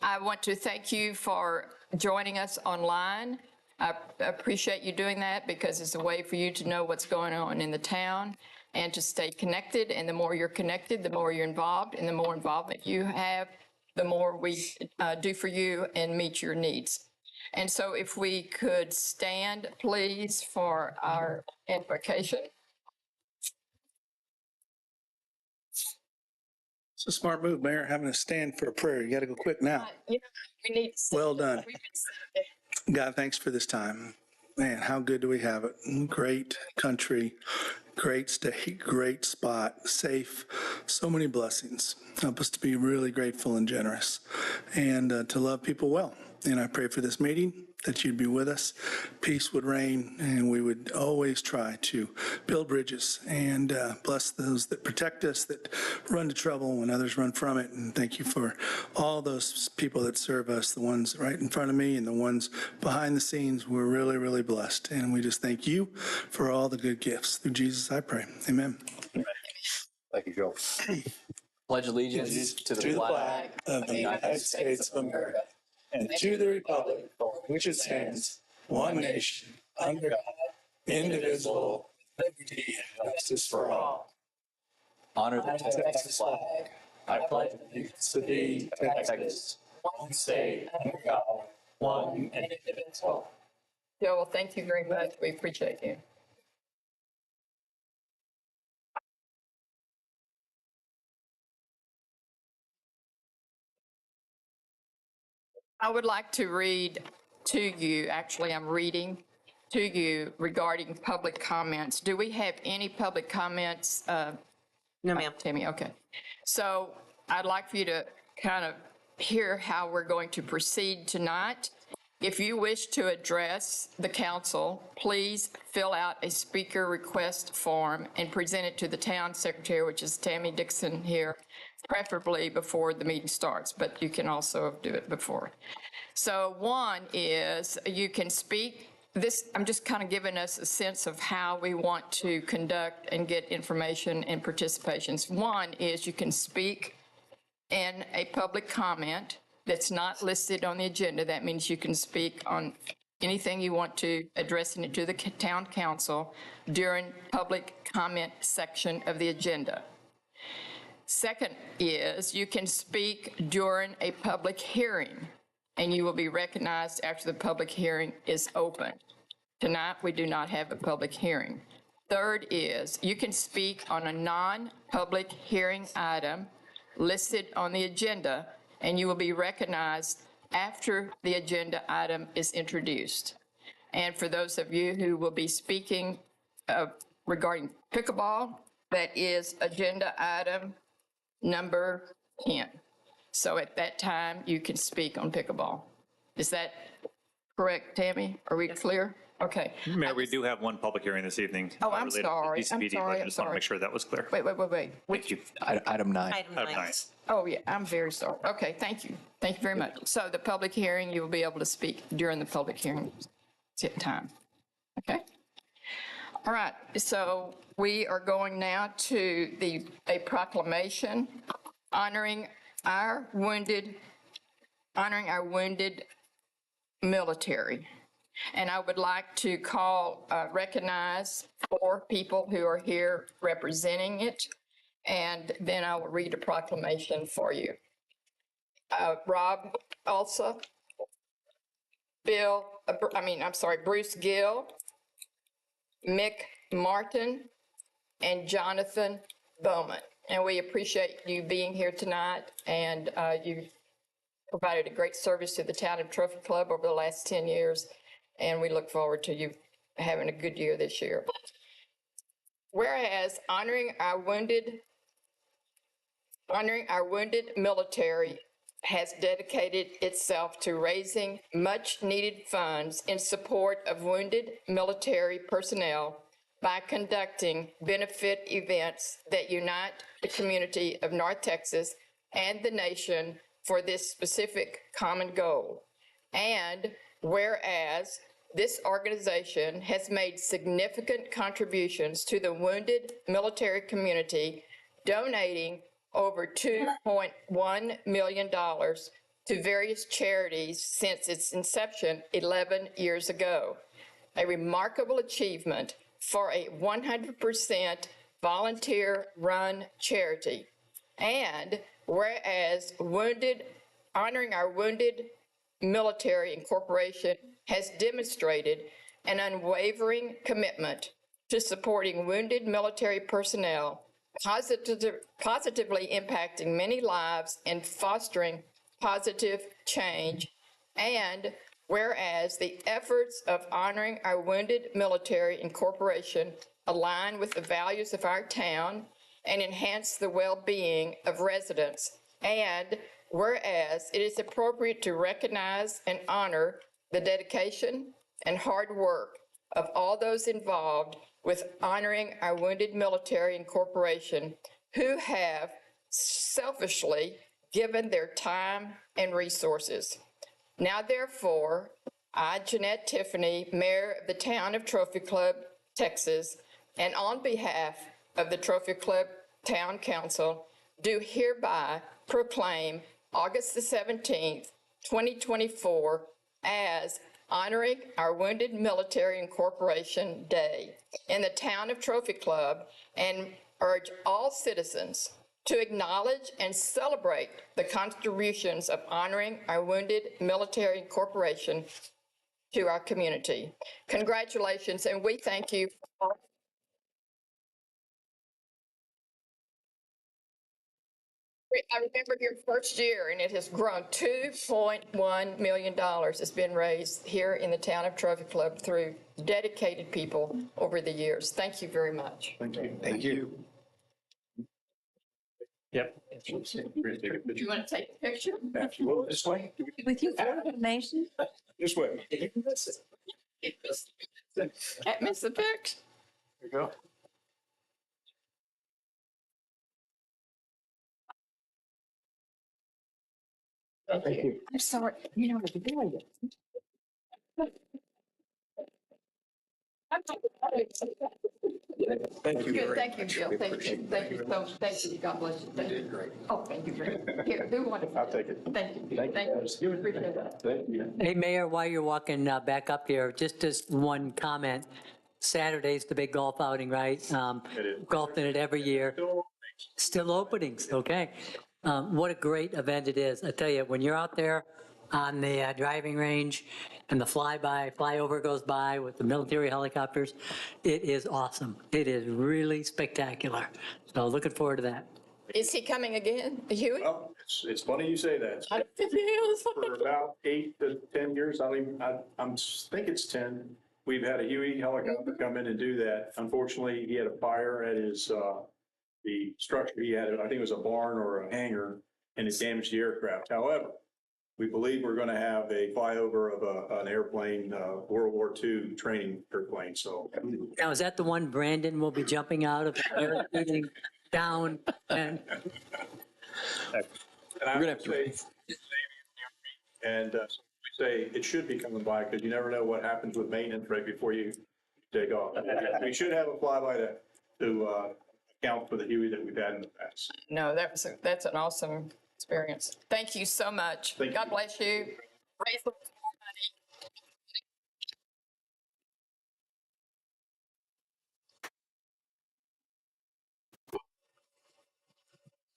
S2: I want to thank you for joining us online. I appreciate you doing that because it's a way for you to know what's going on in the town and to stay connected. And the more you're connected, the more you're involved, and the more involvement you have, the more we do for you and meet your needs. And so if we could stand, please, for our invocation.
S11: It's a smart move, Mayor, having to stand for a prayer. You got to go quick now.
S2: You know, we need to
S11: Well done.
S2: We've been
S11: God, thanks for this time. Man, how good do we have it? Great country, great state, great spot, safe, so many blessings. Help us to be really grateful and generous and to love people well. And I pray for this meeting that you'd be with us, peace would reign, and we would always try to build bridges and bless those that protect us, that run to trouble when others run from it. And thank you for all those people that serve us, the ones right in front of me and the ones behind the scenes. We're really, really blessed. And we just thank you for all the good gifts. Through Jesus, I pray. Amen.
S3: Thank you, Joe.
S6: Pledge allegiance to the flag
S11: of the United States of America and to the republic for which it stands, one nation, under God, indivisible, liberty and justice for all.
S6: honor the Texas flag. I pledge allegiance to thee, Texas, one state, under God, one and indivisible.
S2: Joel, thank you very much. We appreciate you. I would like to read to you, actually, I'm reading to you regarding public comments. Do we have any public comments?
S12: No, ma'am.
S2: Tammy, okay. So I'd like for you to kind of hear how we're going to proceed tonight. If you wish to address the council, please fill out a speaker request form and present it to the town secretary, which is Tammy Dixon here, preferably before the meeting starts, but you can also do it before. So one is you can speak. This, I'm just kind of giving us a sense of how we want to conduct and get information and participations. One is you can speak in a public comment that's not listed on the agenda. That means you can speak on anything you want to, addressing it to the town council during public comment section of the agenda. Second is you can speak during a public hearing, and you will be recognized after the public hearing is open. Tonight, we do not have a public hearing. Third is you can speak on a non-public hearing item listed on the agenda, and you will be recognized after the agenda item is introduced. And for those of you who will be speaking regarding pickleball, that is agenda item number 10. So at that time, you can speak on pickleball. Is that correct, Tammy? Are we clear? Okay.
S5: Mayor, we do have one public hearing this evening.
S2: Oh, I'm
S5: related to
S2: sorry.
S5: DCPD,
S2: I'm
S5: but
S2: sorry.
S5: I
S2: I'm
S5: just want to
S2: sorry.
S5: make sure that was clear.
S2: Wait.
S5: Thank you.
S6: Item 9.
S12: Item
S5: Item
S12: 9.
S5: 9.
S2: Oh, yeah, I'm very sorry. Okay, thank you. Thank you very much. So the public hearing, you will be able to speak during the public hearing time. Okay? All right, so we are going now to a proclamation honoring our wounded military. And I would like to recognize 4 people who are here representing it. And then I will read a proclamation for you. Rob Elsa, Bruce Gill, Mick Martin, and Jonathan Bowman. And we appreciate you being here tonight, and you've provided a great service to the town of Trophy Club over the last 10 years, and we look forward to you having a good year this year. Whereas honoring our wounded Honoring Our Wounded Military has dedicated itself to raising much-needed funds in support of wounded military personnel by conducting benefit events that unite the community of North Texas and the nation for this specific common goal. And whereas this organization has made significant contributions to the wounded military community, donating over $2.1 million to various charities since its inception 11 years ago. A remarkable achievement for a 100% volunteer-run charity. And whereas Honoring Our Wounded Military Incorporation has demonstrated an unwavering commitment to supporting wounded military personnel, positively impacting many lives and fostering positive change. And whereas the efforts of Honoring Our Wounded Military Incorporation align with the values of our town and enhance the well-being of residents. And whereas it is appropriate to recognize and honor the dedication and hard work of all those involved with Honoring Our Wounded Military Incorporation who have selfishly given their time and resources. Now therefore, I, Jeanette Tiffany, Mayor of the Town of Trophy Club, Texas, and on behalf of the Trophy Club Town Council, do hereby proclaim August the 17th, 2024 as Honoring Our Wounded Military Incorporation Day in the Town of Trophy Club and urge all citizens to acknowledge and celebrate the contributions of Honoring Our Wounded Military Incorporation to our community. Congratulations, and we thank you. I remember your first year, and it has grown. $2.1 million has been raised here in the town of Trophy Club through dedicated people over the years. Thank you very much.
S1: Thank you. Thank you.
S5: Yep.
S2: Do you want to take a picture?
S1: Absolutely. This way.
S9: With you for information?
S1: This way.
S2: Can't miss the picture.
S1: There you go.
S2: Thank you. I'm sorry. You know what to do.
S1: Thank you.
S2: Good, thank you, Bill. Thank you. Thank you. So, thank you. God bless you. You did great. Oh, thank you very much. Here, who wanted to?
S1: I'll take it.
S2: Thank you. Thank you. Appreciate that.
S1: Thank you.
S4: Hey, Mayor, while you're walking back up here, just as one comment, Saturday's the big golf outing, right? Golf in it every year. Still openings, okay. What a great event it is. I tell you, when you're out there on the driving range and the flyover goes by with the military helicopters, it is awesome. It is really spectacular. So looking forward to that.
S2: Is he coming again, Huey?
S12: Well, it's funny you say that.
S2: I don't think he is.
S12: For about 8 to 10 years, I think it's 10, we've had a Huey helicopter come in and do that. Unfortunately, he had a fire at his, the structure he had, I think it was a barn or a hangar, and it damaged the aircraft. However, we believe we're going to have a flyover of an airplane, World War II training airplane, so.
S4: Now, is that the one Brandon will be jumping out of, down, and
S12: And I would say, and we say it should be coming by because you never know what happens with maintenance right before you take off. We should have a flyby to account for the Huey that we've had in the past.
S2: No, that's an awesome experience. Thank you so much.
S12: Thank you.
S2: God bless you. Raise the money.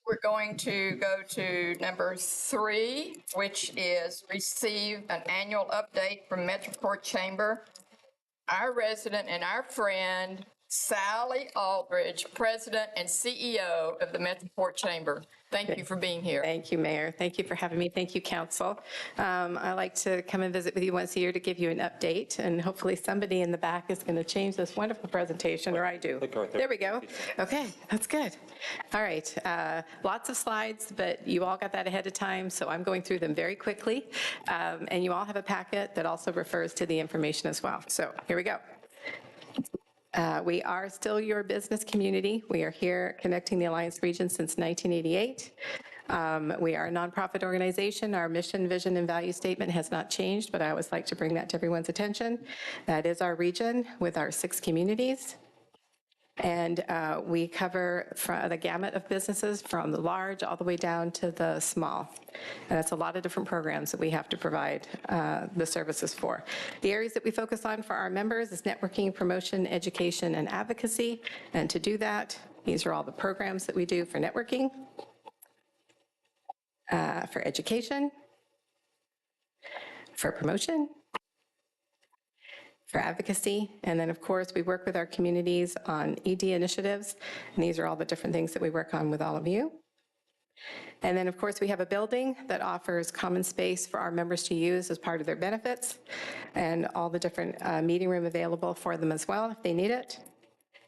S2: We're going to go to number 3, which is receive an annual update from Metro Court Chamber. Our resident and our friend, Sally Aldridge, President and CEO of the Metroport Chamber. Thank you for being here.
S13: Thank you, Mayor. Thank you for having me. Thank you, Council. I like to come and visit with you once a year to give you an update, and hopefully somebody in the back is going to change this wonderful presentation, or I do. There we go. Okay, that's good. All right, lots of slides, but you all got that ahead of time, so I'm going through them very quickly. And you all have a packet that also refers to the information as well. So here we go. We are still your business community. We are here connecting the Alliance region since 1988. We are a nonprofit organization. Our mission, vision, and value statement has not changed, but I always like to bring that to everyone's attention. That is our region with our 6 communities. And we cover the gamut of businesses from the large all the way down to the small. And that's a lot of different programs that we have to provide the services for. The areas that we focus on for our members is networking, promotion, education, and advocacy. And to do that, these are all the programs that we do for networking, for education, for promotion, for advocacy, and then, of course, we work with our communities on ED initiatives, and these are all the different things that we work on with all of you. And then, of course, we have a building that offers common space for our members to use as part of their benefits, and all the different meeting room available for them as well if they need it.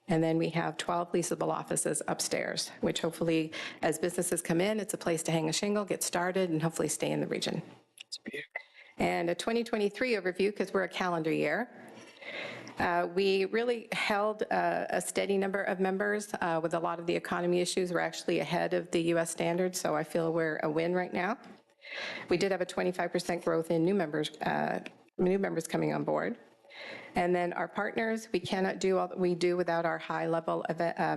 S13: And then we have 12 leasable offices upstairs, which hopefully, as businesses come in, it's a place to hang a shingle, get started, and hopefully stay in the region. And a 2023 overview, because we're a calendar year. We really held a steady number of members. With a lot of the economy issues, we're actually ahead of the US standard, so I feel we're a win right now. We did have a 25% growth in new members coming on board. And then our partners, we cannot do all that we do without our high-level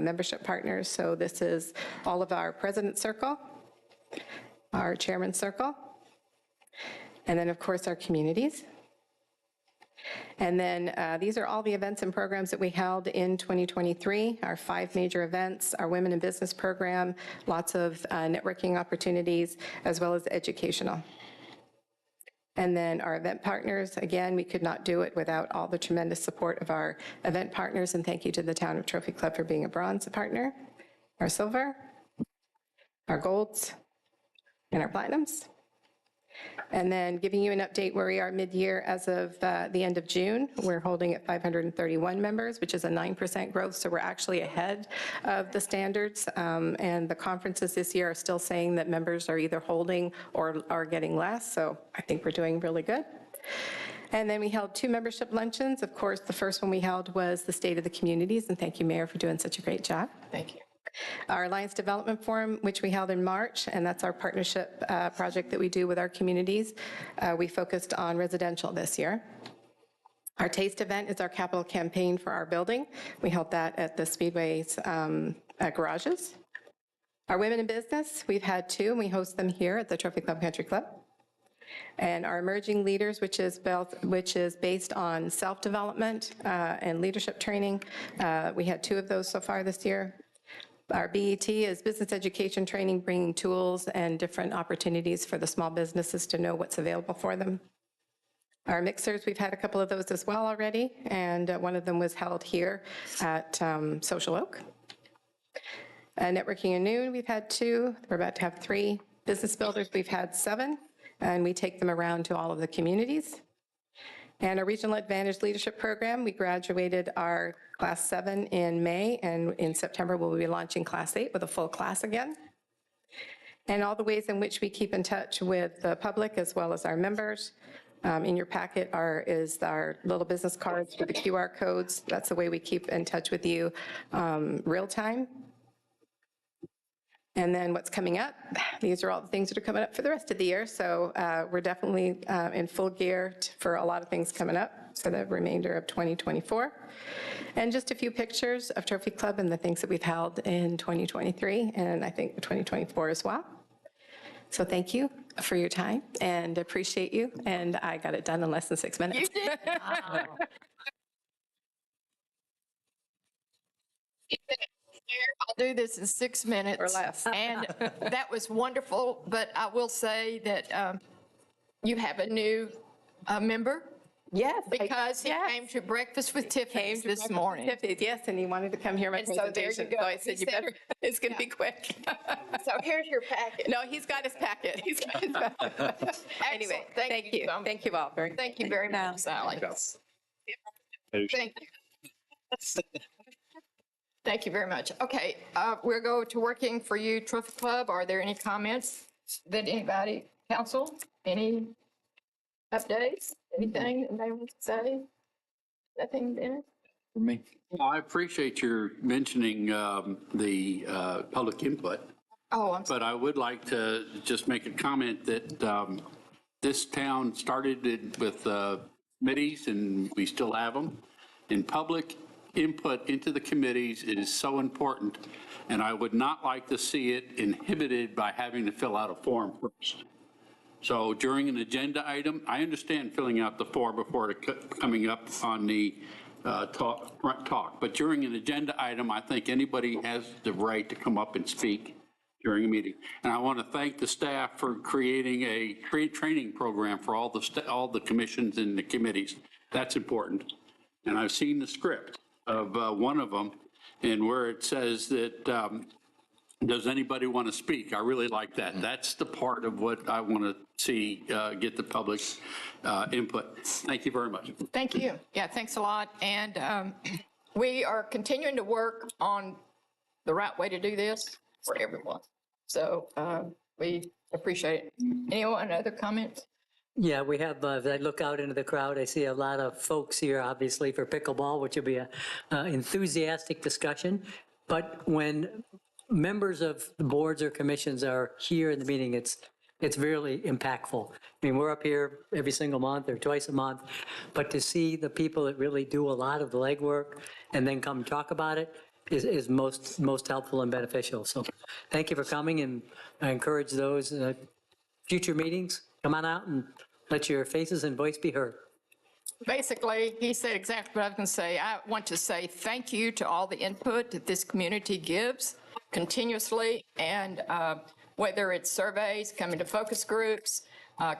S13: membership partners. So this is all of our President's Circle, our Chairman's Circle, and then, of course, our communities. And then these are all the events and programs that we held in 2023, our 5 major events, our Women in Business program, lots of networking opportunities, as well as educational. And then our event partners, again, we could not do it without all the tremendous support of our event partners, and thank you to the Town of Trophy Club for being a bronze partner, our silver, our golds, and our platinums. And then giving you an update where we are mid-year as of the end of June. We're holding at 531 members, which is a 9% growth, so we're actually ahead of the standards. And the conferences this year are still saying that members are either holding or are getting less, so I think we're doing really good. And then we held 2 membership luncheons. Of course, the first one we held was the State of the Communities, and thank you, Mayor, for doing such a great job.
S2: Thank you.
S13: Our Alliance Development Forum, which we held in March, and that's our partnership project that we do with our communities. We focused on residential this year. Our Taste event is our capital campaign for our building. We held that at the Speedway's garages. Our Women in Business, we've had 2, and we host them here at the Trophy Club Country Club. And our Emerging Leaders, which is based on self-development and leadership training. We had 2 of those so far this year. Our BET is business education training, bringing tools and different opportunities for the small businesses to know what's available for them. Our mixers, we've had a couple of those as well already, and one of them was held here at Social Oak. Networking at Noon, we've had 2. We're about to have 3. Business Builders, we've had 7, and we take them around to all of the communities. And our Regional Advantage Leadership Program, we graduated our Class 7 in May, and in September we'll be launching Class 8 with a full class again. And all the ways in which we keep in touch with the public as well as our members. In your packet is our little business cards with the QR codes. That's the way we keep in touch with you real time. And then what's coming up, these are all the things that are coming up for the rest of the year. So we're definitely in full gear for a lot of things coming up for the remainder of 2024. And just a few pictures of Trophy Club and the things that we've held in 2023, and I think 2024 as well. So thank you for your time and appreciate you. And I got it done in less than 6 minutes.
S2: You did. I'll do this in 6 minutes.
S13: Or less.
S2: And that was wonderful, but I will say that you have a new member
S13: Yes.
S2: Because he came to Breakfast with Tiffany's this morning.
S13: Yes, and he wanted to come hear my
S2: And so there you
S13: presentation.
S2: go.
S13: So I said,
S2: He
S13: you
S2: said-
S13: better, it's going to be quick.
S2: So here's your packet.
S13: No, he's got his packet. He's got his packet. Anyway, thank you.
S2: so much.
S13: Thank you all very.
S2: Thank you very much, Sally. Thank you. Thank you very much. Okay, we'll go to working for you, Trophy Club. Are there any comments that anybody, council, any updates, anything that they want to say? Nothing, Dennis?
S6: For me.
S3: I appreciate your mentioning the public input,
S2: Oh, I'm sorry.
S3: but I would like to just make a comment that this town started it with committees, and we still have them. And public input into the committees is so important, and I would not like to see it inhibited by having to fill out a form first. So during an agenda item, I understand filling out the form before coming up on the front talk, but during an agenda item, I think anybody has the right to come up and speak during a meeting. And I want to thank the staff for creating a training program for all the commissions and the committees. That's important. And I've seen the script of one of them, and where it says that, does anybody want to speak? I really like that. That's the part of what I want to see get the public input. Thank you very much.
S2: Thank you. Yeah, thanks a lot. And we are continuing to work on the right way to do this for everyone. So we appreciate it. Anyone, other comments?
S4: Yeah, we have, as I look out into the crowd, I see a lot of folks here, obviously, for pickleball, which will be an enthusiastic discussion. But when members of the boards or commissions are here in the meeting, it's really impactful. I mean, we're up here every single month or twice a month, but to see the people that really do a lot of the legwork and then come talk about it is most helpful and beneficial. So thank you for coming, and I encourage those future meetings, come on out and let your faces and voice be heard.
S2: Basically, he said exactly what I was going to say. I want to say thank you to all the input that this community gives continuously, and whether it's surveys, coming to focus groups,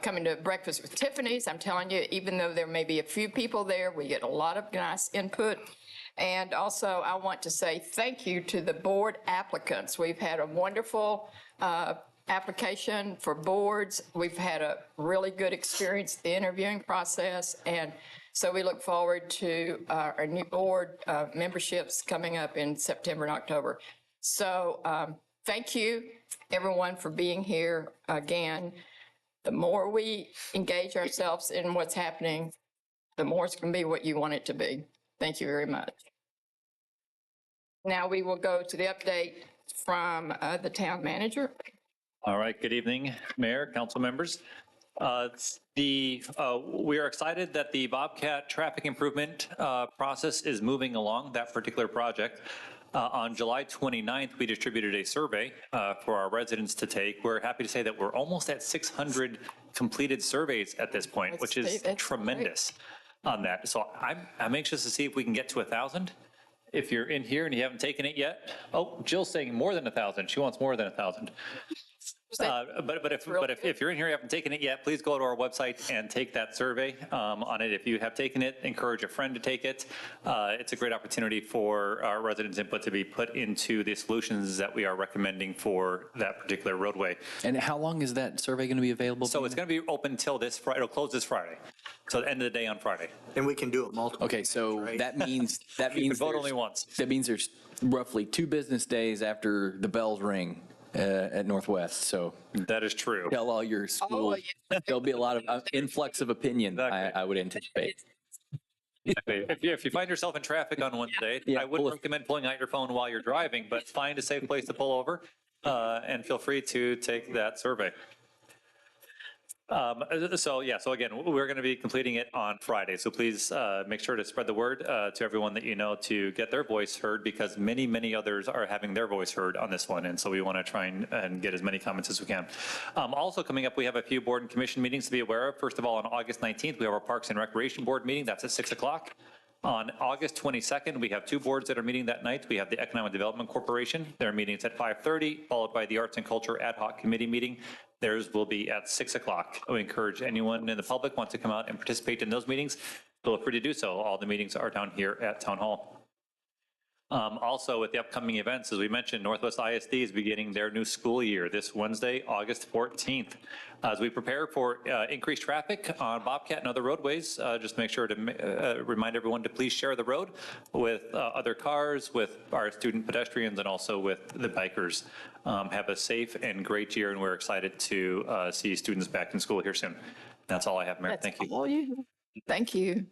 S2: coming to Breakfast with Tiffany's, I'm telling you, even though there may be a few people there, we get a lot of nice input. And also, I want to say thank you to the board applicants. We've had a wonderful application for boards. We've had a really good experience, the interviewing process, and so we look forward to our new board memberships coming up in September and October. So thank you, everyone, for being here again. The more we engage ourselves in what's happening, the more it's going to be what you want it to be. Thank you very much. Now we will go to the update from the town manager.
S5: All right, good evening, Mayor, council members. We are excited that the Bobcat traffic improvement process is moving along, that particular project. On July 29th, we distributed a survey for our residents to take. We're happy to say that we're almost at 600 completed surveys at this point, which is tremendous on that. So I'm anxious to see if we can get to 1,000. If you're in here and you haven't taken it yet, oh, Jill's saying more than 1,000. She wants more than 1,000. But if you're in here and haven't taken it yet, please go to our website and take that survey on it. If you have taken it, encourage a friend to take it. It's a great opportunity for our residents' input to be put into the solutions that we are recommending for that particular roadway.
S6: And how long is that survey going to be available?
S5: So it's going to be open till this Friday. It'll close this Friday. So the end of the day on Friday.
S1: And we can do it multiple.
S6: Okay, so
S1: times, right?
S6: that means
S5: You can vote only once.
S6: That means there's roughly 2 business days after the bells ring at Northwest. So
S5: that is true.
S6: Tell all your schools. There'll be a lot of influx of opinion.
S5: Exactly.
S6: I would anticipate.
S5: If you find yourself in traffic on Wednesday, I wouldn't recommend pulling out your phone while you're driving, but find a safe place to pull over and feel free to take that survey. So again, we're going to be completing it on Friday. So please make sure to spread the word to everyone that you know to get their voice heard, because many others are having their voice heard on this one. And so we want to try and get as many comments as we can. Also coming up, we have a few board and commission meetings to be aware of. First of all, on August 19th, we have our Parks and Recreation Board meeting. That's at 6 o'clock. On August 22nd, we have 2 boards that are meeting that night. We have the Economic Development Corporation. Their meeting's at 5:30, followed by the Arts and Culture Ad Hoc Committee meeting Theirs will be at 6 o'clock. We encourage anyone in the public wants to come out and participate in those meetings, feel free to do so. All the meetings are down here at Town Hall. Also, with the upcoming events, as we mentioned, Northwest ISD is beginning their new school year this Wednesday, August 14th. As we prepare for increased traffic on Bobcat and other roadways, just make sure to remind everyone to please share the road with other cars, with our student pedestrians, and also with the bikers. Have a safe and great year, and we're excited to see students back in school here soon. That's all I have, Mayor. Thank you.
S2: Thank you.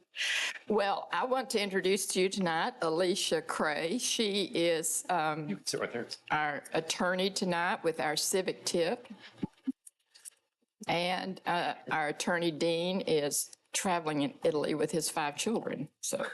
S2: Well, I want to introduce to you tonight Alicia Cray. She is
S5: You can sit right there.
S2: our attorney tonight with our civic tip. And our attorney Dean is traveling in Italy with his 5 children. So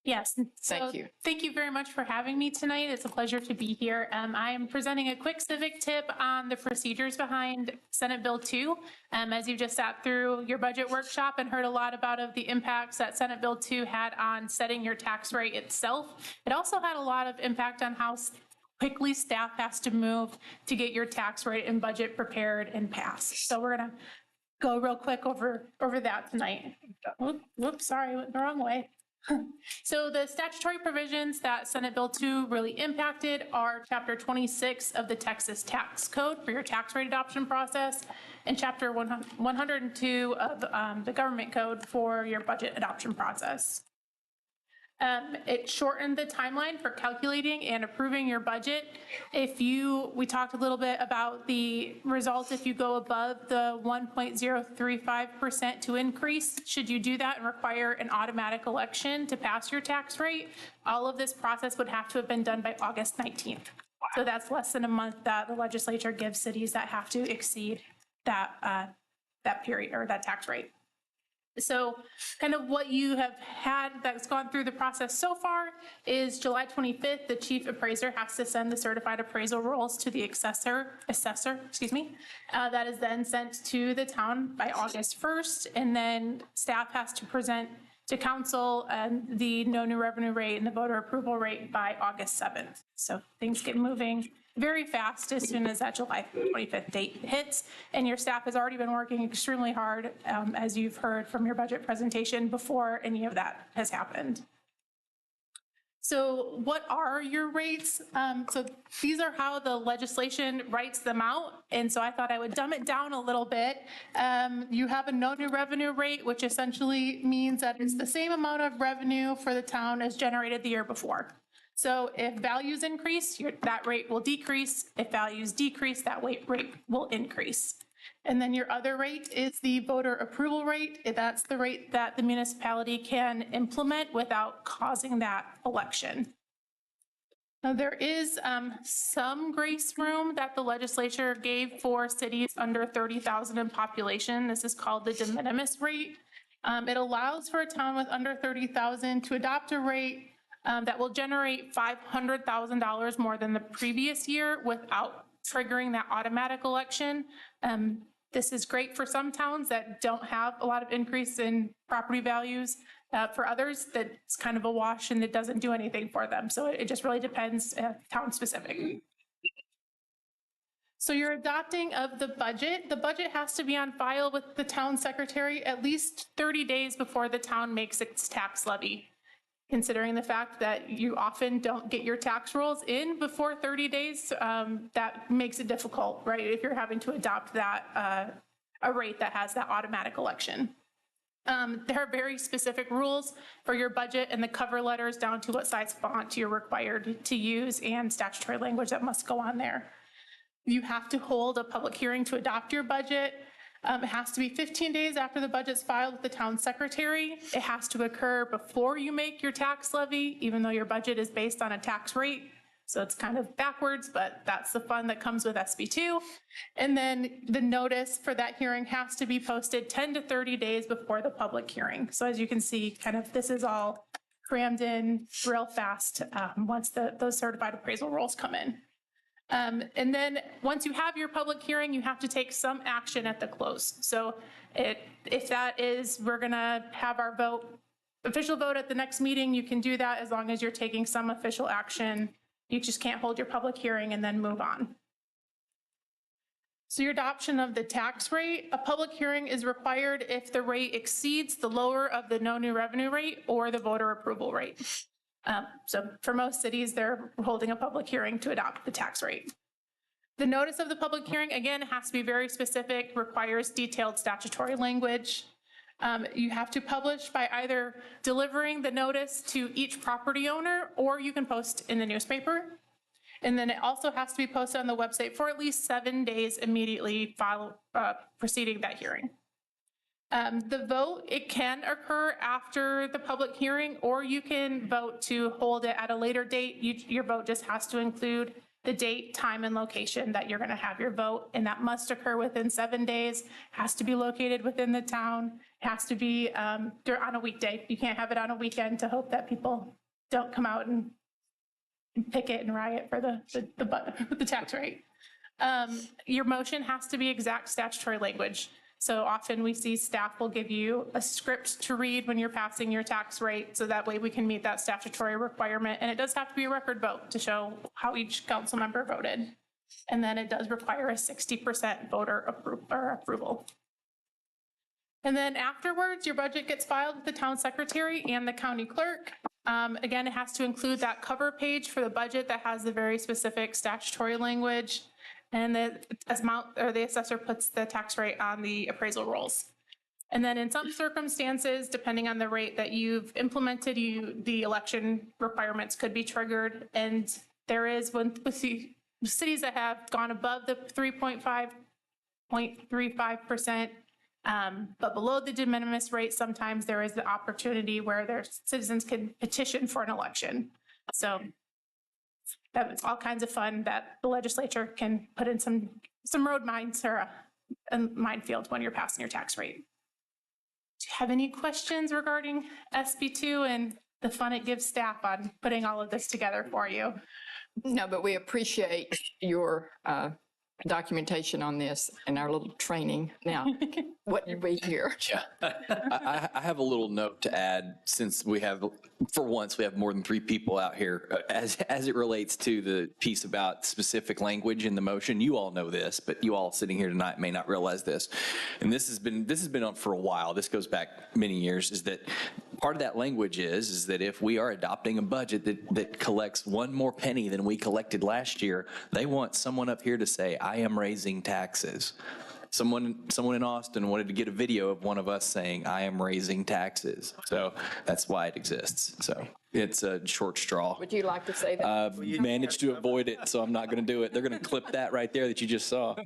S14: Yes.
S2: Thank you.
S14: Thank you very much for having me tonight. It's a pleasure to be here. I am presenting a quick civic tip on the procedures behind Senate Bill 2. As you just sat through your budget workshop and heard a lot about the impacts that Senate Bill 2 had on setting your tax rate itself, it also had a lot of impact on how quickly staff has to move to get your tax rate and budget prepared and passed. So we're going to go real quick over that tonight. Whoops, sorry, went the wrong way. So the statutory provisions that Senate Bill 2 really impacted are Chapter 26 of the Texas Tax Code for your tax rate adoption process and Chapter 102 of the Government Code for your budget adoption process. It shortened the timeline for calculating and approving your budget. We talked a little bit about the results if you go above the 1.035% to increase. Should you do that and require an automatic election to pass your tax rate, all of this process would have to have been done by August 19th. So that's less than a month that the legislature gives cities that have to exceed that period or that tax rate. So kind of what you have had that's gone through the process so far is July 25th, the chief appraiser has to send the certified appraisal rolls to the assessor, that is then sent to the town by August 1st. And then staff has to present to council the no new revenue rate and the voter approval rate by August 7th. So things get moving very fast as soon as that July 25th date hits. And your staff has already been working extremely hard, as you've heard from your budget presentation, before any of that has happened. So what are your rates? So these are how the legislation writes them out. And so I thought I would dumb it down a little bit. You have a no new revenue rate, which essentially means that it's the same amount of revenue for the town as generated the year before. So if values increase, that rate will decrease. If values decrease, that rate will increase. And then your other rate is the voter approval rate. That's the rate that the municipality can implement without causing that election. Now, there is some grace room that the legislature gave for cities under 30,000 in population. This is called the de minimis rate. It allows for a town with under 30,000 to adopt a rate that will generate $500,000 more than the previous year without triggering that automatic election. This is great for some towns that don't have a lot of increase in property values. For others, that's kind of a wash and it doesn't do anything for them. So it just really depends town specific. So your adopting of the budget has to be on file with the town secretary at least 30 days before the town makes its tax levy. Considering the fact that you often don't get your tax rolls in before 30 days, that makes it difficult, right? If you're having to adopt that, a rate that has that automatic election. There are very specific rules for your budget and the cover letters down to what size font you're required to use and statutory language that must go on there. You have to hold a public hearing to adopt your budget. It has to be 15 days after the budget's filed with the town secretary. It has to occur before you make your tax levy, even though your budget is based on a tax rate. So it's kind of backwards, but that's the fun that comes with SB2. And then the notice for that hearing has to be posted 10 to 30 days before the public hearing. So as you can see, kind of this is all crammed in real fast once those certified appraisal rolls come in. And then once you have your public hearing, you have to take some action at the close. So if that is, we're gonna have our official vote at the next meeting, you can do that as long as you're taking some official action. You just can't hold your public hearing and then move on. So your adoption of the tax rate, a public hearing is required if the rate exceeds the lower of the no new revenue rate or the voter approval rate. So for most cities, they're holding a public hearing to adopt the tax rate. The notice of the public hearing, again, has to be very specific, requires detailed statutory language. You have to publish by either delivering the notice to each property owner, or you can post in the newspaper. And then it also has to be posted on the website for at least 7 days immediately preceding that hearing. The vote, it can occur after the public hearing, or you can vote to hold it at a later date. Your vote just has to include the date, time, and location that you're going to have your vote, and that must occur within 7 days, has to be located within the town, has to be on a weekday. You can't have it on a weekend to hope that people don't come out and picket and riot for the tax rate. Your motion has to be exact statutory language. So often we see staff will give you a script to read when you're passing your tax rate, so that way we can meet that statutory requirement. And it does have to be a record vote to show how each council member voted. And then it does require a 60% voter approval. And then afterwards, your budget gets filed with the town secretary and the county clerk. Again, it has to include that cover page for the budget that has the very specific statutory language. And the assessor puts the tax rate on the appraisal rolls. And then in some circumstances, depending on the rate that you've implemented, the election requirements could be triggered. And there is, with the cities that have gone above the 3.35%, but below the de minimis rate, sometimes there is the opportunity where their citizens can petition for an election. So that's all kinds of fun that the legislature can put in some road mines or a minefield when you're passing your tax rate. Do you have any questions regarding SB2 and the fun it gives staff on putting all of this together for you?
S2: No, but we appreciate your documentation on this and our little training. Now, what did we hear?
S6: Yeah, I have a little note to add, since we have, for once, we have more than 3 people out here, as it relates to the piece about specific language in the motion. You all know this, but you all sitting here tonight may not realize this. And this has been on for a while. This goes back many years, is that part of that language is that if we are adopting a budget that collects one more penny than we collected last year, they want someone up here to say, I am raising taxes. Someone in Austin wanted to get a video of one of us saying, I am raising taxes. So that's why it exists. So it's a short straw.
S2: Would you like to say that?
S6: I've managed to avoid it, so I'm not going to do it. They're going to clip that right there that you just saw.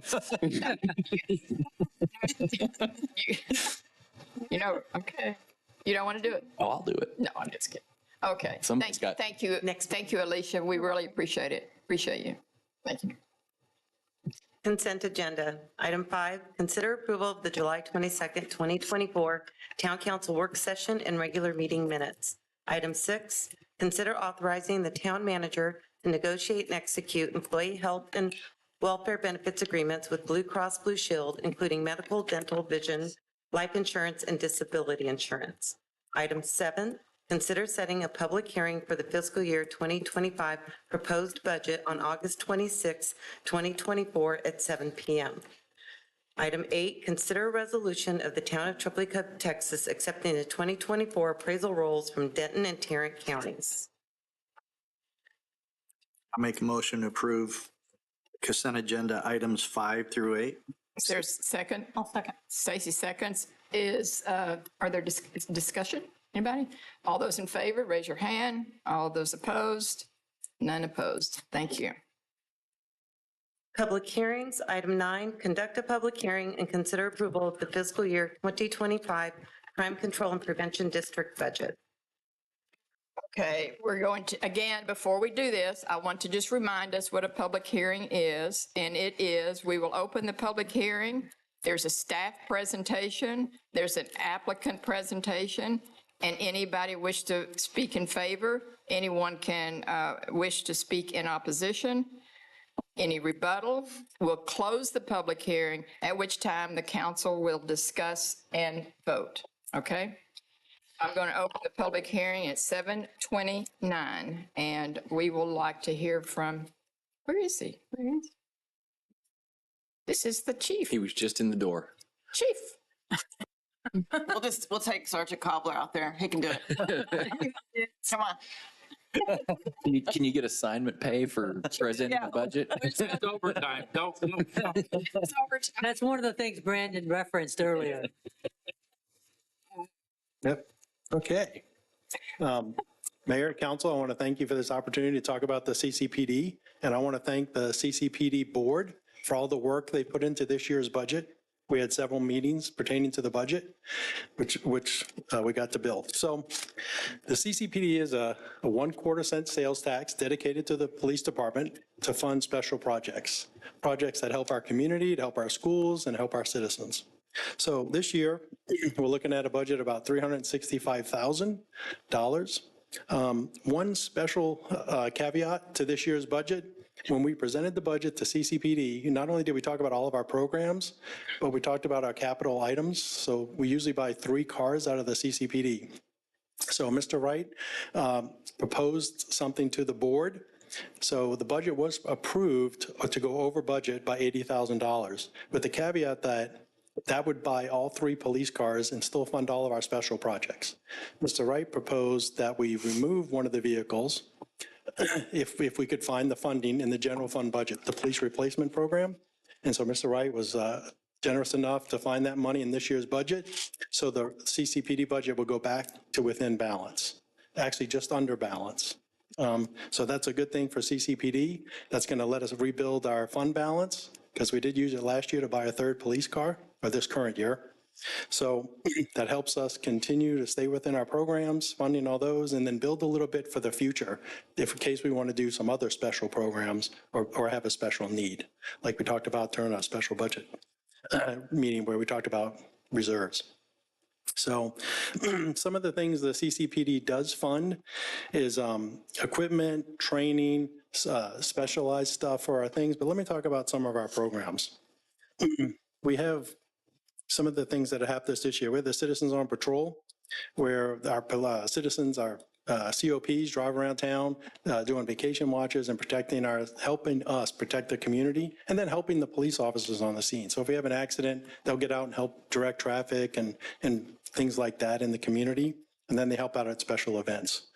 S2: Okay. You don't want to do it?
S6: Oh, I'll do it.
S2: No, I'm just kidding. Okay. Thank you, Alicia. We really appreciate it. Appreciate you. Thank you.
S15: Consent agenda. Item 5, consider approval of the July 22nd, 2024 Town Council work session and regular meeting minutes. Item 6, consider authorizing the town manager to negotiate and execute employee health and welfare benefits agreements with Blue Cross Blue Shield, including medical, dental, vision, life insurance, and disability insurance. Item 7, consider setting a public hearing for the fiscal year 2025 proposed budget on August 26, 2024 at 7 p.m. Item 8, consider a resolution of the Town of TrophyClub, Texas, accepting the 2024 appraisal rolls from Denton and Tarrant counties.
S1: I make a motion to approve consent agenda items 5 through 8.
S2: Is there a second?
S9: I'll second.
S2: Stacy seconds. Are there discussion? Anybody? All those in favor, raise your hand. All those opposed? None opposed. Thank you.
S15: Public hearings. Item 9, conduct a public hearing and consider approval of the fiscal year 2025 Crime Control and Prevention District budget.
S2: Okay, we're going to, again, before we do this, I want to just remind us what a public hearing is. And it is, we will open the public hearing. There's a staff presentation. There's an applicant presentation. And anybody wish to speak in favor, anyone can wish to speak in opposition. Any rebuttal? We'll close the public hearing, at which time the council will discuss and vote, okay? I'm going to open the public hearing at 7:29, and we will like to hear from, where is he? This is the chief.
S6: He was just in the door.
S2: Chief.
S9: We'll take Sergeant Cobbler out there. He can do it. Come on.
S6: Can you get assignment pay for presenting the budget?
S3: It's overtime. Don't.
S9: It's overtime.
S4: That's one of the things Brandon referenced earlier.
S8: Yep. Okay. Mayor, council, I want to thank you for this opportunity to talk about the CCPD. And I want to thank the CCPD board for all the work they put into this year's budget. We had several meetings pertaining to the budget, which we got to build. So the CCPD is a 1/4 cent sales tax dedicated to the police department to fund special projects that help our community, to help our schools, and help our citizens. So this year, we're looking at a budget about $365,000. One special caveat to this year's budget: when we presented the budget to CCPD, not only did we talk about all of our programs, but we talked about our capital items. So we usually buy 3 cars out of the CCPD. So Mr. Wright proposed something to the board. So the budget was approved to go over budget by $80,000, with the caveat that would buy all 3 police cars and still fund all of our special projects. Mr. Wright proposed that we remove one of the vehicles if we could find the funding in the general fund budget, the police replacement program. And so Mr. Wright was generous enough to find that money in this year's budget. So the CCPD budget will go back to within balance, actually just under balance. So that's a good thing for CCPD. That's going to let us rebuild our fund balance, because we did use it last year to buy a 3rd police car, or this current year. So that helps us continue to stay within our programs, funding all those, and then build a little bit for the future, if in case we want to do some other special programs or have a special need, like we talked about during our special budget meeting where we talked about reserves. So some of the things the CCPD does fund is equipment, training, specialized stuff for our things. But let me talk about some of our programs. We have some of the things that have happened this year. We have the Citizens on Patrol, where our citizens, our COPs drive around town doing vacation watches and helping us protect the community, and then helping the police officers on the scene. So if we have an accident, they'll get out and help direct traffic and things like that in the community, and then they help out at special events.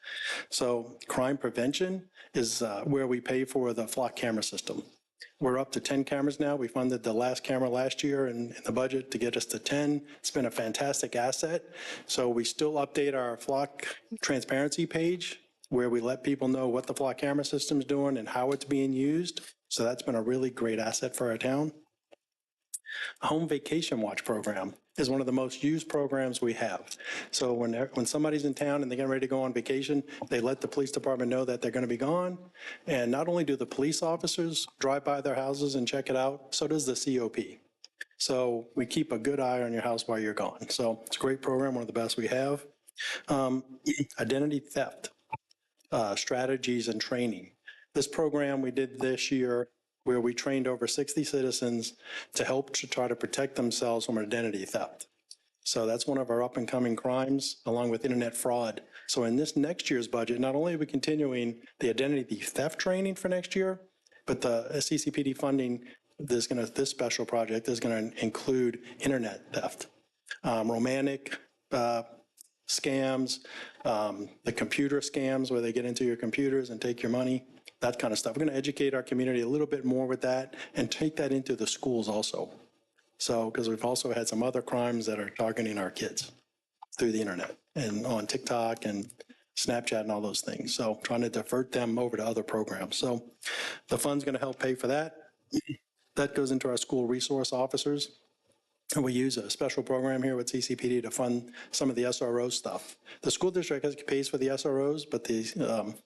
S8: So crime prevention is where we pay for the flock camera system. We're up to 10 cameras now. We funded the last camera last year in the budget to get us to 10. It's been a fantastic asset. So we still update our flock transparency page, where we let people know what the flock camera system is doing and how it's being used. So that's been a really great asset for our town. Home Vacation Watch program is one of the most used programs we have. So when somebody's in town and they're getting ready to go on vacation, they let the police department know that they're going to be gone. And not only do the police officers drive by their houses and check it out, so does the COP. So we keep a good eye on your house while you're gone. So it's a great program, one of the best we have. Identity theft, strategies and training. This program we did this year, where we trained over 60 citizens to help to try to protect themselves from identity theft. So that's one of our up and coming crimes, along with internet fraud. So in this next year's budget, not only are we continuing the identity theft training for next year, but the CCPD funding, this special project is going to include internet theft, romantic scams, the computer scams where they get into your computers and take your money, that kind of stuff. We're going to educate our community a little bit more with that and take that into the schools also. So, because we've also had some other crimes that are targeting our kids through the internet and on TikTok and Snapchat and all those things. So trying to divert them over to other programs. So the fund's going to help pay for that. That goes into our school resource officers. And we use a special program here with CCPD to fund some of the SRO stuff. The school district pays for the SROs, but the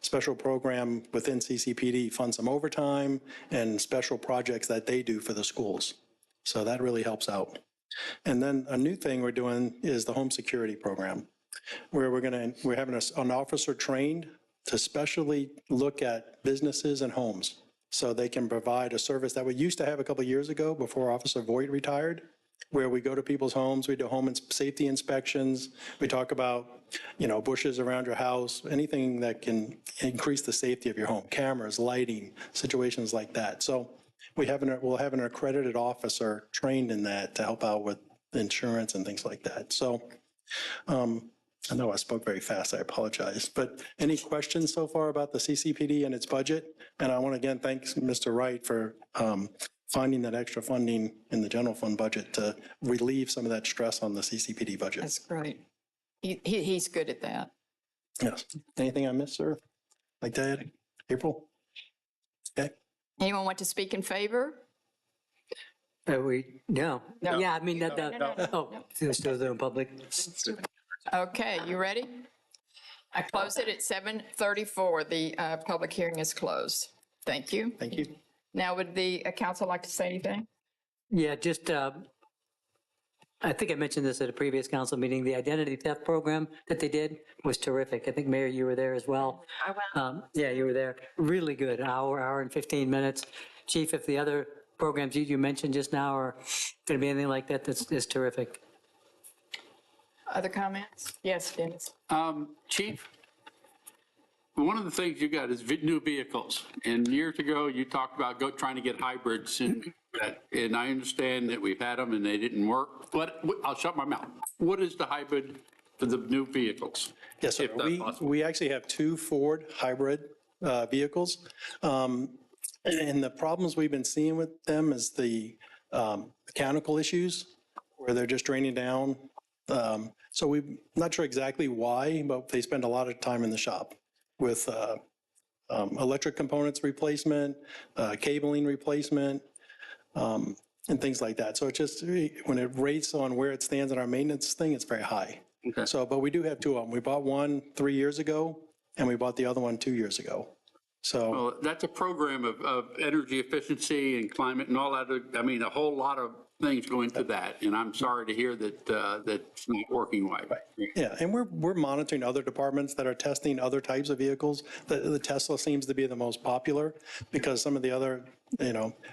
S8: special program within CCPD funds some overtime and special projects that they do for the schools. So that really helps out. And then a new thing we're doing is the home security program, where we're having an officer trained to specially look at businesses and homes, so they can provide a service that we used to have a couple of years ago before Officer Voigt retired, where we go to people's homes, we do home safety inspections, we talk about, bushes around your house, anything that can increase the safety of your home, cameras, lighting, situations like that. So we'll have an accredited officer trained in that to help out with insurance and things like that. So I know I spoke very fast, I apologize. But any questions so far about the CCPD and its budget? And I want to again thank Mr. Wright for finding that extra funding in the general fund budget to relieve some of that stress on the CCPD budget.
S2: That's great. He's good at that.
S8: Yes. Anything I missed, sir? Like that? April? Okay.
S2: Anyone want to speak in favor?
S4: No.
S2: No.
S4: Yeah, I mean, still in public.
S2: Okay, you ready? I close it at 7:34. The public hearing is closed. Thank you.
S8: Thank you.
S2: Now, would the council like to say anything?
S4: Yeah, just, I think I mentioned this at a previous council meeting, the identity theft program that they did was terrific. I think, Mayor, you were there as well.
S15: I went.
S4: Yeah, you were there. Really good, hour and 15 minutes. Chief, if the other programs you mentioned just now are going to be anything like that, that's terrific.
S2: Other comments? Yes, Dennis.
S3: Chief, one of the things you got is new vehicles. And years ago, you talked about trying to get hybrids, and I understand that we've had them and they didn't work. But I'll shut my mouth. What is the hybrid for the new vehicles?
S8: Yes, sir. We actually have 2 Ford hybrid vehicles. And the problems we've been seeing with them is the mechanical issues where they're just draining down. So we're not sure exactly why, but they spend a lot of time in the shop with electric components replacement, cabling replacement, and things like that. So it just, when it rates on where it stands in our maintenance thing, it's very high.
S3: Okay.
S8: So, but we do have 2 of them. We bought one 3 years ago, and we bought the other one 2 years ago. So
S3: Well, that's a program of energy efficiency and climate and all that. I mean, a whole lot of things go into that. And I'm sorry to hear that that's not working right.
S8: yeah, and we're monitoring other departments that are testing other types of vehicles. The Tesla seems to be the most popular because some of the other,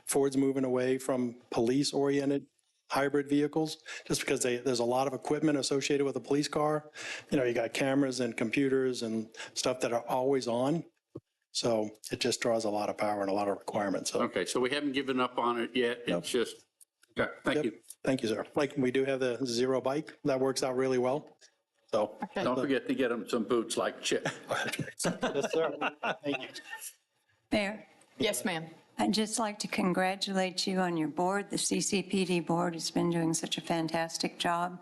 S8: Ford's moving away from police-oriented hybrid vehicles, just because there's a lot of equipment associated with a police car. You got cameras and computers and stuff that are always on. So it just draws a lot of power and a lot of requirements. So.
S3: Okay, so we haven't given up on it yet. It's just, okay, thank you.
S8: Thank you, sir. Like, we do have the Zero bike. That works out really well. So.
S3: Don't forget to get them some boots like Chip.
S8: Yes, sir. Thank you.
S16: Mayor,
S2: Yes, ma'am.
S16: I'd just like to congratulate you on your board. The CCPD board has been doing such a fantastic job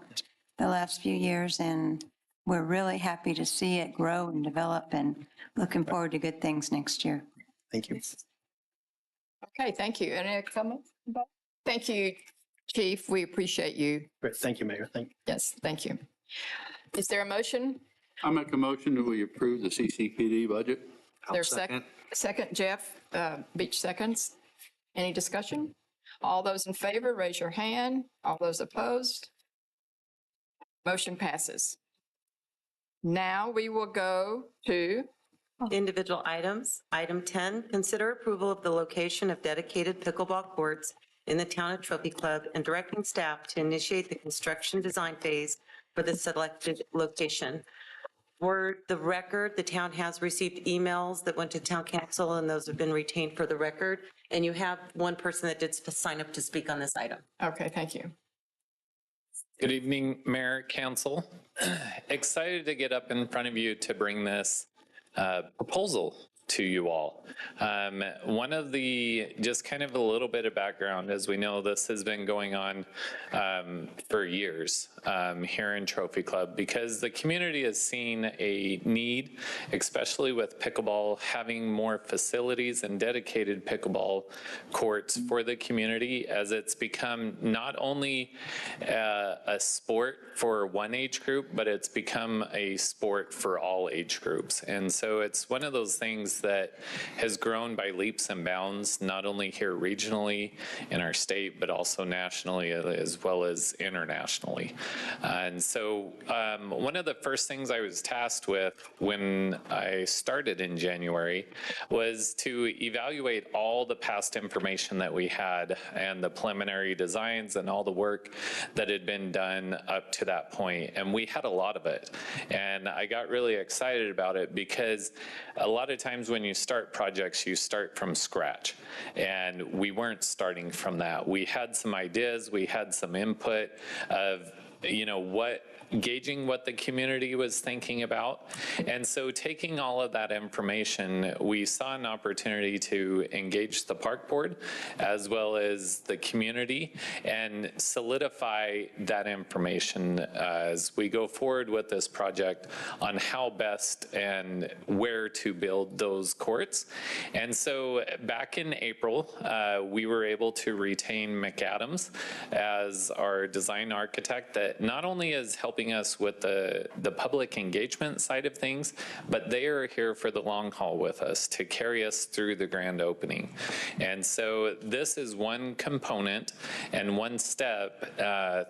S16: the last few years, and we're really happy to see it grow and develop, and looking forward to good things next year.
S8: Thank you.
S2: Okay, thank you. Any comments? Thank you, Chief. We appreciate you.
S8: Great. Thank you, Mayor. Thank you.
S2: Yes, thank you. Is there a motion?
S3: I make a motion that we approve the CCPD budget.
S2: There's second. Second, Jeff Beach seconds. Any discussion? All those in favor, raise your hand. All those opposed? Motion passes. Now we will go to
S15: Individual items. Item 10, consider approval of the location of dedicated pickleball courts in the town of Trophy Club and directing staff to initiate the construction design phase for the selected location. For the record, the town has received emails that went to town council, and those have been retained for the record. And you have one person that did sign up to speak on this item.
S2: Okay, thank you.
S17: Good evening, Mayor, Council. Excited to get up in front of you to bring this proposal to you all. One of the, just kind of a little bit of background, as we know, this has been going on for years here in Trophy Club, because the community has seen a need, especially with pickleball, having more facilities and dedicated pickleball courts for the community, as it's become not only a sport for one age group, but it's become a sport for all age groups. And so it's one of those things that has grown by leaps and bounds, not only here regionally in our state, but also nationally as well as internationally. And so one of the first things I was tasked with when I started in January was to evaluate all the past information that we had and the preliminary designs and all the work that had been done up to that point. And we had a lot of it. And I got really excited about it because a lot of times when you start projects, you start from scratch. And we weren't starting from that. We had some ideas, we had some input of, gauging what the community was thinking about. And so taking all of that information, we saw an opportunity to engage the park board as well as the community and solidify that information as we go forward with this project on how best and where to build those courts. And so back in April, we were able to retain McAdams as our design architect that not only is helping us with the public engagement side of things, but they are here for the long haul with us to carry us through the grand opening. And so this is one component and one step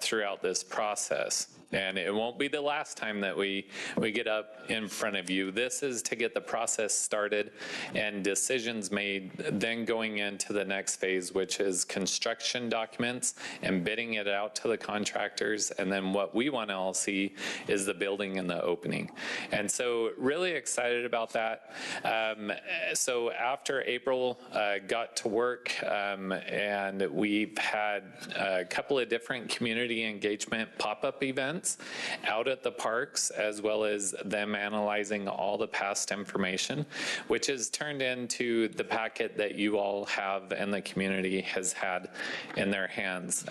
S17: throughout this process. And it won't be the last time that we get up in front of you. This is to get the process started and decisions made, then going into the next phase, which is construction documents and bidding it out to the contractors. And then what we want to all see is the building and the opening. And so really excited about that. So after April, got to work and we've had a couple of different community engagement pop-up events out at the parks, as well as them analyzing all the past information, which is turned into the packet that you all have and the community has had in their hands,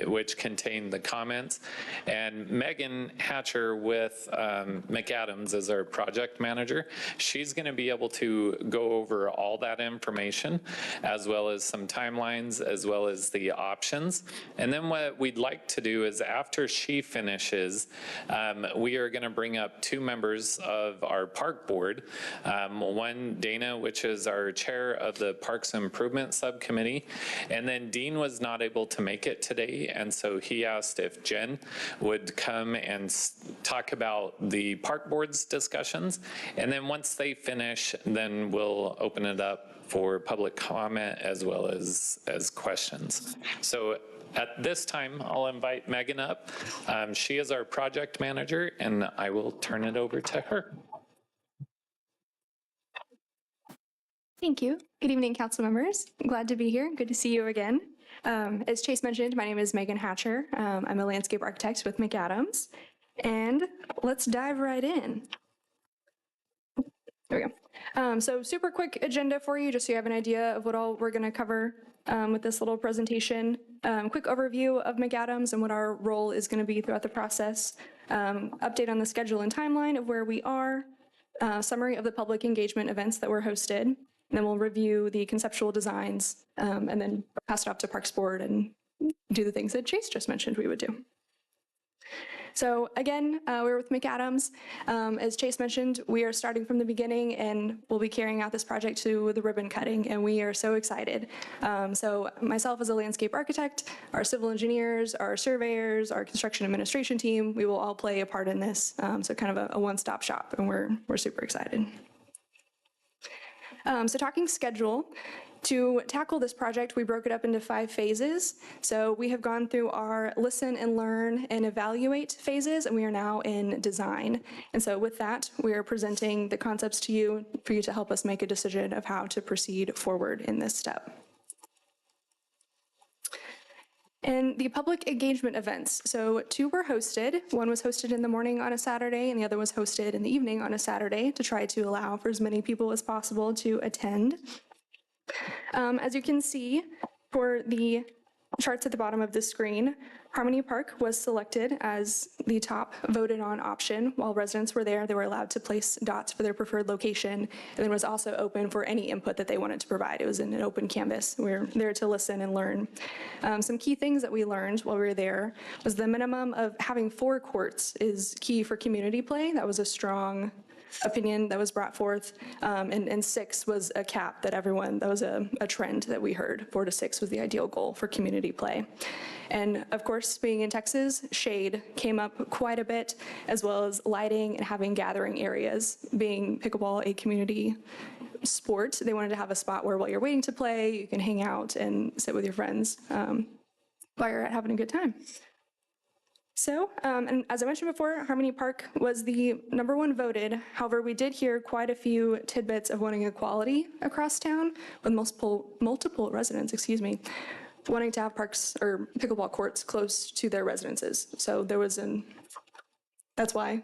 S17: which contained the comments. And Megan Hatcher with McAdams as our project manager, she's going to be able to go over all that information, as well as some timelines, as well as the options. And then what we'd like to do is after she finishes, we are going to bring up two members of our park board. One, Dana, which is our chair of the Parks Improvement Subcommittee. And then Dean was not able to make it today. And so he asked if Jen would come and talk about the park board's discussions. And then once they finish, then we'll open it up for public comment as well as questions. So at this time, I'll invite Megan up. She is our project manager, and I will turn it over to her.
S18: Thank you. Good evening, council members. Glad to be here. Good to see you again. As Chase mentioned, my name is Megan Hatcher. I'm a landscape architect with McAdams. And let's dive right in. There we go. So super quick agenda for you, just so you have an idea of what all we're going to cover with this little presentation. Quick overview of McAdams and what our role is going to be throughout the process. Update on the schedule and timeline of where we are. Summary of the public engagement events that were hosted. And then we'll review the conceptual designs and then pass it off to Parks Board and do the things that Chase just mentioned we would do. So again, we're with McAdams. As Chase mentioned, we are starting from the beginning and we'll be carrying out this project to the ribbon cutting, and we are so excited. So myself as a landscape architect, our civil engineers, our surveyors, our construction administration team, we will all play a part in this. So kind of a one-stop shop, and we're super excited. So talking schedule, to tackle this project, we broke it up into 5 phases. So we have gone through our listen and learn and evaluate phases, and we are now in design. And so with that, we are presenting the concepts to you for you to help us make a decision of how to proceed forward in this step. And the public engagement events. So 2 were hosted. One was hosted in the morning on a Saturday, and the other was hosted in the evening on a Saturday to try to allow for as many people as possible to attend. As you can see, for the charts at the bottom of the screen, Harmony Park was selected as the top voted on option. While residents were there, they were allowed to place dots for their preferred location, and then was also open for any input that they wanted to provide. It was in an open canvas. We were there to listen and learn. Some key things that we learned while we were there was the minimum of having 4 courts is key for community play. That was a strong opinion that was brought forth, and 6 was a cap that that was a trend that we heard. 4 to 6 was the ideal goal for community play. And of course, being in Texas, shade came up quite a bit, as well as lighting and having gathering areas. Being pickleball a community sport, they wanted to have a spot where while you're waiting to play, you can hang out and sit with your friends while you're having a good time. So, and as I mentioned before, Harmony Park was the #1 voted. However, we did hear quite a few tidbits of wanting equality across town with multiple residents, wanting to have parks or pickleball courts close to their residences. So there was that's why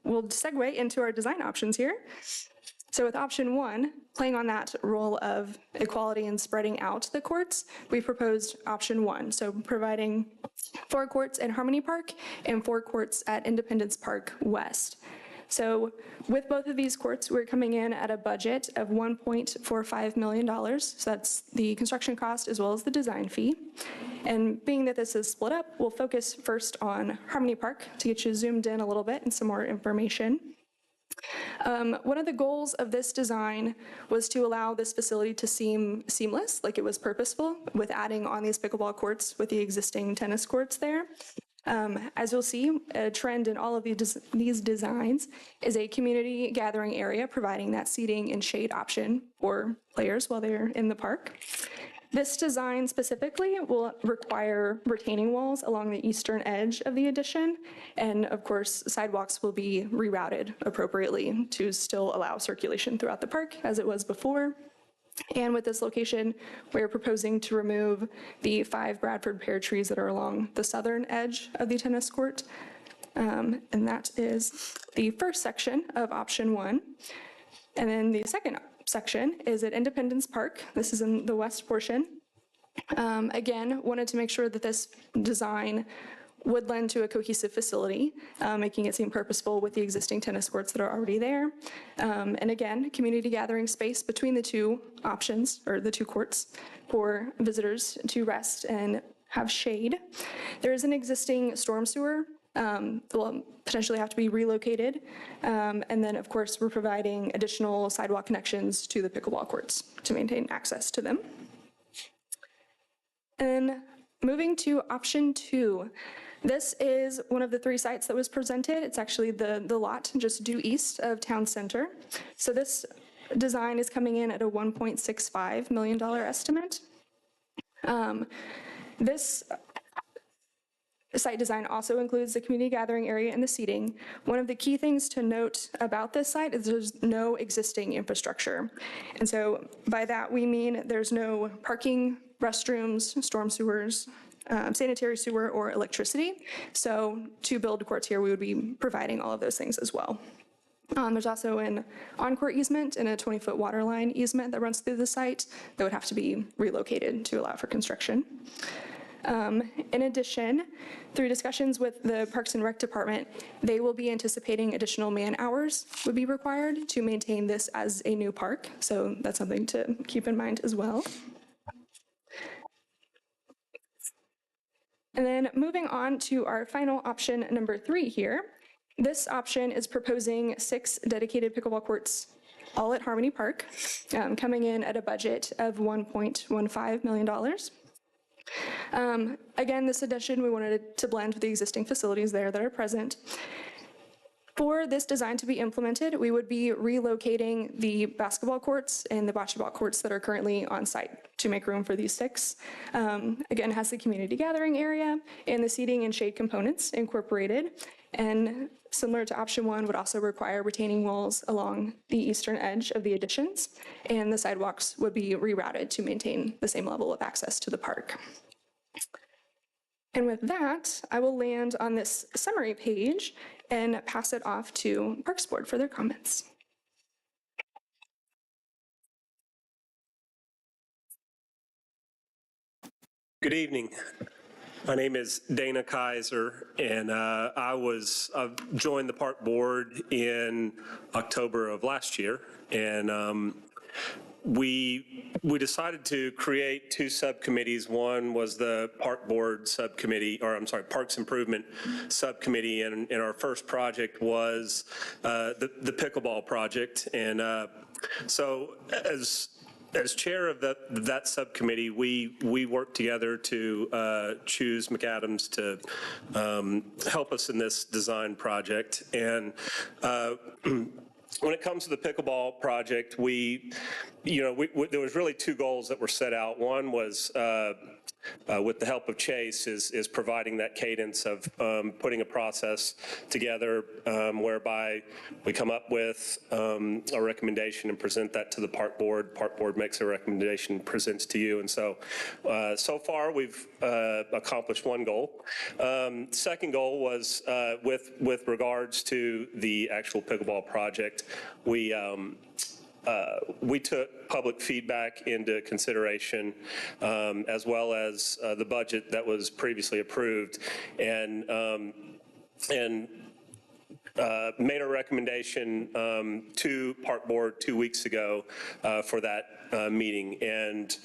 S18: we'll segue into our design options here. So with option 1, playing on that role of equality and spreading out the courts, we proposed option 1, so providing 4 courts in Harmony Park and 4 courts at Independence Park West. So with both of these courts, we're coming in at a budget of $1.45 million. So that's the construction cost as well as the design fee. And being that this is split up, we'll focus first on Harmony Park to get you zoomed in a little bit and some more information. One of the goals of this design was to allow this facility to seem seamless, like it was purposeful, with adding on these pickleball courts with the existing tennis courts there. As you'll see, a trend in all of these designs is a community gathering area, providing that seating and shade option for players while they're in the park. This design specifically will require retaining walls along the eastern edge of the addition, and of course, sidewalks will be rerouted appropriately to still allow circulation throughout the park as it was before. And with this location, we're proposing to remove the 5 Bradford pear trees that are along the southern edge of the tennis court. And that is the first section of option 1. And then the second section is at Independence Park. This is in the west portion. Again, wanted to make sure that this design would lend to a cohesive facility, making it seem purposeful with the existing tennis courts that are already there. And again, community gathering space between the 2 options, or the 2 courts, for visitors to rest and have shade. There is an existing storm sewer that will potentially have to be relocated. And then, of course, we're providing additional sidewalk connections to the pickleball courts to maintain access to them. And moving to option 2. This is one of the 3 sites that was presented. It's actually the lot just due east of town center. So this design is coming in at a $1.65 million estimate. This site design also includes the community gathering area and the seating. One of the key things to note about this site is there's no existing infrastructure. And so by that we mean there's no parking, restrooms, storm sewers, sanitary sewer, or electricity. So to build courts here, we would be providing all of those things as well. There's also an on-court easement and a 20-foot water line easement that runs through the site that would have to be relocated to allow for construction. In addition, through discussions with the Parks and Rec Department, they will be anticipating additional man hours would be required to maintain this as a new park. So that's something to keep in mind as well. And then moving on to our final option number 3 here. This option is proposing 6 dedicated pickleball courts all at Harmony Park, coming in at a budget of $1.15 million. Again, this addition, we wanted to blend with the existing facilities there that are present. For this design to be implemented, we would be relocating the basketball courts and the bocce ball courts that are currently on site to make room for these 6. Again, has the community gathering area and the seating and shade components incorporated. And similar to option 1, would also require retaining walls along the eastern edge of the additions, and the sidewalks would be rerouted to maintain the same level of access to the park. And with that, I will land on this summary page and pass it off to Parks Board for their comments.
S19: Good evening. My name is Dana Kaiser, and I joined the park board in October of last year, and we decided to create 2 subcommittees. One was the park board subcommittee, or I'm sorry, Parks Improvement Subcommittee, and our first project was the pickleball project. And so as chair of that subcommittee, we worked together to choose McAdams to help us in this design project. And when it comes to the pickleball project, there was really 2 goals that were set out. One was with the help of Chase, is providing that cadence of putting a process together whereby we come up with a recommendation and present that to the park board. Park board makes a recommendation, presents to you. And so, so far we've accomplished one goal. Second goal was with regards to the actual pickleball project, we took public feedback into consideration, as well as the budget that was previously approved, and made a recommendation to Park Board 2 weeks ago for that meeting. And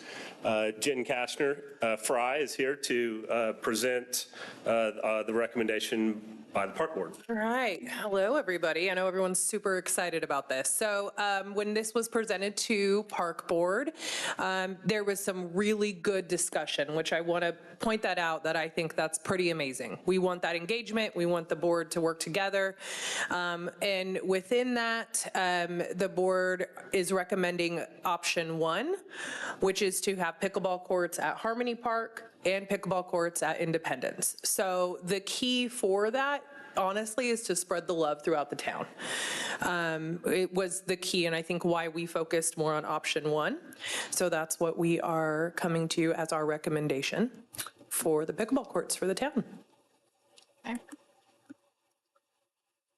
S19: Jen Kastner Fry is here to present the recommendation by the Park Board.
S20: All right. Hello, everybody. I know everyone's super excited about this. So when this was presented to Park Board, there was some really good discussion, which I want to point that out, that I think that's pretty amazing. We want that engagement. We want the board to work together. And within that, the board is recommending option 1, which is to have pickleball courts at Harmony Park and pickleball courts at Independence. So the key for that, honestly, is to spread the love throughout the town. It was the key, and I think why we focused more on option 1. So that's what we are coming to as our recommendation for the pickleball courts for the town.
S2: Okay.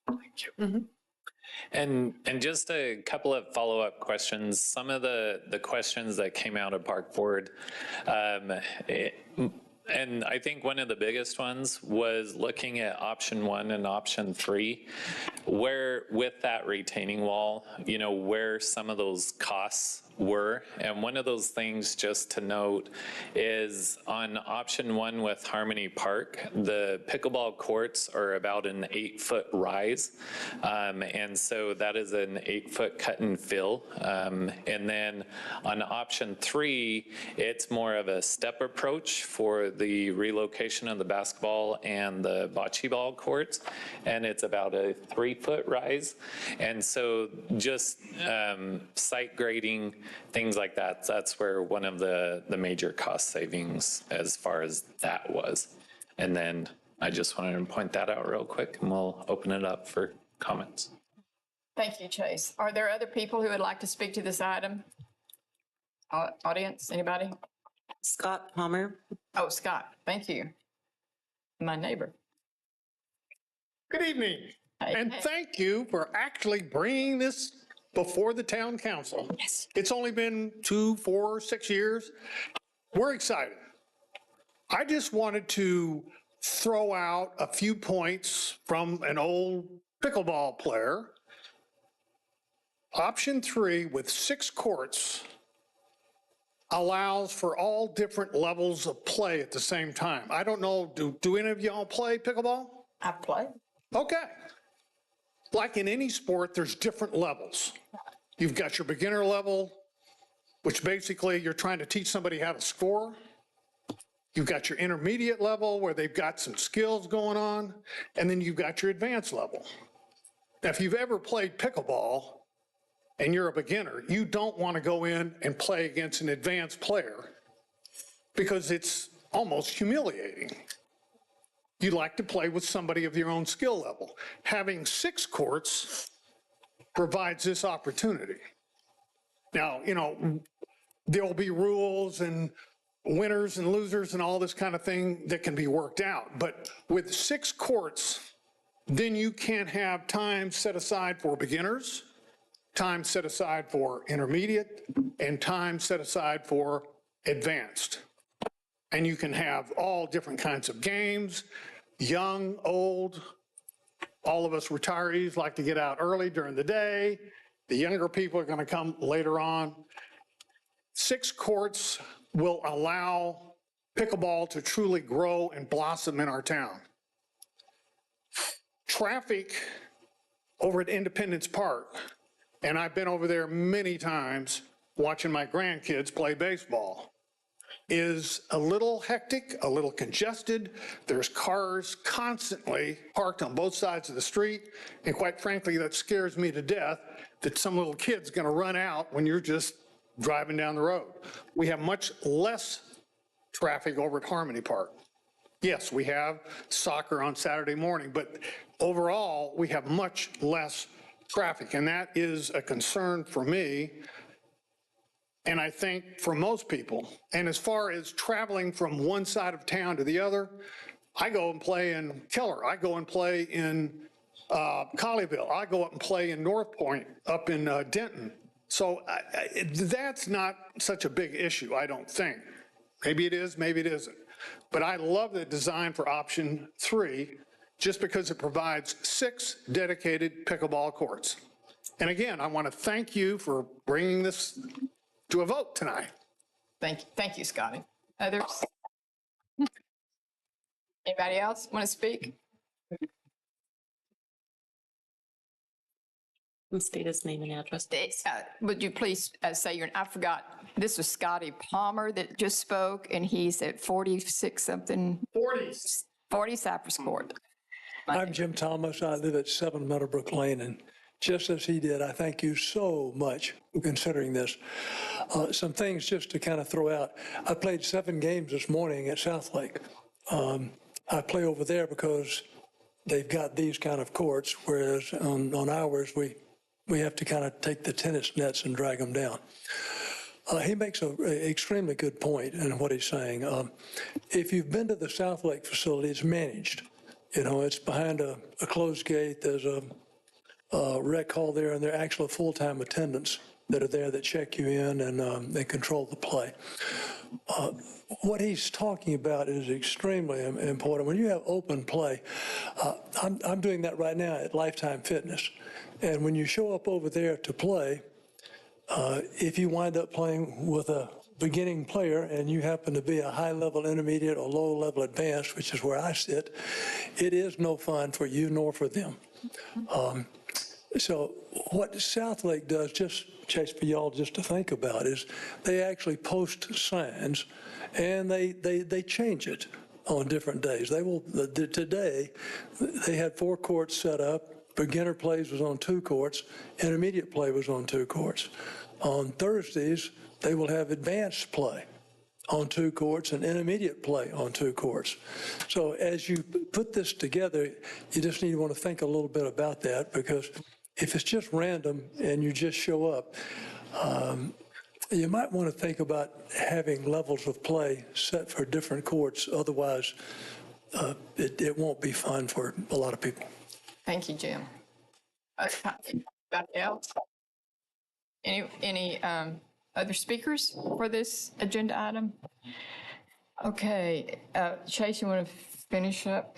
S17: Thank you. Mm-hmm. And just a couple of follow-up questions. Some of the questions that came out of Park Board, and I think one of the biggest ones was looking at option 1 and option 3, where with that retaining wall, you know, where some of those costs were. And one of those things just to note is on option 1 with Harmony Park, the pickleball courts are about an 8-foot rise. And so that is an 8-foot cut and fill. And then on option 3, it's more of a step approach for the relocation of the basketball and the bocce ball courts. And it's about a 3-foot rise. And so just site grading, things like that, that's where one of the major cost savings as far as that was. And then I just wanted to point that out real quick, and we'll open it up for comments.
S2: Thank you, Chase. Are there other people who would like to speak to this item? Audience, anybody?
S15: Scott Palmer.
S2: Oh, Scott, thank you. My neighbor.
S21: Good evening, and thank you for actually bringing this before the town council.
S2: Yes.
S21: It's only been 2, 4, 6 years. We're excited. I just wanted to throw out a few points from an old pickleball player. Option 3 with 6 courts allows for all different levels of play at the same time. I don't know, do any of y'all play pickleball?
S2: I play.
S21: Okay. Like in any sport, there's different levels. You've got your beginner level, which basically you're trying to teach somebody how to score. You've got your intermediate level where they've got some skills going on, and then you've got your advanced level. Now, if you've ever played pickleball and you're a beginner, you don't want to go in and play against an advanced player because it's almost humiliating. You like to play with somebody of your own skill level. Having 6 courts provides this opportunity. Now, you know, there'll be rules and winners and losers and all this kind of thing that can be worked out. But with 6 courts, then you can have time set aside for beginners, time set aside for intermediate, and time set aside for advanced. And you can have all different kinds of games, young, old. All of us retirees like to get out early during the day. The younger people are going to come later on. 6 courts will allow pickleball to truly grow and blossom in our town. Traffic over at Independence Park, and I've been over there many times watching my grandkids play baseball, is a little hectic, a little congested. There's cars constantly parked on both sides of the street, and quite frankly, that scares me to death that some little kid's gonna run out when you're just driving down the road. We have much less traffic over at Harmony Park. Yes, we have soccer on Saturday morning, but overall, we have much less traffic, and that is a concern for me, and I think for most people. And as far as traveling from one side of town to the other, I go and play in Keller. I go and play in Colleyville. I go up and play in North Point, up in Denton. So that's not such a big issue, I don't think. Maybe it is, maybe it isn't. But I love the design for option 3, just because it provides 6 dedicated pickleball courts. And again, I want to thank you for bringing this to a vote tonight.
S2: Thank you, Scotty. Others? Anybody else want to speak?
S15: State his name and address.
S2: Would you please say I forgot, this was Scotty Palmer that just spoke, and he's at 46 something. 40 Cypress Court.
S7: I'm Jim Thomas. I live at 7 Meadowbrook Lane, and just as he did, I thank you so much for considering this. Some things just to kind of throw out. I played 7 games this morning at Southlake. I play over there because they've got these kind of courts, whereas on ours, we have to kind of take the tennis nets and drag them down. He makes an extremely good point in what he's saying. If you've been to the Southlake facility, it's managed. You know, it's behind a closed gate. There's a rec hall there, and there are actual full-time attendants that are there that check you in and they control the play. What he's talking about is extremely important. When you have open play, I'm doing that right now at Lifetime Fitness. And when you show up over there to play, if you wind up playing with a beginning player and you happen to be a high-level intermediate or low-level advanced, which is where I sit, it is no fun for you nor for them. So what Southlake does, just Chase, for y'all just to think about, is they actually post signs and they change it on different days. Today, they had 4 courts set up. Beginner plays was on 2 courts. Intermediate play was on 2 courts. On Thursdays, they will have advanced play on 2 courts and intermediate play on 2 courts. So as you put this together, you just need to want to think a little bit about that, because if it's just random and you just show up, you might want to think about having levels of play set for different courts. Otherwise, it won't be fun for a lot of people.
S2: Thank you, Jim. Anybody else? Any other speakers for this agenda item? Okay, Chase, you want to finish up?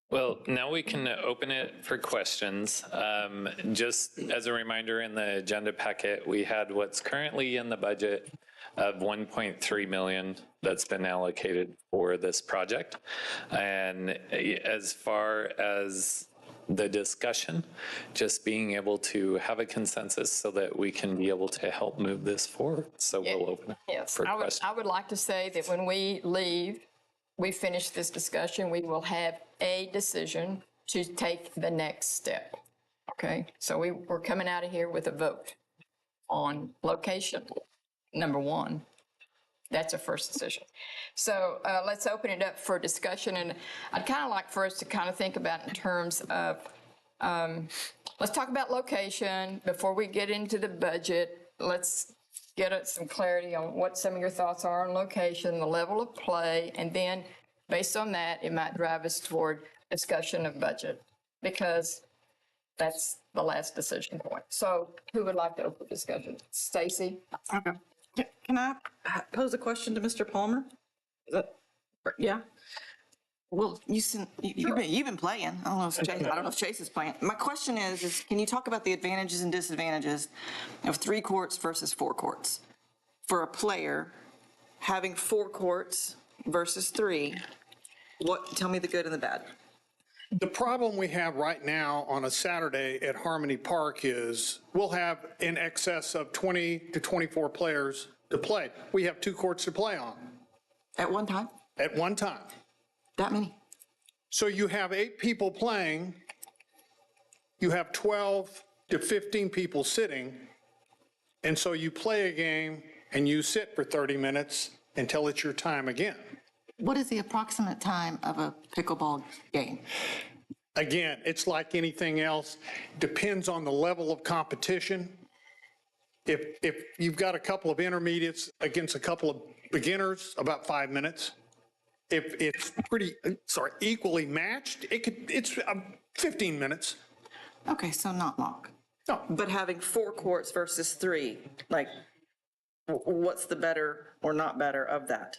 S17: Well, now we can open it for questions. Just as a reminder, in the agenda packet, we had what's currently in the budget of 1.3 million that's been allocated for this project. And as far as the discussion, just being able to have a consensus so that we can be able to help move this forward. So we'll open it for questions.
S2: I would like to say that when we leave, we finish this discussion, we will have a decision to take the next step. Okay, so we're coming out of here with a vote on location, number 1. That's a first decision. So let's open it up for discussion. And I'd kind of like for us to kind of think about in terms of, let's talk about location. Before we get into the budget, let's get some clarity on what some of your thoughts are on location, the level of play, and then based on that, it might drive us toward discussion of budget, because that's the last decision point. So who would like to open discussion? Stacy?
S9: Okay. Can I pose a question to Mr. Palmer? Yeah. Well, you've been playing. I don't know if Chase is playing. My question is can you talk about the advantages and disadvantages of 3 courts versus 4 courts? For a player, having 4 courts versus 3, tell me the good and the bad.
S21: The problem we have right now on a Saturday at Harmony Park is we'll have in excess of 20 to 24 players to play. We have 2 courts to play on.
S9: At one time?
S21: At one time.
S9: That many?
S21: So you have 8 people playing, you have 12 to 15 people sitting, and so you play a game and you sit for 30 minutes until it's your time again.
S9: What is the approximate time of a pickleball game?
S21: Again, it's like anything else, depends on the level of competition. If you've got a couple of intermediates against a couple of beginners, about 5 minutes. If it's equally matched, it's 15 minutes.
S9: Okay, so not long.
S21: No.
S9: But having 4 courts versus 3, like, what's the better or not better of that?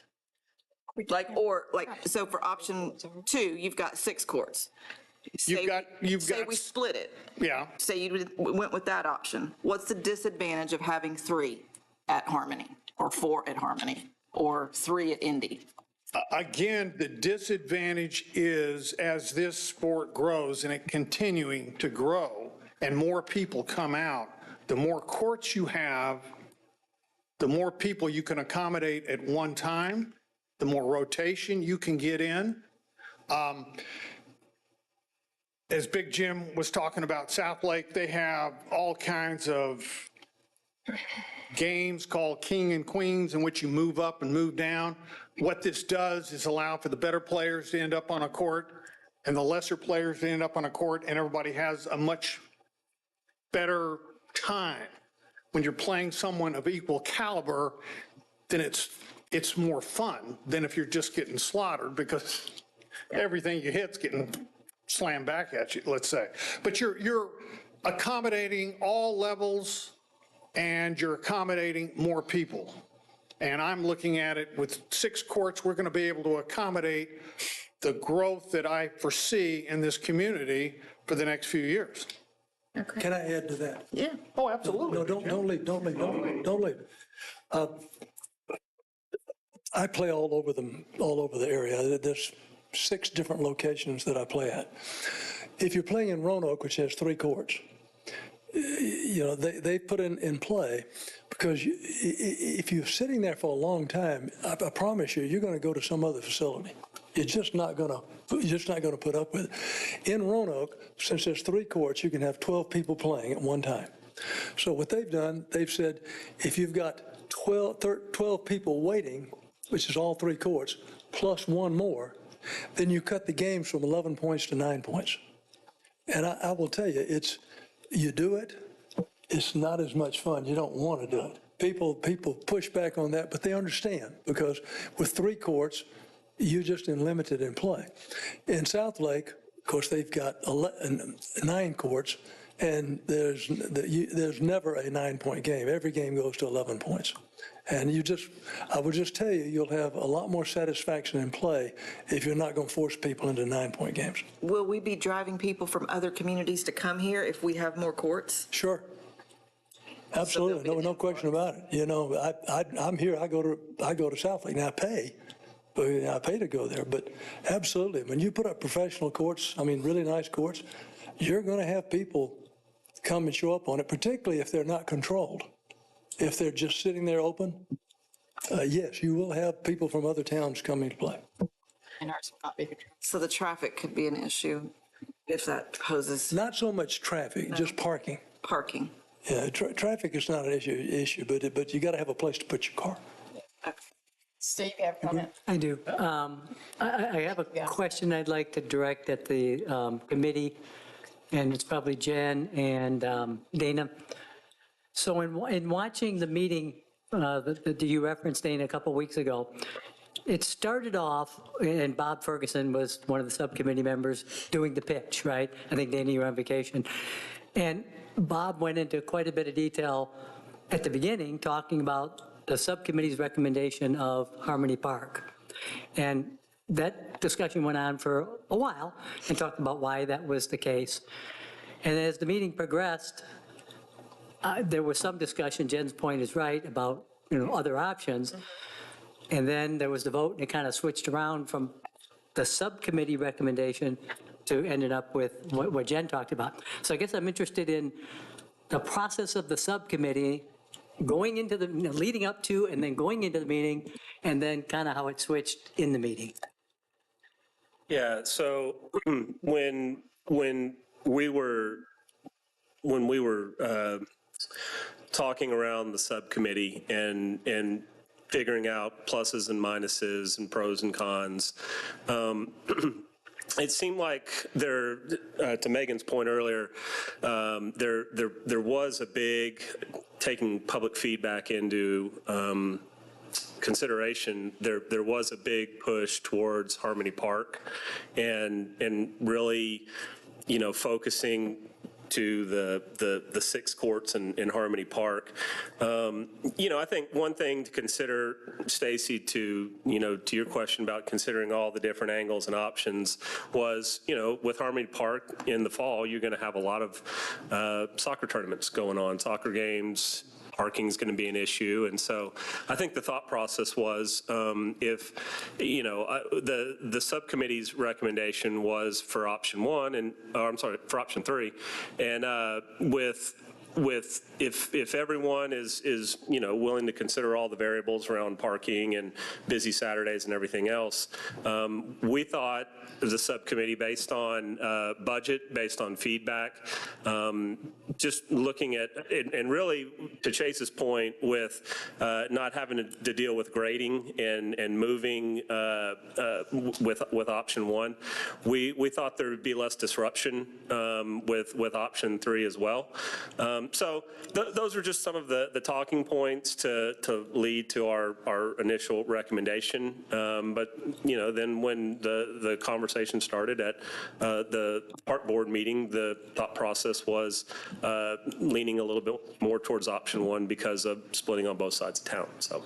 S9: So for option 2, you've got 6 courts. Say we split it.
S21: Yeah.
S9: Say you went with that option. What's the disadvantage of having 3 at Harmony, or 4 at Harmony, or 3 at Indy?
S21: Again, the disadvantage is as this sport grows and it continuing to grow and more people come out, the more courts you have, the more people you can accommodate at one time, the more rotation you can get in. As Big Jim was talking about South Lake, they have all kinds of games called King and Queens in which you move up and move down. What this does is allow for the better players to end up on a court and the lesser players to end up on a court, and everybody has a much better time. When you're playing someone of equal caliber, then it's more fun than if you're just getting slaughtered because everything you hit's getting slammed back at you, let's say. But you're accommodating all levels and you're accommodating more people. And I'm looking at it with 6 courts, we're going to be able to accommodate the growth that I foresee in this community for the next few years.
S9: Okay.
S7: Can I add to that?
S9: Yeah.
S21: Oh, absolutely.
S7: No, don't leave. I play all over the area. There's 6 different locations that I play at. If you're playing in Roanoke, which has 3 courts, they put in play because if you're sitting there for a long time, I promise you're going to go to some other facility. You're just not going to put up with it. In Roanoke, since there's 3 courts, you can have 12 people playing at one time. So what they've done, they've said, if you've got 12 people waiting, which is all 3 courts, plus 1 more, then you cut the games from 11 points to 9 points. And I will tell you, you do it, it's not as much fun. You don't want to do it. People push back on that, but they understand because with 3 courts, you're just limited in play. In South Lake, of course, they've got 9 courts, and there's never a 9-point game. Every game goes to 11 points. And I would just tell you, you'll have a lot more satisfaction in play if you're not going to force people into 9-point games.
S9: Will we be driving people from other communities to come here if we have more courts?
S7: Sure. Absolutely. No question about it. I'm here. I go to South Lake. Now I pay to go there, but absolutely. When you put up professional courts, really nice courts, you're going to have people come and show up on it, particularly if they're not controlled. If they're just sitting there open, yes, you will have people from other towns coming to play.
S9: And ours will not be. So the traffic could be an issue if that poses.
S7: Not so much traffic, just parking.
S9: Parking.
S7: Yeah, traffic is not an issue, but you got to have a place to put your car.
S2: Steve, you have a comment?
S4: I do. I have a question I'd like to direct at the committee, and it's probably Jen and Dana. So in watching the meeting that you referenced, Dana, a couple weeks ago, it started off, and Bob Ferguson was one of the subcommittee members doing the pitch, right? I think, Dana, you were on vacation. And Bob went into quite a bit of detail at the beginning, talking about the subcommittee's recommendation of Harmony Park. And that discussion went on for a while and talked about why that was the case. And as the meeting progressed, there was some discussion, Jen's point is right, about other options. And then there was the vote, and it kind of switched around from the subcommittee recommendation to ended up with what Jen talked about. So I guess I'm interested in the process of the subcommittee going into the, leading up to and then going into the meeting, and then kind of how it switched in the meeting.
S19: Yeah, so when we were talking around the subcommittee and figuring out pluses and minuses and pros and cons, it seemed like there, to Megan's point earlier, there was a big taking public feedback into consideration. There was a big push towards Harmony Park, and really, focusing to the 6 courts in Harmony Park. I think one thing to consider, Stacy, to your question about considering all the different angles and options was, with Harmony Park in the fall, you're going to have a lot of soccer tournaments going on, soccer games. Parking is going to be an issue. And so I think the thought process was if, the subcommittee's recommendation was for option 1 for option 3. And if everyone is willing to consider all the variables around parking and busy Saturdays and everything else, we thought as a subcommittee, based on budget, based on feedback, just looking at, and really to Chase's point with not having to deal with grading and moving with option 1, we thought there would be less disruption with option 3 as well. So those are just some of the talking points to lead to our initial recommendation. But then when the conversation started at the park board meeting, the thought process was leaning a little bit more towards option 1 because of splitting on both sides of town. So.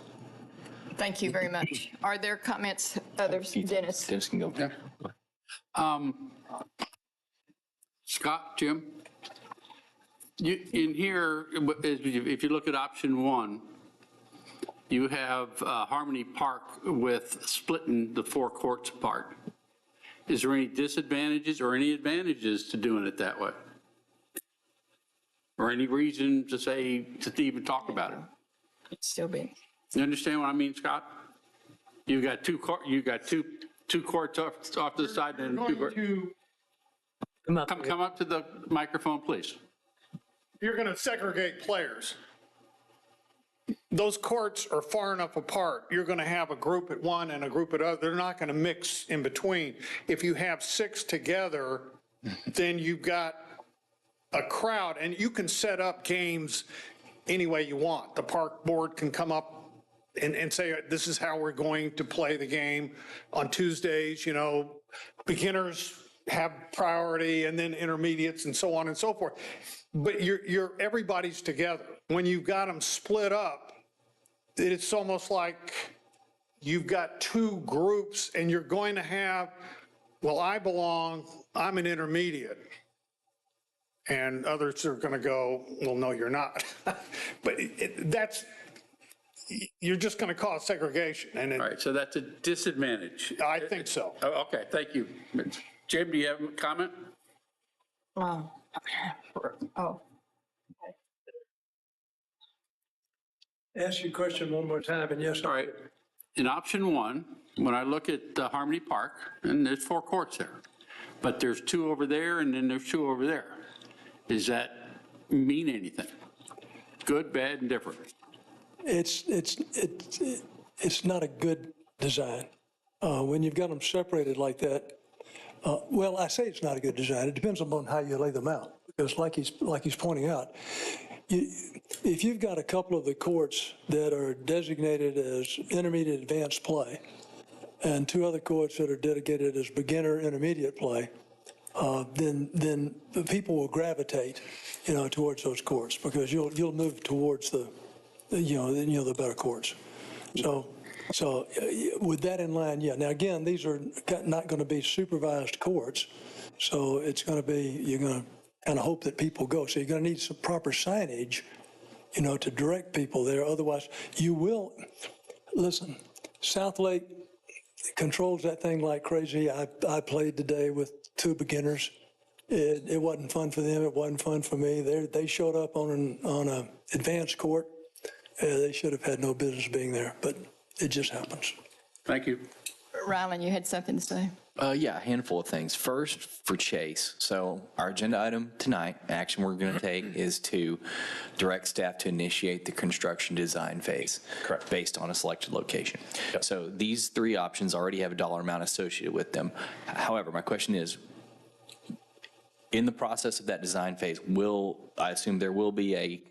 S2: Thank you very much. Are there comments? Others? Dennis?
S6: Dennis can go.
S3: Yeah. Scott, Jim? In here, if you look at option 1, you have Harmony Park with splitting the 4 courts apart. Is there any disadvantages or any advantages to doing it that way? Or any reason to say, to even talk about it?
S2: It's still being.
S3: You understand what I mean, Scott? You got two courts off to the side and 2 courts. Come up to the microphone, please.
S21: You're going to segregate players. Those courts are far enough apart. You're going to have a group at one and a group at other. They're not going to mix in between. If you have 6 together, then you've got a crowd, and you can set up games any way you want. The park board can come up and say, this is how we're going to play the game. On Tuesdays, beginners have priority, and then intermediates, and so on and so forth. But everybody's together. When you've got them split up, it's almost like you've got 2 groups, and you're going to have, well, I'm an intermediate. And others are going to go, well, no, you're not. But you're just going to cause segregation. And
S3: all right, so that's a disadvantage.
S21: I think so.
S3: Okay, thank you. Jim, do you have a comment?
S2: Oh.
S7: Ask your question one more time, and yes.
S3: All right. In option 1, when I look at Harmony Park, and there's 4 courts there, but there's 2 over there, and then there's 2 over there. Does that mean anything? Good, bad, and different?
S7: It's not a good design. When you've got them separated like that, well, I say it's not a good design. It depends upon how you lay them out. Because like he's pointing out, if you've got a couple of the courts that are designated as intermediate advanced play, and 2 other courts that are dedicated as beginner intermediate play, then the people will gravitate, towards those courts, because you'll move towards the better courts. So with that in mind, yeah. Now again, these are not going to be supervised courts, so it's going to be, you're going to kind of hope that people go. So you're going to need some proper signage, to direct people there. Otherwise, you will. Listen, South Lake controls that thing like crazy. I played today with 2 beginners. It wasn't fun for them. It wasn't fun for me. They showed up on an advanced court. They should have had no business being there, but it just happens.
S3: Thank you.
S2: Rylan, you had something to say?
S6: Yeah, a handful of things. First, for Chase. So our agenda item tonight, action we're going to take is to direct staff to initiate the construction design phase. Correct. Based on a selected location. Yep. So these three options already have a dollar amount associated with them. However, my question is, in the process of that design phase, I assume there will be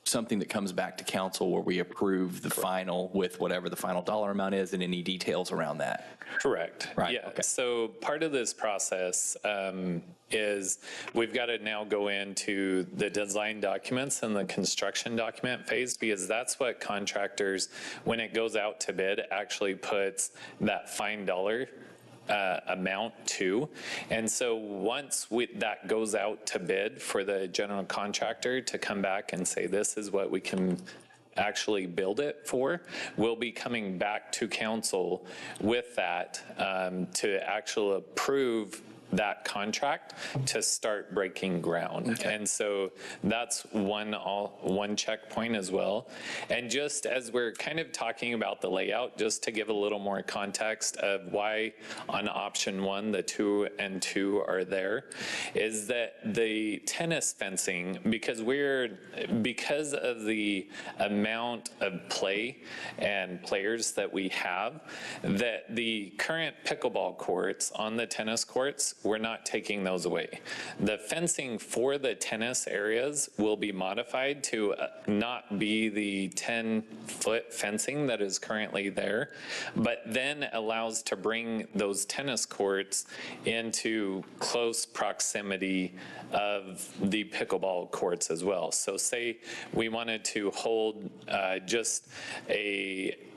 S6: something that comes back to council where we approve the final with whatever the final dollar amount is and any details around that?
S17: Correct.
S6: Right.
S17: Yeah.
S6: Okay.
S17: So part of this process is we've got to now go into the design documents and the construction document phase, because that's what contractors, when it goes out to bid, actually puts that fine dollar amount to. And so once that goes out to bid for the general contractor to come back and say, this is what we can actually build it for, we'll be coming back to council with that to actually approve that contract to start breaking ground. Okay. And so that's one checkpoint as well. And just as we're kind of talking about the layout, just to give a little more context of why on option 1, the 2 and 2 are there, is that the tennis fencing, because of the amount of play and players that we have, that the current pickleball courts on the tennis courts, we're not taking those away. The fencing for the tennis areas will be modified to not be the 10-foot fencing that is currently there, but then allows to bring those tennis courts into close proximity of the pickleball courts as well. So say we wanted to hold just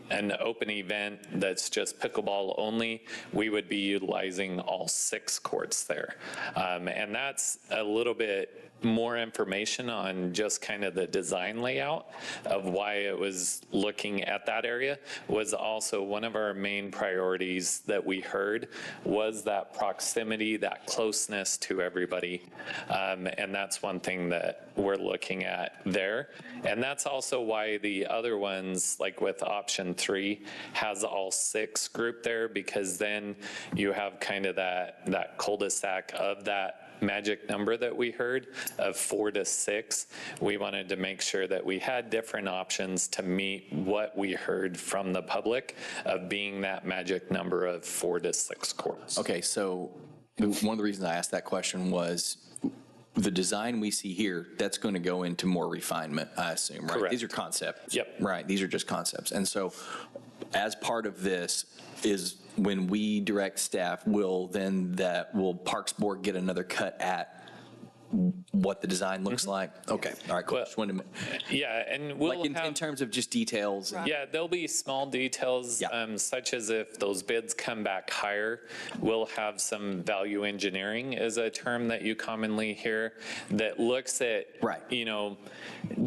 S17: an open event that's just pickleball only, we would be utilizing all 6 courts there. And that's a little bit more information on just kind of the design layout of why it was looking at that area. Was also one of our main priorities that we heard was that proximity, that closeness to everybody. And that's one thing that we're looking at there. And that's also why the other ones, like with option 3, has all 6 grouped there, because then you have kind of that cul-de-sac of that magic number that we heard of 4 to 6. We wanted to make sure that we had different options to meet what we heard from the public of being that magic number of 4 to 6 courts.
S6: Okay, so one of the reasons I asked that question was the design we see here, that's going to go into more refinement, I assume, right?
S17: Correct.
S6: These are concepts.
S17: Yep.
S6: Right, these are just concepts. And so as part of this is when we direct staff, will Parks Board get another cut at what the design looks like? Okay, all right, cool.
S17: Well,
S6: Just wanted to,
S17: yeah, and we'll
S6: like in terms of just details. and-
S17: Yeah, there'll be small details, such as if those bids come back higher, we'll have some value engineering is a term that you commonly hear that looks at,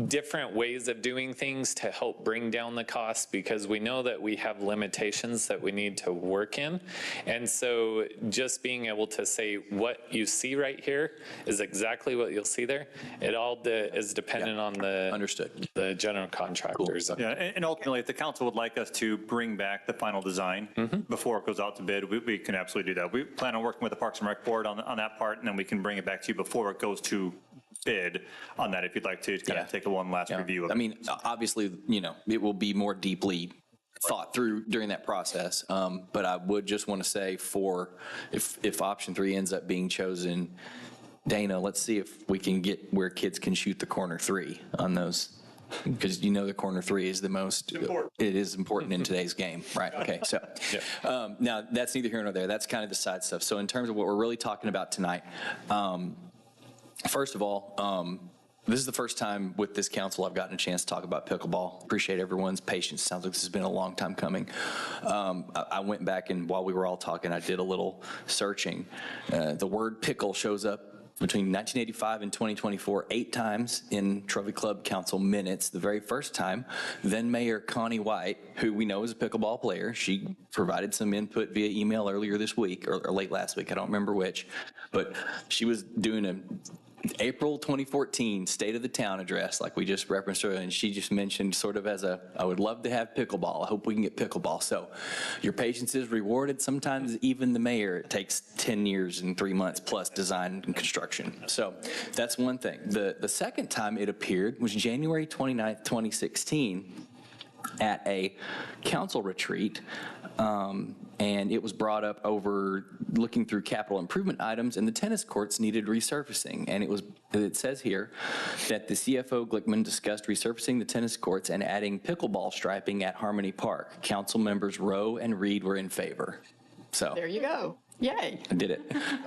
S17: different ways of doing things to help bring down the cost, because we know that we have limitations that we need to work in. And so just being able to say what you see right here is exactly what you'll see there. It all is dependent on the general contractors.
S5: Yeah, and ultimately, if the council would like us to bring back the final design before it goes out to bid, we can absolutely do that. We plan on working with the Parks and Rec Board on that part, and then we can bring it back to you before it goes to bid on that, if you'd like to kind of take a one last review of it.
S6: I mean, obviously, it will be more deeply thought through during that process. But I would just want to say if option 3 ends up being chosen, Dana, let's see if we can get where kids can shoot the corner 3 on those. Because the corner 3 is the most, it is important in today's game, right? Okay, so now that's neither here nor there. That's kind of the side stuff. So in terms of what we're really talking about tonight, first of all, this is the first time with this council I've gotten a chance to talk about pickleball. Appreciate everyone's patience. Sounds like this has been a long time coming. I went back and while we were all talking, I did a little searching. The word pickle shows up between 1985 and 2024, 8 times in Trophy Club Council minutes. The very first time, then Mayor Connie White, who we know is a pickleball player, she provided some input via email earlier this week, or late last week, I don't remember which, but she was doing April 2014 State of the Town address, like we just referenced her, and she just mentioned sort of as I would love to have pickleball. I hope we can get pickleball. So your patience is rewarded. Sometimes even the mayor, it takes 10 years and 3 months plus design and construction. So that's one thing. The second time it appeared was January 29th, 2016 at a council retreat. And it was brought up over looking through capital improvement items, and the tennis courts needed resurfacing. And it says here that the CFO Glickman discussed resurfacing the tennis courts and adding pickleball striping at Harmony Park. Council members Rowe and Reed were in favor. So
S2: There you go. Yay.
S6: I did it.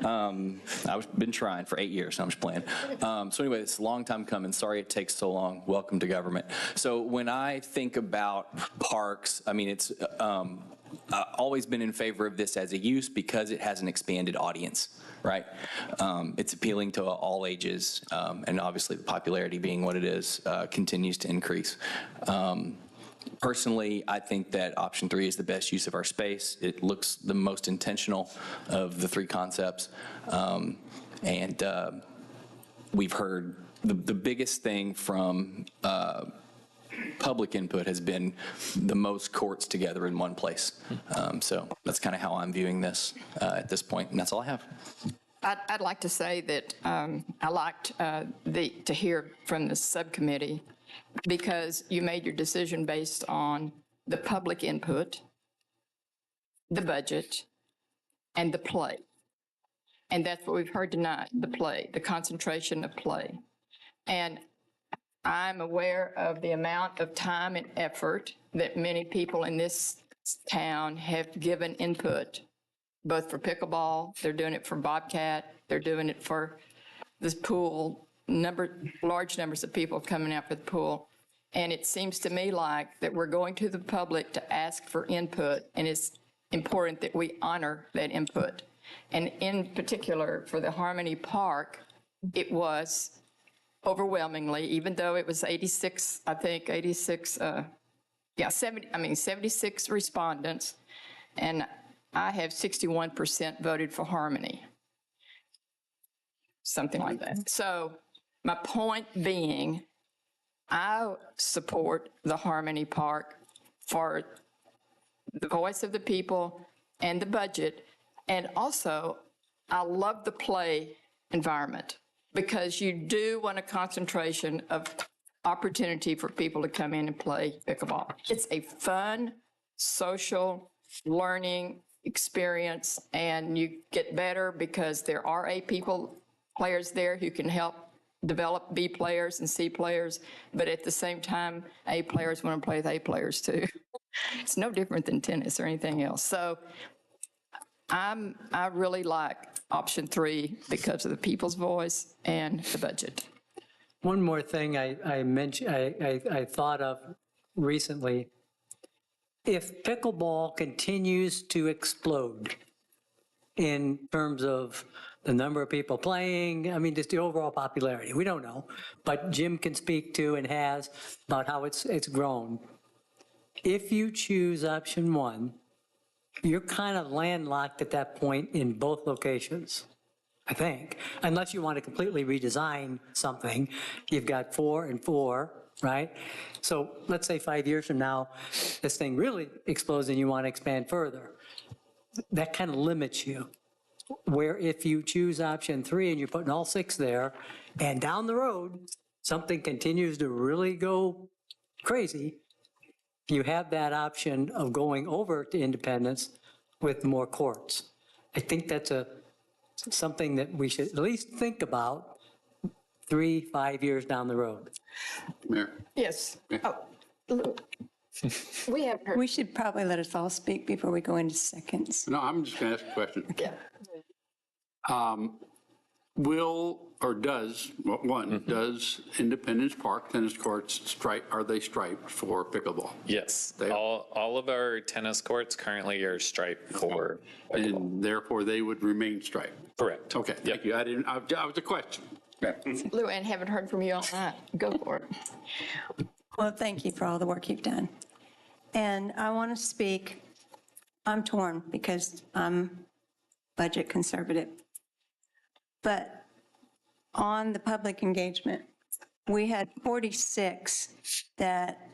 S6: I've been trying for 8 years, so I'm just playing. So anyway, it's a long time coming. Sorry it takes so long. Welcome to government. So when I think about parks, I mean, it's I've always been in favor of this as a use because it has an expanded audience, right? It's appealing to all ages, and obviously the popularity being what it is continues to increase. Personally, I think that option 3 is the best use of our space. It looks the most intentional of the 3 concepts. And we've heard the biggest thing from public input has been the most courts together in one place. So that's kind of how I'm viewing this at this point, and that's all I have.
S2: I'd like to say that I liked to hear from the subcommittee because you made your decision based on the public input, the budget, and the play. And that's what we've heard tonight, the play, the concentration of play. And I'm aware of the amount of time and effort that many people in this town have given input, both for pickleball, they're doing it for Bobcat, they're doing it for this pool, large numbers of people coming out for the pool. And it seems to me like that we're going to the public to ask for input, and it's important that we honor that input. And in particular, for the Harmony Park, it was overwhelmingly, even though it was 86, I think 86, 76 respondents, and I have 61% voted for Harmony. Something like that. So my point being, I support the Harmony Park for the voice of the people and the budget. And also, I love the play environment because you do want a concentration of opportunity for people to come in and play pickleball. It's a fun, social, learning experience, and you get better because there are players there who can help develop B players and C players, but at the same time, A players want to play with A players too. It's no different than tennis or anything else. So I really like option 3 because of the people's voice and the budget.
S4: One more thing I mentioned, I thought of recently. If pickleball continues to explode in terms of the number of people playing, I mean, just the overall popularity, we don't know, but Jim can speak to and has about how it's grown. If you choose option 1, you're kind of landlocked at that point in both locations, I think, unless you want to completely redesign something. You've got 4 and 4, right? So let's say 5 years from now, this thing really explodes and you want to expand further. That kind of limits you. Where if you choose option 3 and you're putting all 6 there, and down the road, something continues to really go crazy, you have that option of going over to independence with more courts. I think that's something that we should at least think about 3-5 years down the road.
S3: Mayor?
S2: Yes. We have heard.
S16: We should probably let us all speak before we go into seconds.
S3: No, I'm just going to ask a question.
S2: Yeah.
S3: Does Independence Park tennis courts are they striped for pickleball?
S17: Yes, all of our tennis courts currently are striped for pickleball.
S3: And therefore they would remain striped?
S17: Correct.
S3: Okay, thank you. I was a question.
S2: Lou Ann, haven't heard from you all night. Go for it.
S16: Well, thank you for all the work you've done. And I want to speak, I'm torn because I'm budget conservative. But on the public engagement, we had 46 that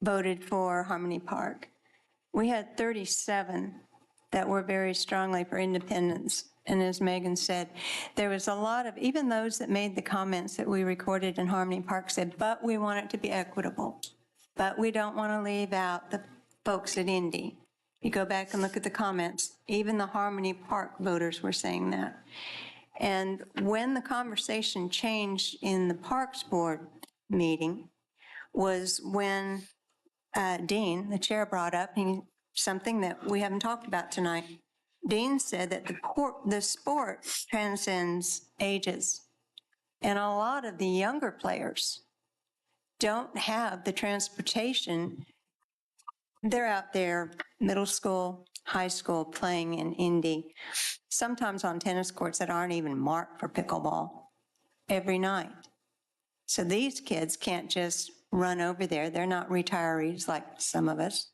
S16: voted for Harmony Park. We had 37 that were very strongly for independence. And as Megan said, there was a lot of, even those that made the comments that we recorded in Harmony Park said, but we want it to be equitable. But we don't want to leave out the folks at Indy. You go back and look at the comments, even the Harmony Park voters were saying that. And when the conversation changed in the Parks Board meeting was when Dean, the chair, brought up something that we haven't talked about tonight. Dean said that the sport transcends ages. And a lot of the younger players don't have the transportation. They're out there, middle school, high school, playing in Indy, sometimes on tennis courts that aren't even marked for pickleball every night. So these kids can't just run over there. They're not retirees like some of us.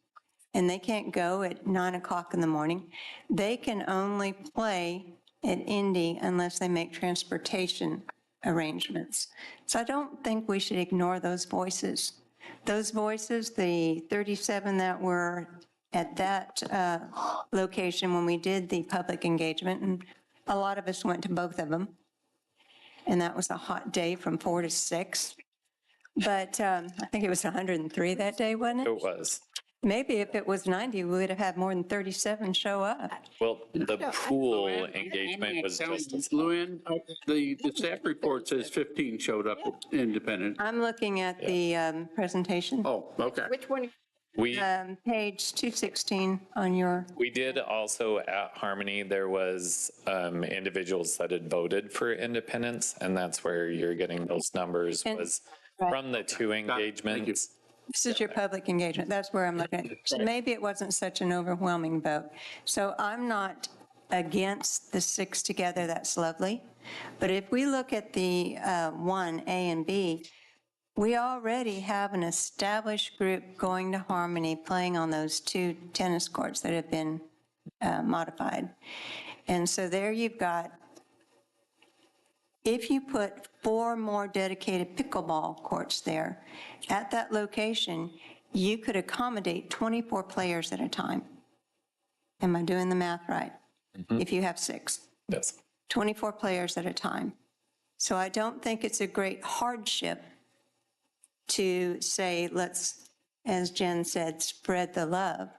S16: And they can't go at 9 o'clock in the morning. They can only play at Indy unless they make transportation arrangements. So I don't think we should ignore those voices. Those voices, the 37 that were at that location when we did the public engagement, and a lot of us went to both of them. And that was a hot day from 4 to 6. But I think it was 103 that day, wasn't it?
S17: It was.
S16: Maybe if it was 90, we would have had more than 37 show up.
S17: Well, the pool engagement was just.
S3: Luann, the staff report says 15 showed up independent.
S16: I'm looking at the presentation.
S3: Oh, okay.
S2: Which one?
S17: We,
S16: Page 216 on your.
S17: we did also at Harmony, there was individuals that had voted for independence, and that's where you're getting those numbers was from the two engagements.
S16: This is your public engagement. That's where I'm looking at. So maybe it wasn't such an overwhelming vote. So I'm not against the 6 together. That's lovely. But if we look at the 1, A and B, we already have an established group going to Harmony playing on those 2 tennis courts that have been modified. And so there you've got, if you put 4 more dedicated pickleball courts there, at that location, you could accommodate 24 players at a time. Am I doing the math right? Mm-hmm. If you have 6.
S17: Yes.
S16: 24 players at a time. So I don't think it's a great hardship to say, let's, as Jen said, spread the love,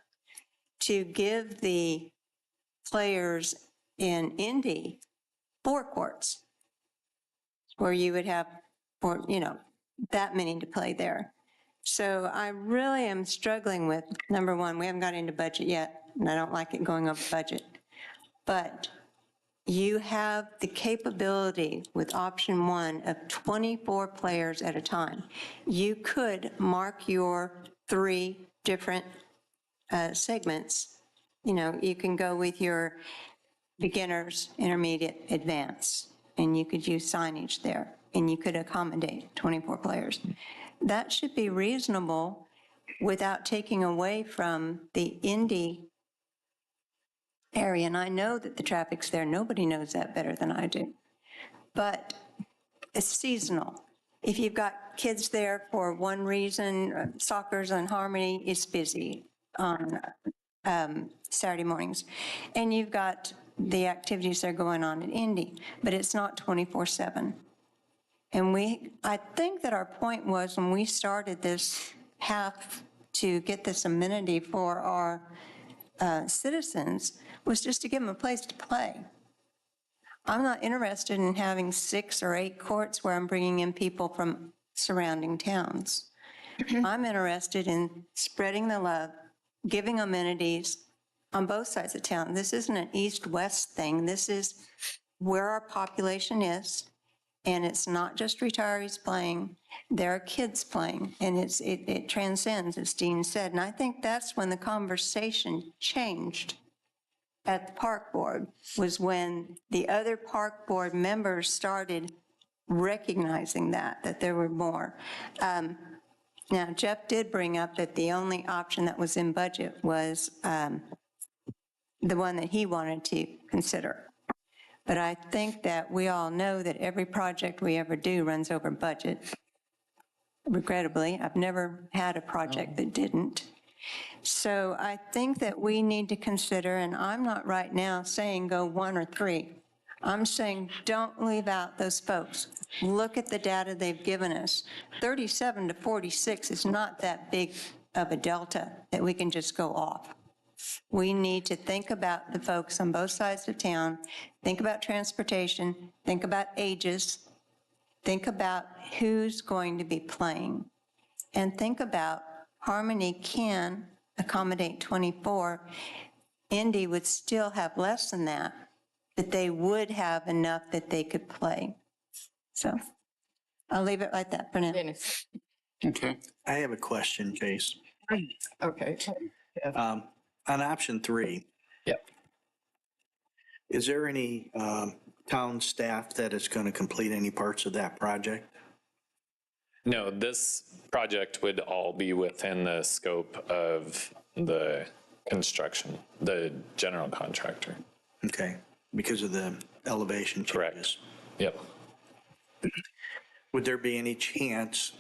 S16: to give the players in Indy 4 courts, where you would have, that many to play there. So I really am struggling with, number one, we haven't got into budget yet, and I don't like it going over budget. But you have the capability with option 1 of 24 players at a time. You could mark your 3 different segments. You can go with your beginners, intermediate, advanced, and you could use signage there, and you could accommodate 24 players. That should be reasonable without taking away from the Indy area. And I know that the traffic's there. Nobody knows that better than I do. But it's seasonal. If you've got kids there for one reason, soccer's on Harmony, it's busy on Saturday mornings. And you've got the activities that are going on in Indy, but it's not 24/7. And I think that our point was when we started this half to get this amenity for our citizens was just to give them a place to play. I'm not interested in having 6 or 8 courts where I'm bringing in people from surrounding towns. I'm interested in spreading the love, giving amenities on both sides of town. This isn't an east-west thing. This is where our population is, and it's not just retirees playing. There are kids playing, and it transcends, as Dean said. And I think that's when the conversation changed at the park board, was when the other park board members started recognizing that there were more. Now, Jeff did bring up that the only option that was in budget was the one that he wanted to consider. But I think that we all know that every project we ever do runs over budget. Regrettably, I've never had a project that didn't. So I think that we need to consider, and I'm not right now saying go 1 or 3. I'm saying don't leave out those folks. Look at the data they've given us. 37 to 46 is not that big of a delta that we can just go off. We need to think about the folks on both sides of town, think about transportation, think about ages, think about who's going to be playing, and think about Harmony can accommodate 24. Indy would still have less than that, but they would have enough that they could play. So I'll leave it like that for now.
S2: Dennis.
S3: Okay.
S1: I have a question, Chase.
S2: Okay.
S1: On option 3.
S17: Yep.
S1: Is there any town staff that is going to complete any parts of that project?
S17: No, this project would all be within the scope of the construction, the general contractor.
S1: Okay, because of the elevation changes.
S17: Correct. Yep.
S1: Would there be any chance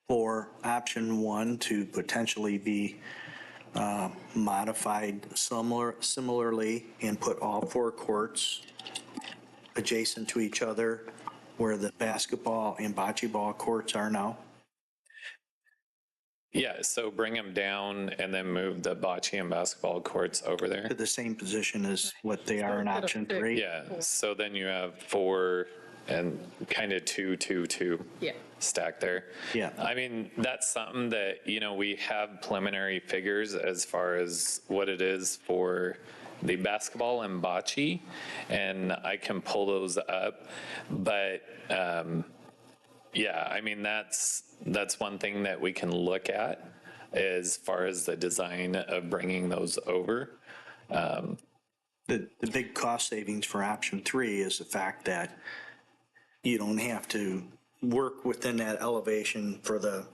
S1: for option 1 to potentially be modified similarly and put all 4 courts adjacent to each other where the basketball and bocce ball courts are now?
S17: Yeah, so bring them down and then move the bocce and basketball courts over there.
S1: To the same position as what they are in option 3?
S17: Yeah, so then you have 4 and kind of 2, 2, 2 stacked there.
S1: Yeah.
S17: I mean, that's something that, you know, we have preliminary figures as far as what it is for the basketball and bocce, and I can pull those up. But yeah, I mean, that's one thing that we can look at as far as the design of bringing those over.
S1: The big cost savings for option 3 is the fact that you don't have to work within that elevation for the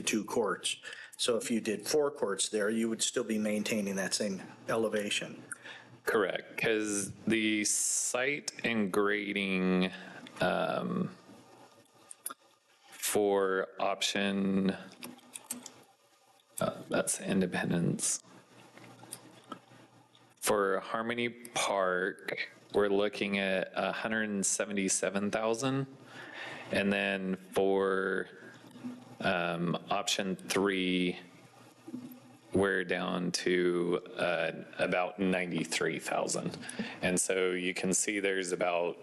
S1: 2 courts. So if you did 4 courts there, you would still be maintaining that same elevation.
S17: Correct, because the site and grading for option, that's Independence. For Harmony Park, we're looking at 177,000. And then for option 3, we're down to about 93,000. And so you can see there's about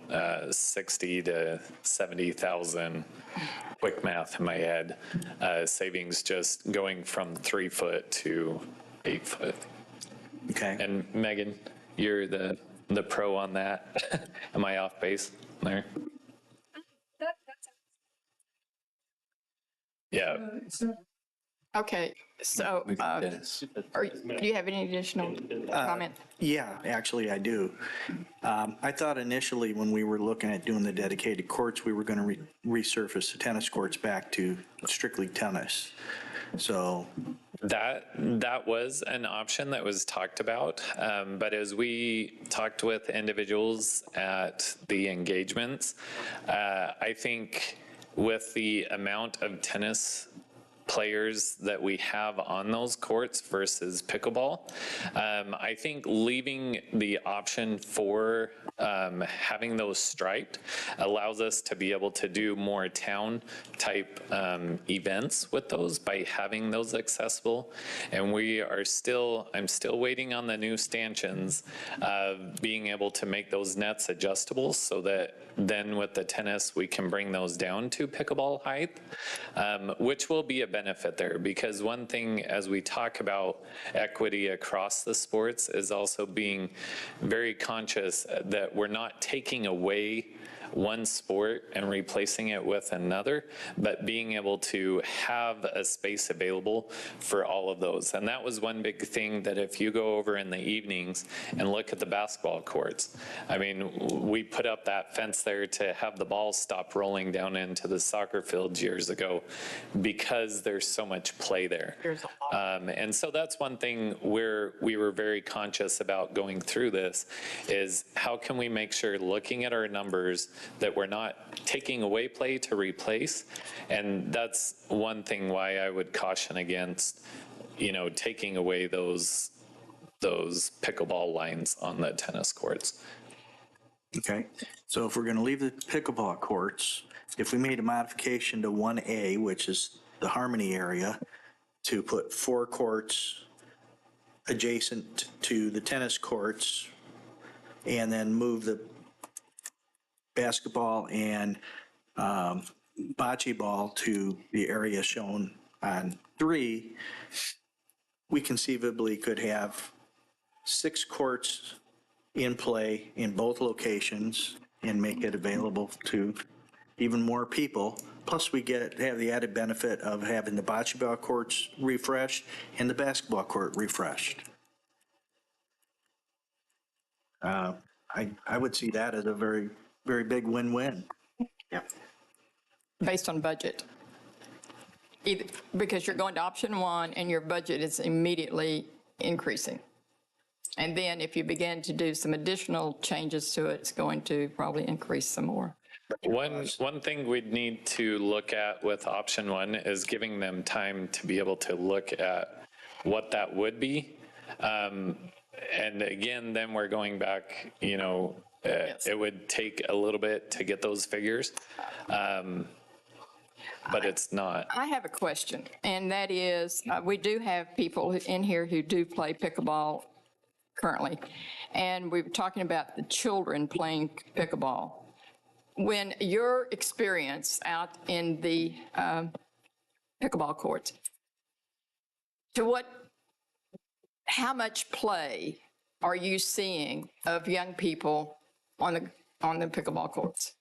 S17: 60 to 70,000, quick math in my head, savings just going from 3 foot to 8 foot.
S1: Okay.
S17: And Megan, you're the pro on that. Am I off base there? Yeah.
S2: Okay, so do you have any additional comment?
S1: Yeah, actually I do. I thought initially when we were looking at doing the dedicated courts, we were going to resurface the tennis courts back to strictly tennis. So
S17: that was an option that was talked about, but as we talked with individuals at the engagements, I think with the amount of tennis players that we have on those courts versus pickleball, I think leaving the option for having those striped allows us to be able to do more town type events with those by having those accessible. And I'm still waiting on the new stanchions of being able to make those nets adjustable so that then with the tennis, we can bring those down to pickleball height, which will be a benefit there, because one thing as we talk about equity across the sports is also being very conscious that we're not taking away one sport and replacing it with another, but being able to have a space available for all of those. And that was one big thing, that if you go over in the evenings and look at the basketball courts, I mean, we put up that fence there to have the ball stop rolling down into the soccer fields years ago because there's so much play there. And so that's one thing where we were very conscious about going through this, is how can we make sure, looking at our numbers, that we're not taking away play to replace. And that's one thing why I would caution against, taking away those pickleball lines on the tennis courts.
S1: Okay, so if we're going to leave the pickleball courts, if we made a modification to 1A, which is the Harmony area, to put 4 courts adjacent to the tennis courts, and then move the basketball and bocce ball to the area shown on 3, we conceivably could have 6 courts in play in both locations and make it available to even more people. Plus, we have the added benefit of having the bocce ball courts refreshed and the basketball court refreshed. I would see that as a very, very big win-win.
S2: Yep. Based on budget. Either, because you're going to option 1 and your budget is immediately increasing. And then if you begin to do some additional changes to it, it's going to probably increase some more.
S17: One thing we'd need to look at with option 1 is giving them time to be able to look at what that would be. And again, then we're going back, yes. It would take a little bit to get those figures, but it's not.
S2: I have a question, and that is, we do have people in here who do play pickleball currently, and we were talking about the children playing pickleball. When your experience out in the pickleball courts, how much play are you seeing of young people on the pickleball courts?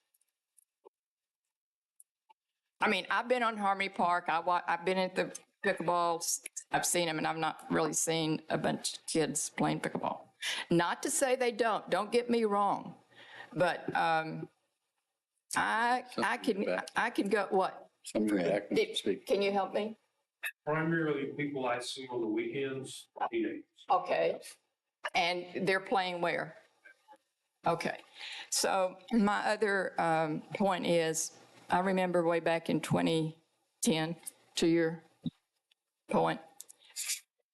S2: I mean, I've been on Harmony Park. I've been at the pickleballs. I've seen them, and I've not really seen a bunch of kids playing pickleball. Not to say they don't. Don't get me wrong, but I can go. What? Can you help me?
S10: Primarily, people I see on the weekends, teenagers.
S2: Okay, and they're playing where? Okay, so my other point is, I remember way back in 2010, to your point,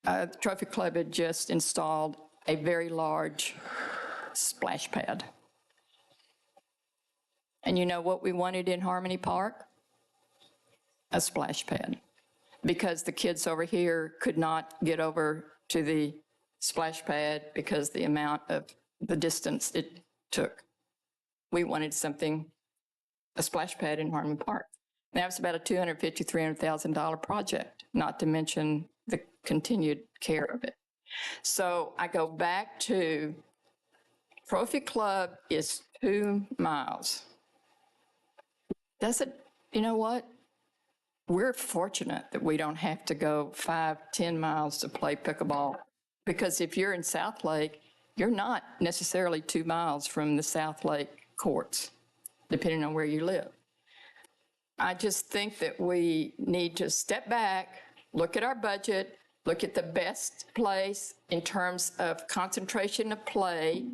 S2: the Trophy Club had just installed a very large splash pad. And you know what we wanted in Harmony Park? A splash pad. Because the kids over here could not get over to the splash pad because the amount of the distance it took. We wanted a splash pad in Harmony Park. That was about a $250,000, $300,000 project, not to mention the continued care of it. So I go back to Trophy Club is 2 miles. You know what? We're fortunate that we don't have to go 5-10 miles to play pickleball, because if you're in South Lake, you're not necessarily 2 miles from the South Lake courts, depending on where you live. I just think that we need to step back, look at our budget, look at the best place in terms of concentration of play,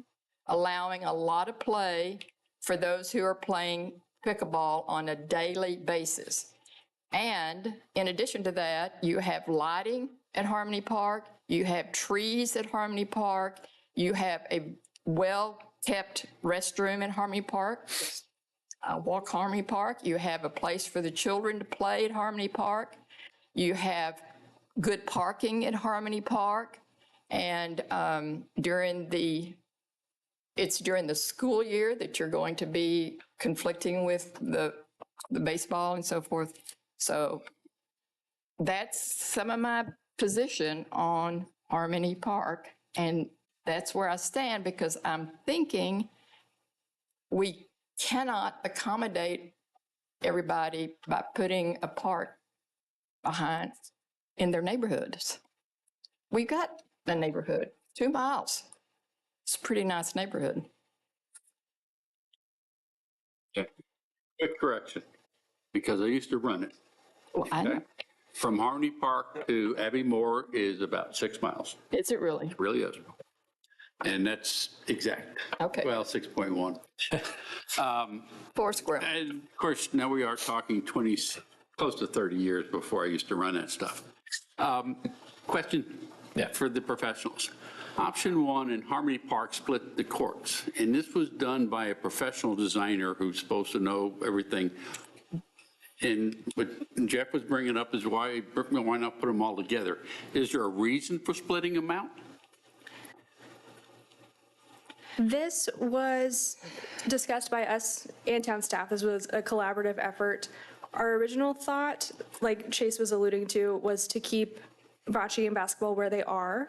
S2: allowing a lot of play for those who are playing pickleball on a daily basis. And in addition to that, you have lighting at Harmony Park, you have trees at Harmony Park, you have a well-kept restroom at Harmony Park, Walk Harmony Park, you have a place for the children to play at Harmony Park, you have good parking at Harmony Park, and during the school year that you're going to be conflicting with the baseball and so forth. So that's some of my position on Harmony Park, and that's where I stand, because I'm thinking we cannot accommodate everybody by putting a park behind in their neighborhoods. We've got a neighborhood, 2 miles. It's a pretty nice neighborhood.
S3: Okay. Quick correction, because I used to run it.
S2: Well, I know.
S3: From Harmony Park to Abbey Moore is about 6 miles.
S2: Is it really?
S3: It really is. And that's exact.
S2: Okay.
S3: Well, 6.1.
S2: 4 square.
S3: And of course, now we are talking 20, close to 30 years before I used to run that stuff. Question for the professionals. Option 1 in Harmony Park split the courts. And this was done by a professional designer who's supposed to know everything. And what Jeff was bringing up is why not put them all together? Is there a reason for splitting them out?
S18: This was discussed by us and town staff. This was a collaborative effort. Our original thought, like Chase was alluding to, was to keep bocce and basketball where they are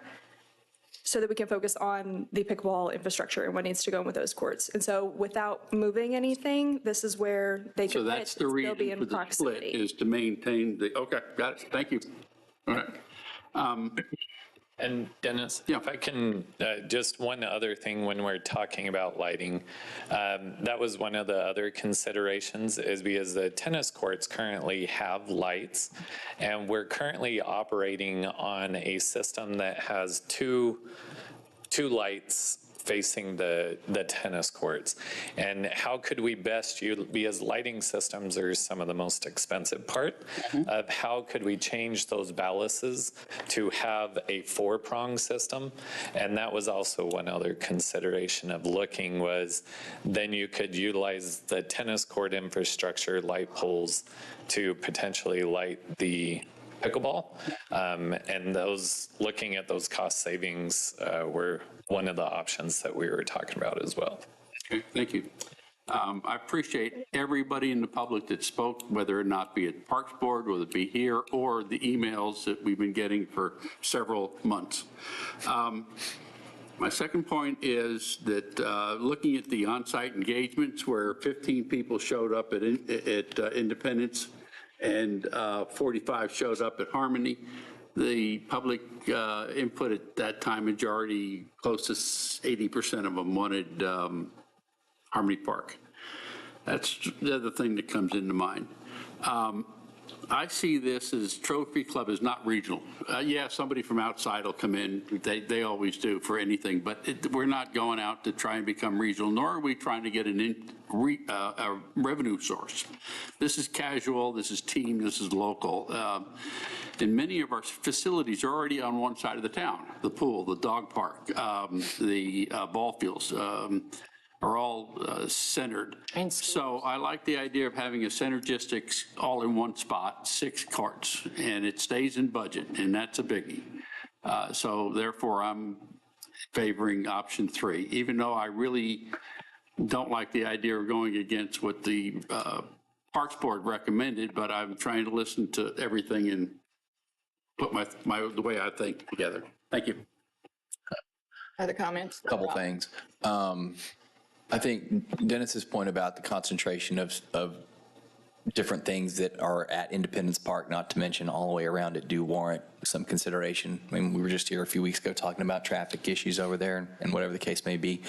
S18: so that we can focus on the pickleball infrastructure and what needs to go in with those courts. And so without moving anything, this is where they
S3: So
S18: could
S3: that's
S18: fit,
S3: the
S18: still be
S3: reason
S18: in
S3: for the split,
S18: proximity.
S3: is to maintain the, okay, got it, thank you. All right.
S17: And Dennis, if I can, just one other thing when we're talking about lighting, that was one of the other considerations, is because the tennis courts currently have lights, and we're currently operating on a system that has two lights facing the tennis courts. And how could we best use, because lighting systems are some of the most expensive part of how could we change those ballasts to have a 4-prong system? And that was also one other consideration of looking, was then you could utilize the tennis court infrastructure light poles to potentially light the pickleball. And those, looking at those cost savings were one of the options that we were talking about as well.
S3: Okay, thank you. I appreciate everybody in the public that spoke, whether or not be it Parks Board, whether it be here, or the emails that we've been getting for several months. My second point is that looking at the on-site engagements where 15 people showed up at Independence and 45 showed up at Harmony, the public input at that time, majority, close to 80% of them wanted Harmony Park. That's the other thing that comes into mind. I see this as Trophy Club is not regional. Yeah, somebody from outside will come in. They always do for anything, but we're not going out to try and become regional, nor are we trying to get a revenue source. This is casual, this is team, this is local. And many of our facilities are already on one side of the town. The pool, the dog park, the ball fields, are all centered. So I like the idea of having a synergistics all in one spot, 6 courts, and it stays in budget, and that's a biggie. So therefore, I'm favoring option 3, even though I really don't like the idea of going against what the Parks Board recommended, but I'm trying to listen to everything and put the way I think together. Thank you.
S2: Other comments?
S6: Couple things. I think Dennis's point about the concentration of different things that are at Independence Park, not to mention all the way around it, do warrant some consideration. I mean, we were just here a few weeks ago talking about traffic issues over there and whatever the case may be.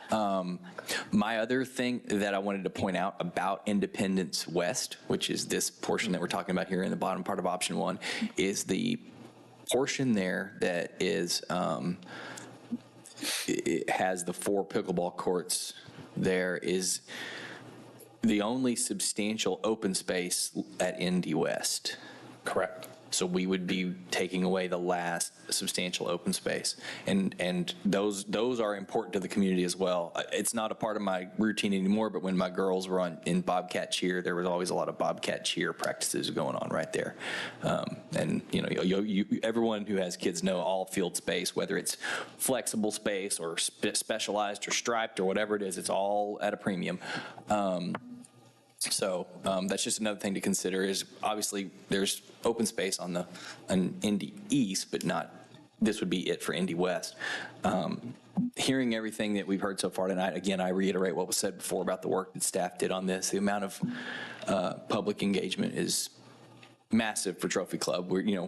S6: My other thing that I wanted to point out about Independence West, which is this portion that we're talking about here in the bottom part of option 1, is the portion there that is, it has the 4 pickleball courts. There is the only substantial open space at Indy West. Correct. So we would be taking away the last substantial open space. And those are important to the community as well. It's not a part of my routine anymore, but when my girls were in Bobcat cheer, there was always a lot of Bobcat cheer practices going on right there. And you know, everyone who has kids know all field space, whether it's flexible space or specialized or striped or whatever it is, it's all at a premium. So that's just another thing to consider, is obviously there's open space on Indy East, but not this would be it for Indy West. Hearing everything that we've heard so far tonight, again, I reiterate what was said before about the work that staff did on this. The amount of public engagement is massive for Trophy Club. We're,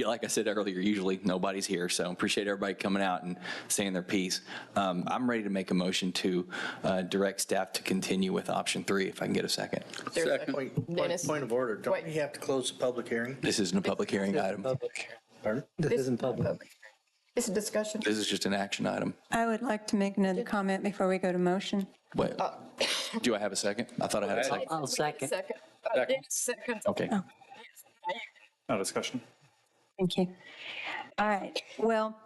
S6: like I said earlier, usually nobody's here, so appreciate everybody coming out and saying their piece. I'm ready to make a motion to direct staff to continue with option 3, if I can get a second.
S1: Point of order. Don't we have to close the public hearing?
S6: This isn't a public hearing item.
S1: Pardon?
S4: This isn't public.
S2: It's a discussion.
S6: This is just an action item.
S16: I would like to make another comment before we go to motion.
S6: Wait, do I have a second? I thought I had a second.
S4: I'll second.
S2: Second.
S6: Okay.
S5: No discussion.
S16: Thank you. All right. Well,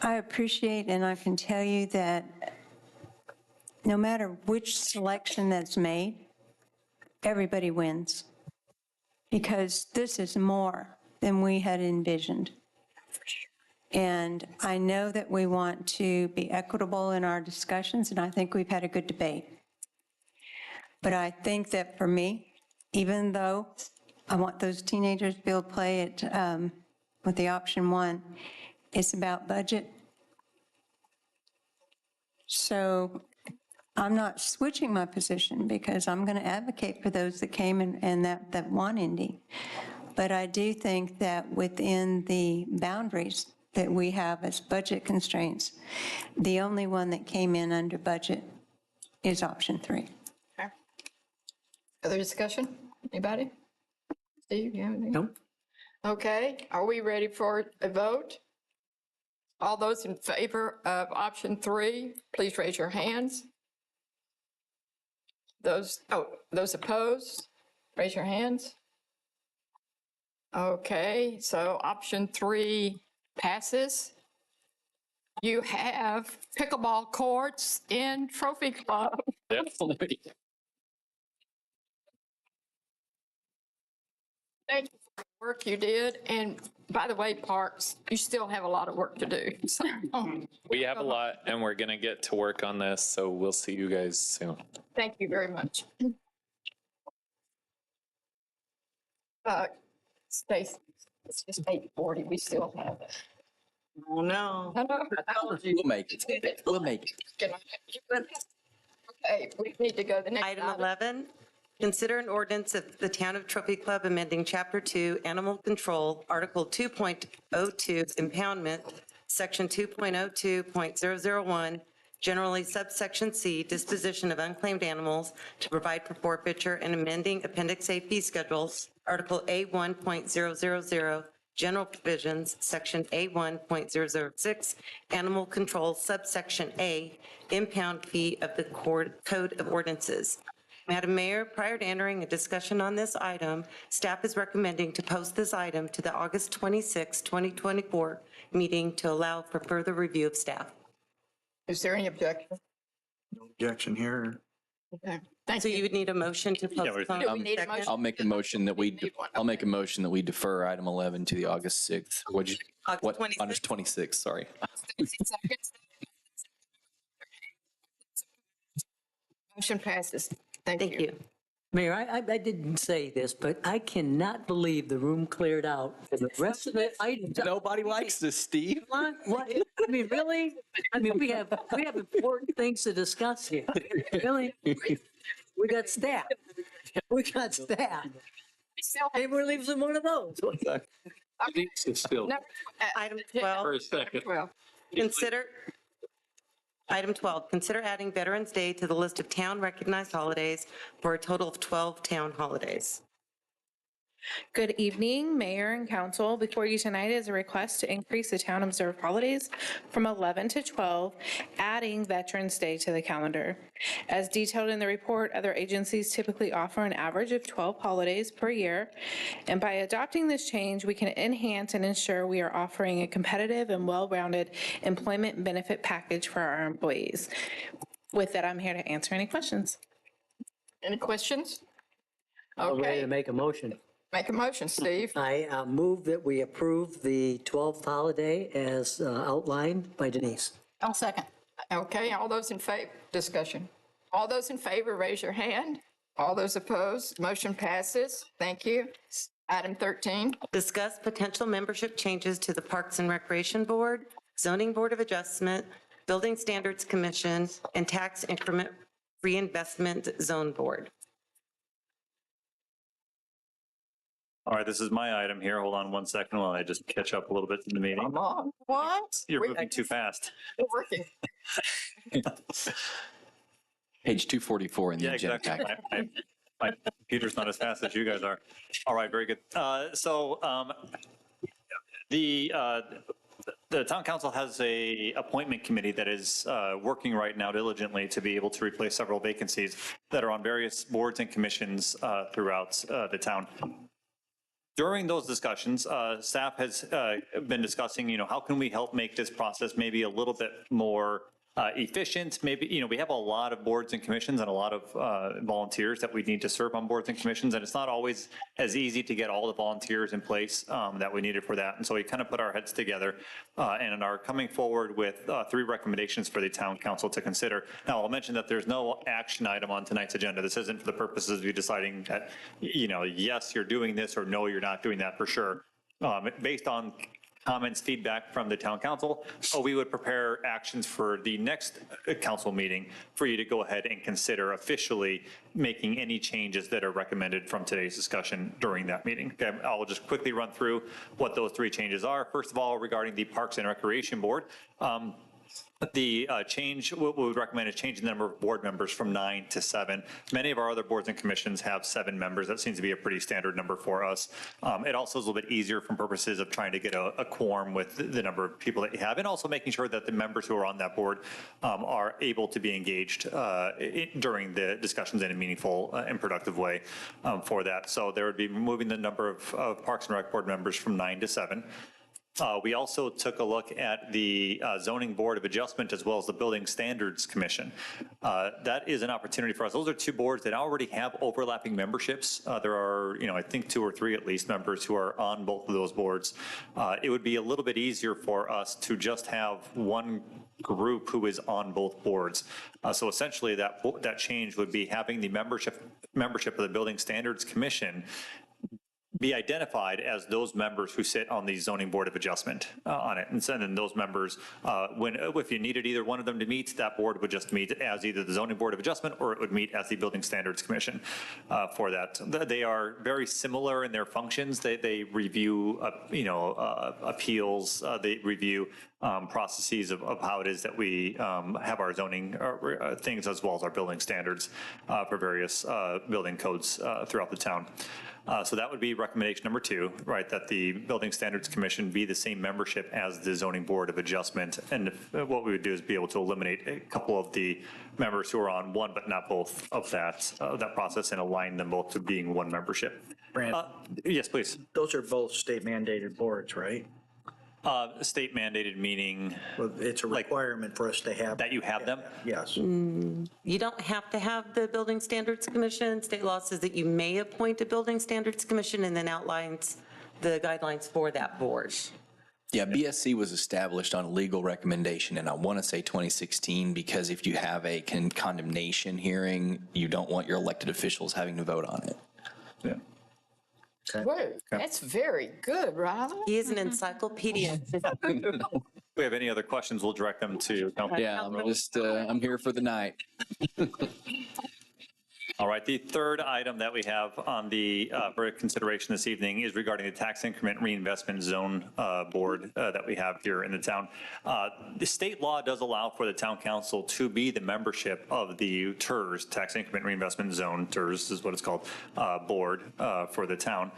S16: I appreciate and I can tell you that no matter which selection that's made, everybody wins because this is more than we had envisioned. And I know that we want to be equitable in our discussions, and I think we've had a good debate. But I think that for me, even though I want those teenagers to be able to play it with the option 1, it's about budget. So I'm not switching my position because I'm going to advocate for those that came and that won Indy. But I do think that within the boundaries that we have as budget constraints, the only one that came in under budget is option 3.
S2: Okay. Other discussion? Anybody? Steve, you have anything?
S4: Nope.
S2: Okay, are we ready for a vote? All those in favor of option 3, please raise your hands. Those opposed, raise your hands. Okay, so option 3 passes. You have pickleball courts in Trophy Club.
S17: Definitely.
S2: Thank you for the work you did. And by the way, Parks, you still have a lot of work to do. So,
S17: We have a lot, and we're going to get to work on this, so we'll see you guys soon.
S2: thank you very much. Stacy, it's just 8:40. We still have it.
S9: Oh, no. I told you.
S6: We'll make it. We'll make it.
S2: Okay, we need to go to the next
S15: Item 11, consider an ordinance of the Town of Trophy Club amending Chapter 2, Animal Control, Article 2.02, Impoundment, Section 2.02.001, generally subsection C, disposition of unclaimed animals, to provide for forfeiture and amending Appendix A fee schedules, Article A1.000, general provisions, Section A1.006, animal control, subsection A, impound fee of the Code of Ordinances. Madam Mayor, prior to entering a discussion on this item, staff is recommending to post this item to the August 26, 2024 meeting to allow for further review of staff.
S2: Is there any objection?
S1: No objection here.
S2: Okay, thank
S15: So
S2: you.
S15: you would need a motion to postpone.
S2: Do we need a motion?
S6: I'll make a motion that I'll make a motion that we defer item 11 to the August 6th. August 26th, sorry.
S2: Motion passes. Thank
S15: Thank
S2: you.
S15: you.
S4: Mayor, I didn't say this, but I cannot believe the room cleared out and the rest of the items.
S6: Nobody likes this, Steve.
S4: What? I mean, really? I mean, we have important things to discuss here. Really? We got staff. We got staff. Maybe we're leaving one of those.
S3: Still,
S15: Item 12.
S3: for a second.
S15: Item 12, consider adding Veterans Day to the list of town recognized holidays for a total of 12 town holidays.
S14: Good evening, Mayor and Council. Before you tonight is a request to increase the town observed holidays from 11 to 12, adding Veterans Day to the calendar. As detailed in the report, other agencies typically offer an average of 12 holidays per year, and by adopting this change, we can enhance and ensure we are offering a competitive and well-rounded employment benefit package for our employees. With that, I'm here to answer any questions.
S2: Any questions?
S4: I'm ready
S2: Okay,
S4: to make a motion.
S2: make a motion, Steve.
S4: I move that we approve the 12th holiday as outlined by Denise.
S2: I'll second. Okay, all those in favor, discussion. All those in favor, raise your hand. All those opposed, motion passes. Thank you. Item 13,
S15: Discuss potential membership changes to the Parks and Recreation Board, Zoning Board of Adjustment, Building Standards Commission, and Tax Increment Reinvestment Zone Board.
S5: All right, this is my item here. Hold on one second while I just catch up a little bit to the meeting.
S2: come on, what?
S5: You're moving too fast.
S2: We're working.
S6: Page 244 in the
S5: Yeah,
S6: agenda
S5: exactly.
S6: packet.
S5: My computer's not as fast as you guys are. All right, very good. The town council has a appointment committee that is working right now diligently to be able to replace several vacancies that are on various boards and commissions throughout the town. During those discussions, staff has been discussing, how can we help make this process maybe a little bit more efficient? Maybe, we have a lot of boards and commissions and a lot of volunteers that we need to serve on boards and commissions, and it's not always as easy to get all the volunteers in place that we needed for that. And so we kind of put our heads together and are coming forward with 3 recommendations for the town council to consider. Now, I'll mention that there's no action item on tonight's agenda. This isn't for the purposes of you deciding that, yes, you're doing this, or no, you're not doing that for sure. Based on comments, feedback from the town council, we would prepare actions for the next council meeting for you to go ahead and consider officially making any changes that are recommended from today's discussion during that meeting. Okay, I'll just quickly run through what those 3 changes are. First of all, regarding the Parks and Recreation Board, the change, what we would recommend is changing the number of board members from 9 to 7. Many of our other boards and commissions have 7 members. That seems to be a pretty standard number for us. It also is a little bit easier from purposes of trying to get a quorum with the number of people that you have, and also making sure that the members who are on that board are able to be engaged during the discussions in a meaningful and productive way for that. So there would be moving the number of Parks and Rec board members from 9 to 7. We also took a look at the Zoning Board of Adjustment as well as the Building Standards Commission. That is an opportunity for us. Those are 2 boards that already have overlapping memberships. There are, I think 2 or 3 at least members who are on both of those boards. It would be a little bit easier for us to just have one group who is on both boards. So essentially that change would be having the membership of the Building Standards Commission be identified as those members who sit on the Zoning Board of Adjustment on it. And so then those members, if you needed either one of them to meet, that board would just meet as either the Zoning Board of Adjustment or it would meet as the Building Standards Commission for that. They are very similar in their functions. They review, appeals. They review processes of how it is that we have our zoning things as well as our building standards for various building codes throughout the town. So that would be recommendation number 2, right, that the Building Standards Commission be the same membership as the Zoning Board of Adjustment. And what we would do is be able to eliminate a couple of the members who are on one but not both of that process and align them both to being one membership.
S1: Brand,
S5: yes, please.
S1: those are both state mandated boards, right?
S5: State mandated meaning?
S1: Well, it's a requirement for us to have.
S5: That you have them?
S1: Yes.
S15: You don't have to have the Building Standards Commission. State law says that you may appoint a Building Standards Commission and then outlines the guidelines for that board.
S6: Yeah, BSC was established on a legal recommendation, and I want to say 2016, because if you have a condemnation hearing, you don't want your elected officials having to vote on it.
S5: Yeah.
S2: Whoa, that's very good, Riley.
S15: He is an encyclopedia.
S5: If we have any other questions, we'll direct them to.
S6: Yeah, I'm here for the night.
S5: All right, the third item that we have on the for consideration this evening is regarding the Tax Increment Reinvestment Zone Board that we have here in the town. The state law does allow for the town council to be the membership of the TIRZ, Tax Increment Reinvestment Zone, TIRZ is what it's called, board for the town.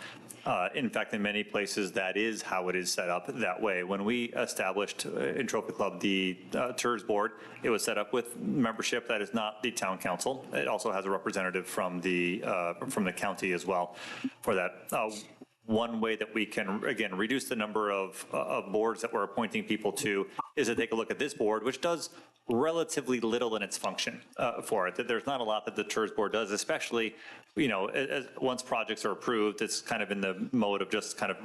S5: In fact, in many places, that is how it is set up that way. When we established in Trophy Club the TIRZ board, it was set up with membership that is not the town council. It also has a representative from the county as well for that. One way that we can, again, reduce the number of boards that we're appointing people to is to take a look at this board, which does relatively little in its function for it. There's not a lot that the TIRZ board does, especially, once projects are approved, it's kind of in the mode of just kind of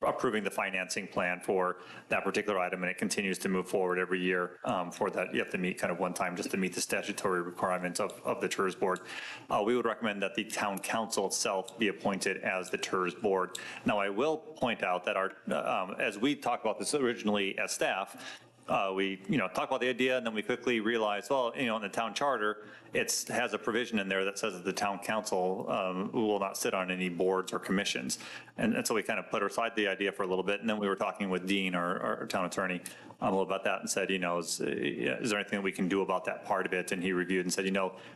S5: approving the financing plan for that particular item, and it continues to move forward every year. For that, you have to meet kind of one time just to meet the statutory requirements of the TERS board. We would recommend that the town council itself be appointed as the TERS board. Now, I will point out that as we talked about this originally as staff, we, talk about the idea, and then we quickly realize, well, in the town charter, it has a provision in there that says that the town council will not sit on any boards or commissions. And so we kind of put aside the idea for a little bit, and then we were talking with Dean, our town attorney, a little about that, and said, is there anything that we can do about that part of it? And he reviewed and said,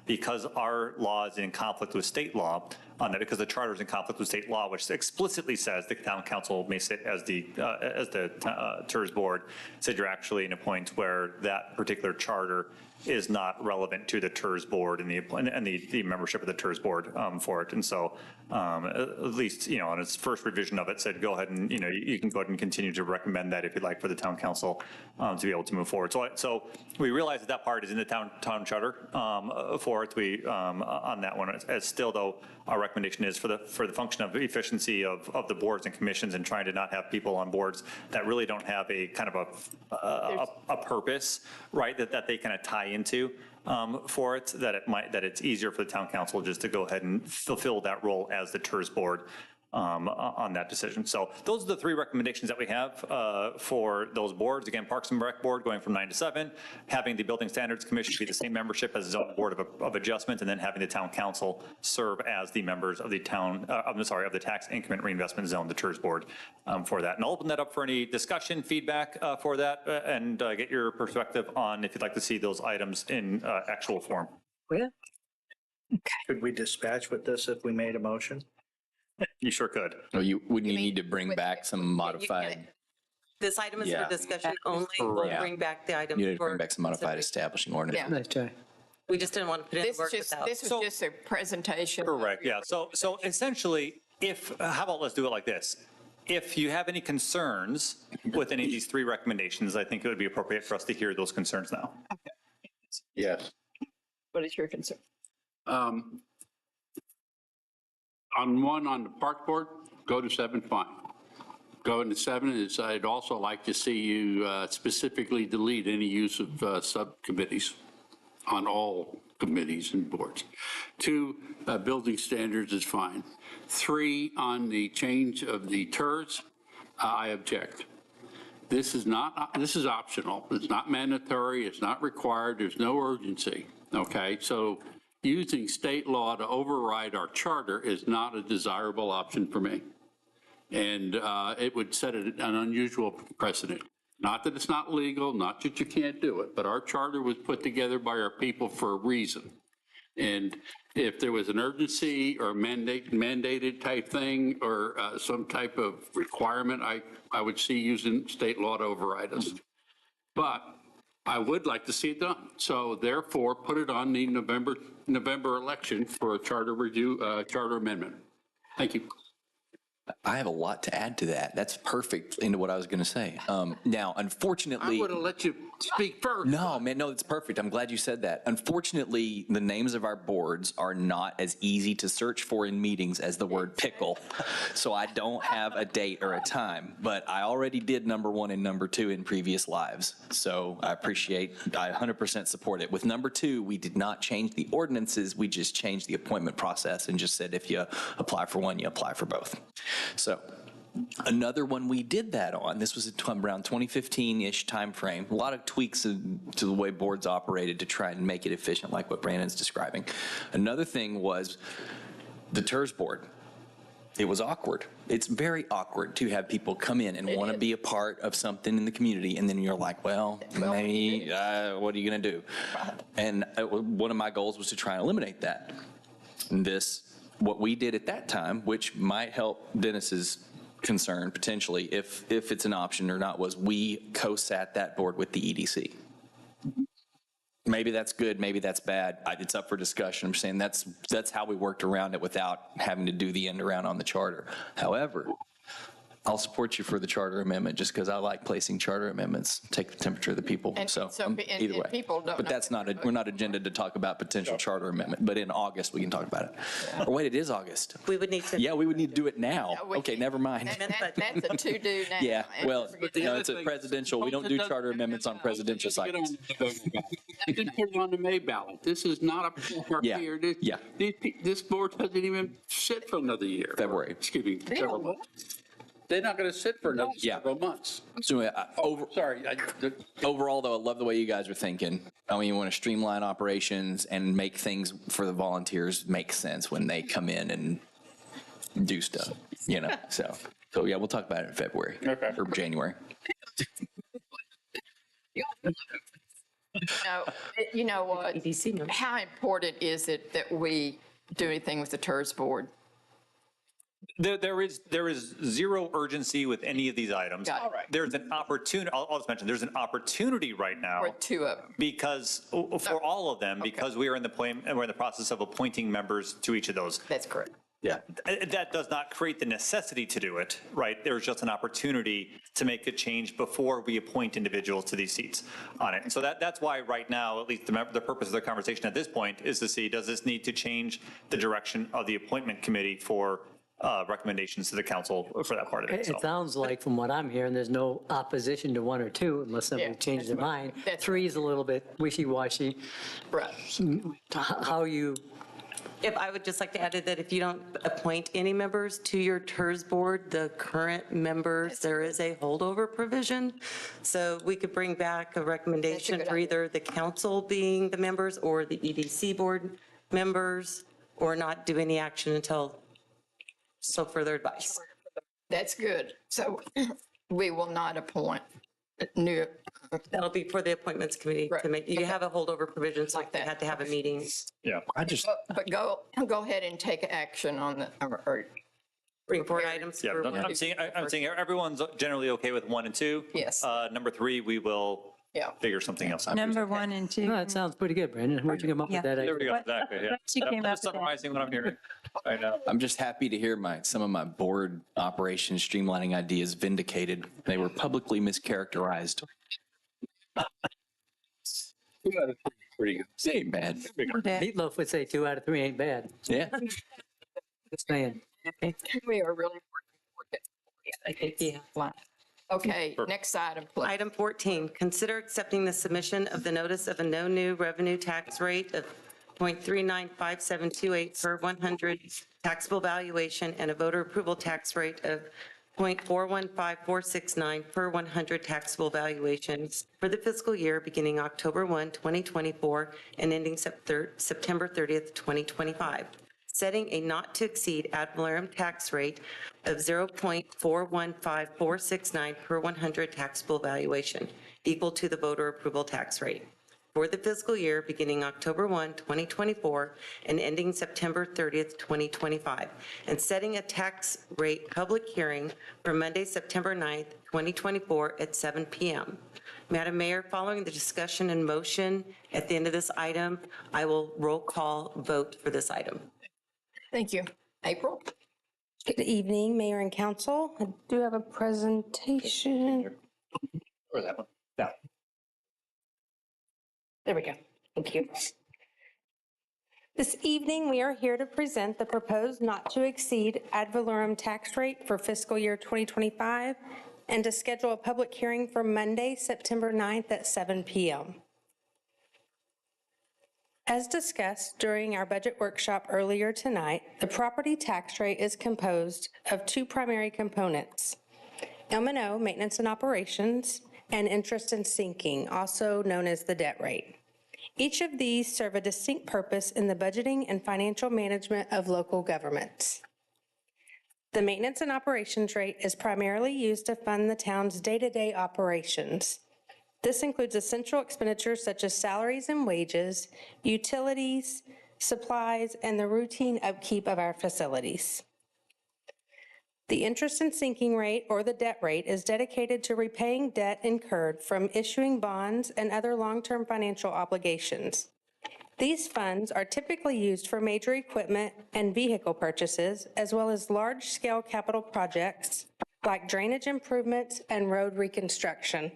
S5: because our law is in conflict with state law on that, because the charter is in conflict with state law, which explicitly says the town council may sit as the TERS board, said you're actually in a point where that particular charter is not relevant to the TERS board and the membership of the TERS board for it. And so at least, on its first revision of it said, go ahead and, you can go ahead and continue to recommend that if you'd like for the town council to be able to move forward. So we realize that part is in the town charter for it. We, on that one, as still though, our recommendation is for the function of efficiency of the boards and commissions and trying to not have people on boards that really don't have a kind of a purpose, right, that they kind of tie into for it, that it's easier for the town council just to go ahead and fulfill that role as the TERS board on that decision. So those are the three recommendations that we have for those boards. Again, Parks and Rec board going from 9 to 7, having the Building Standards Commission be the same membership as the zoning board of adjustment, and then having the town council serve as the members of the of the tax increment reinvestment zone, the TERS board for that. And I'll open that up for any discussion, feedback for that, and get your perspective on if you'd like to see those items in actual form.
S4: Yeah.
S1: Could we dispatch with this if we made a motion?
S5: You sure could.
S6: Or would you need to bring back some modified?
S15: This item is
S6: Yeah.
S15: for discussion only. We'll bring back the item.
S6: You need to
S15: for
S6: bring back some modified establishing ordinance.
S2: Yeah.
S4: Nice try.
S15: We just didn't want to put in
S2: This
S15: work
S2: was
S15: without.
S2: just a presentation.
S5: Correct, yeah. So essentially, how about let's do it like this. If you have any concerns with any of these three recommendations, I think it would be appropriate for us to hear those concerns now.
S3: Yes.
S2: What is your concern?
S3: On the park board, go to 7, fine. Go into 7, I'd also like to see you specifically delete any use of subcommittees on all committees and boards. 2, building standards is fine. 3, on the change of the TERS, I object. This is optional. It's not mandatory. It's not required. There's no urgency. Okay, so using state law to override our charter is not a desirable option for me. And it would set an unusual precedent. Not that it's not legal, not that you can't do it, but our charter was put together by our people for a reason. And if there was an urgency or mandated type thing or some type of requirement, I would see using state law to override us. But I would like to see it done. So therefore, put it on the November election for a charter review, charter amendment. Thank you.
S6: I have a lot to add to that. That's perfect into what I was going to say. Now, unfortunately,
S3: I would have let you speak first.
S6: No, man, no, it's perfect. I'm glad you said that. Unfortunately, the names of our boards are not as easy to search for in meetings as the word pickle. So I don't have a date or a time, but I already did number 1 and number 2 in previous lives. So I 100% support it. With number 2, we did not change the ordinances. We just changed the appointment process and just said, if you apply for one, you apply for both. So another one we did that on, this was around 2015-ish timeframe, a lot of tweaks to the way boards operated to try and make it efficient, like what Brandon's describing. Another thing was the TERS board. It was awkward. It's very awkward to have people come in and want to be a part of something in the community, and then you're like, well, maybe, what are you going to do? And one of my goals was to try and eliminate that. And what we did at that time, which might help Dennis's concern potentially, if it's an option or not, was we co-sat that board with the EDC. Maybe that's good, maybe that's bad. It's up for discussion. I'm saying that's how we worked around it without having to do the end around on the charter. However, I'll support you for the charter amendment just because I like placing charter amendments, take the temperature of the people.
S2: And
S6: So
S2: so-
S6: either
S2: and
S6: way.
S2: people don't
S6: But
S2: know
S6: that's not, we're not agendaed to talk about potential charter amendment, but in August, we can talk about it. Or wait, it is August.
S15: We would need to.
S6: Yeah, we would need to do it now.
S2: Yeah, we
S6: Okay, never mind.
S2: That's a to-do now.
S6: Yeah, well,
S3: the
S6: no,
S3: other
S6: it's a
S3: thing-
S6: presidential, we don't do charter amendments on presidential cycles.
S3: They could put it on the May ballot. This is not a
S6: Yeah,
S3: year.
S6: yeah.
S3: This board doesn't even sit for another year.
S6: February.
S3: Excuse me, several months. They're not going to sit for another several months.
S6: So
S3: Sorry.
S6: overall, though, I love the way you guys are thinking. I mean, you want to streamline operations and make things for the volunteers make sense when they come in and do stuff, you know, so yeah, we'll talk about it in February or January.
S2: You know what? How important is it that we do anything with the TERS board?
S5: There is zero urgency with any of these items.
S2: Got it. All right.
S5: There's an opportunity, I'll just mention, there's an opportunity right now.
S2: Or two of them.
S5: Because, for all of them, because we're in the process of appointing members to each of those.
S2: That's correct.
S5: Yeah. That does not create the necessity to do it, right? There's just an opportunity to make a change before we appoint individuals to these seats on it. And so that's why right now, at least the purpose of the conversation at this point is to see, does this need to change the direction of the appointment committee for recommendations to the council for that part of it?
S4: It sounds like, from what I'm hearing, there's no opposition to one or two unless somebody changes their mind. Three is a little bit wishy-washy.
S2: Right.
S4: How you...
S15: If I would just like to add that if you don't appoint any members to your TERS board, the current members, there is a holdover provision. So we could bring back a recommendation for either the council being the members or the EDC board members, or not do any action until further advice.
S2: That's good. So we will not appoint new.
S15: That'll be for the appointments committee to make, you have a holdover provision, so they had to have a meeting.
S5: Yeah.
S2: But go ahead and take action on the, or
S15: bring forward items.
S5: Yeah, I'm seeing everyone's generally okay with 1 and 2.
S2: Yes.
S5: Number 3, we will figure something else out.
S16: Number 1 and 2.
S4: No, that sounds pretty good, Brandon. Where'd you come up with that idea?
S5: There we go, exactly, yeah.
S16: You came
S5: I'm
S16: up
S5: just
S16: with that.
S5: summarizing what I'm hearing. I know.
S6: I'm just happy to hear some of my board operation streamlining ideas vindicated. They were publicly mischaracterized.
S3: Pretty good.
S6: It ain't bad.
S4: Meatloaf would say 2 out of 3 ain't bad.
S6: Yeah.
S4: Just saying.
S2: we are really working for it. Okay, next item, please.
S15: Item 14, consider accepting the submission of the notice of a no new revenue tax rate of 0.395728 per 100 taxable valuation and a voter approval tax rate of 0.415469 per 100 taxable valuations for the fiscal year beginning October 1, 2024 and ending September 30th, 2025. Setting a not-to-exceed ad valorem tax rate of 0.415469 per 100 taxable valuation, equal to the voter approval tax rate, for the fiscal year beginning October 1, 2024, and ending September 30th, 2025, and setting a tax rate public hearing for Monday, September 9th, 2024, at 7 p.m. Madam Mayor, following the discussion and motion at the end of this item, I will roll call vote for this item.
S2: Thank you. April?
S13: Good evening, Mayor and Council. I do have a presentation.
S5: Or that one. Yeah.
S13: There we go. Thank you. This evening, we are here to present the proposed not-to-exceed ad valorem tax rate for fiscal year 2025 and to schedule a public hearing for Monday, September 9th at 7 p.m. As discussed during our budget workshop earlier tonight, the property tax rate is composed of 2 primary components: M&O, maintenance and operations, and interest and sinking, also known as the debt rate. Each of these serve a distinct purpose in the budgeting and financial management of local governments. The maintenance and operations rate is primarily used to fund the town's day-to-day operations. This includes essential expenditures such as salaries and wages, utilities, supplies, and the routine upkeep of our facilities. The interest and sinking rate, or the debt rate, is dedicated to repaying debt incurred from issuing bonds and other long-term financial obligations. These funds are typically used for major equipment and vehicle purchases, as well as large-scale capital projects
S11: like drainage improvements and road reconstruction.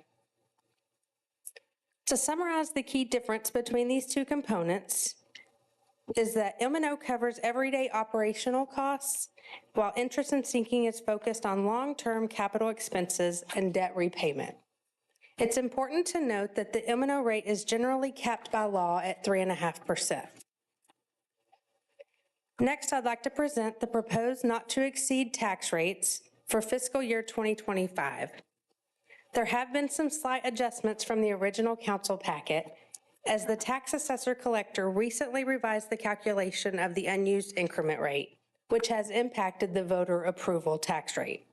S11: To summarize the key difference between these two components is that M&O covers everyday operational costs, while interest and sinking is focused on long-term capital expenses and debt repayment. It's important to note that the M&O rate is generally capped by law at 3.5%. Next, I'd like to present the proposed not-to-exceed tax rates for fiscal year 2025. There have been some slight adjustments from the original council packet, as the tax assessor collector recently revised the calculation of the unused increment rate, which has impacted the voter approval tax rate.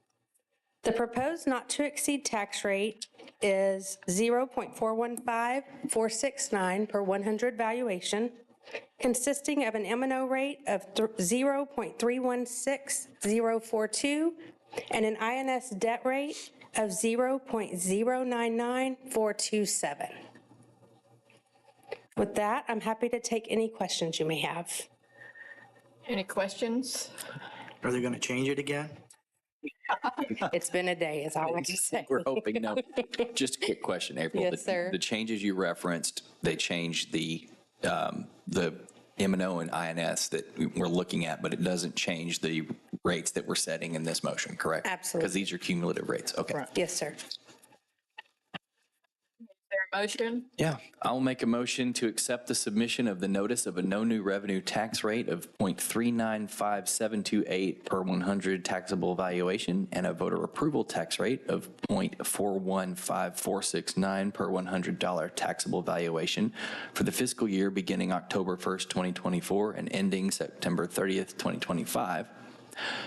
S11: The proposed not-to-exceed tax rate is 0.415469 per 100 valuation, consisting of an M&O rate of 0.316042 and an INS debt rate of 0.099427. With that, I'm happy to take any questions you may have.
S2: Any questions?
S1: Are they going to change it again?
S11: It's been a day, as I like to say.
S6: We're hoping, no. Just a quick question, April.
S11: Yes, sir.
S6: The changes you referenced, they changed the M&O and INS that we're looking at, but it doesn't change the rates that we're setting in this motion, correct?
S11: Absolutely.
S6: Because these are cumulative rates. Okay.
S11: Yes, sir.
S2: There a motion?
S6: Yeah, I'll make a motion to accept the submission of the notice of a no new revenue tax rate of 0.395728 per 100 taxable valuation and a voter approval tax rate of 0.415469 per $100 taxable valuation for the fiscal year beginning October 1st, 2024 and ending September 30th, 2025.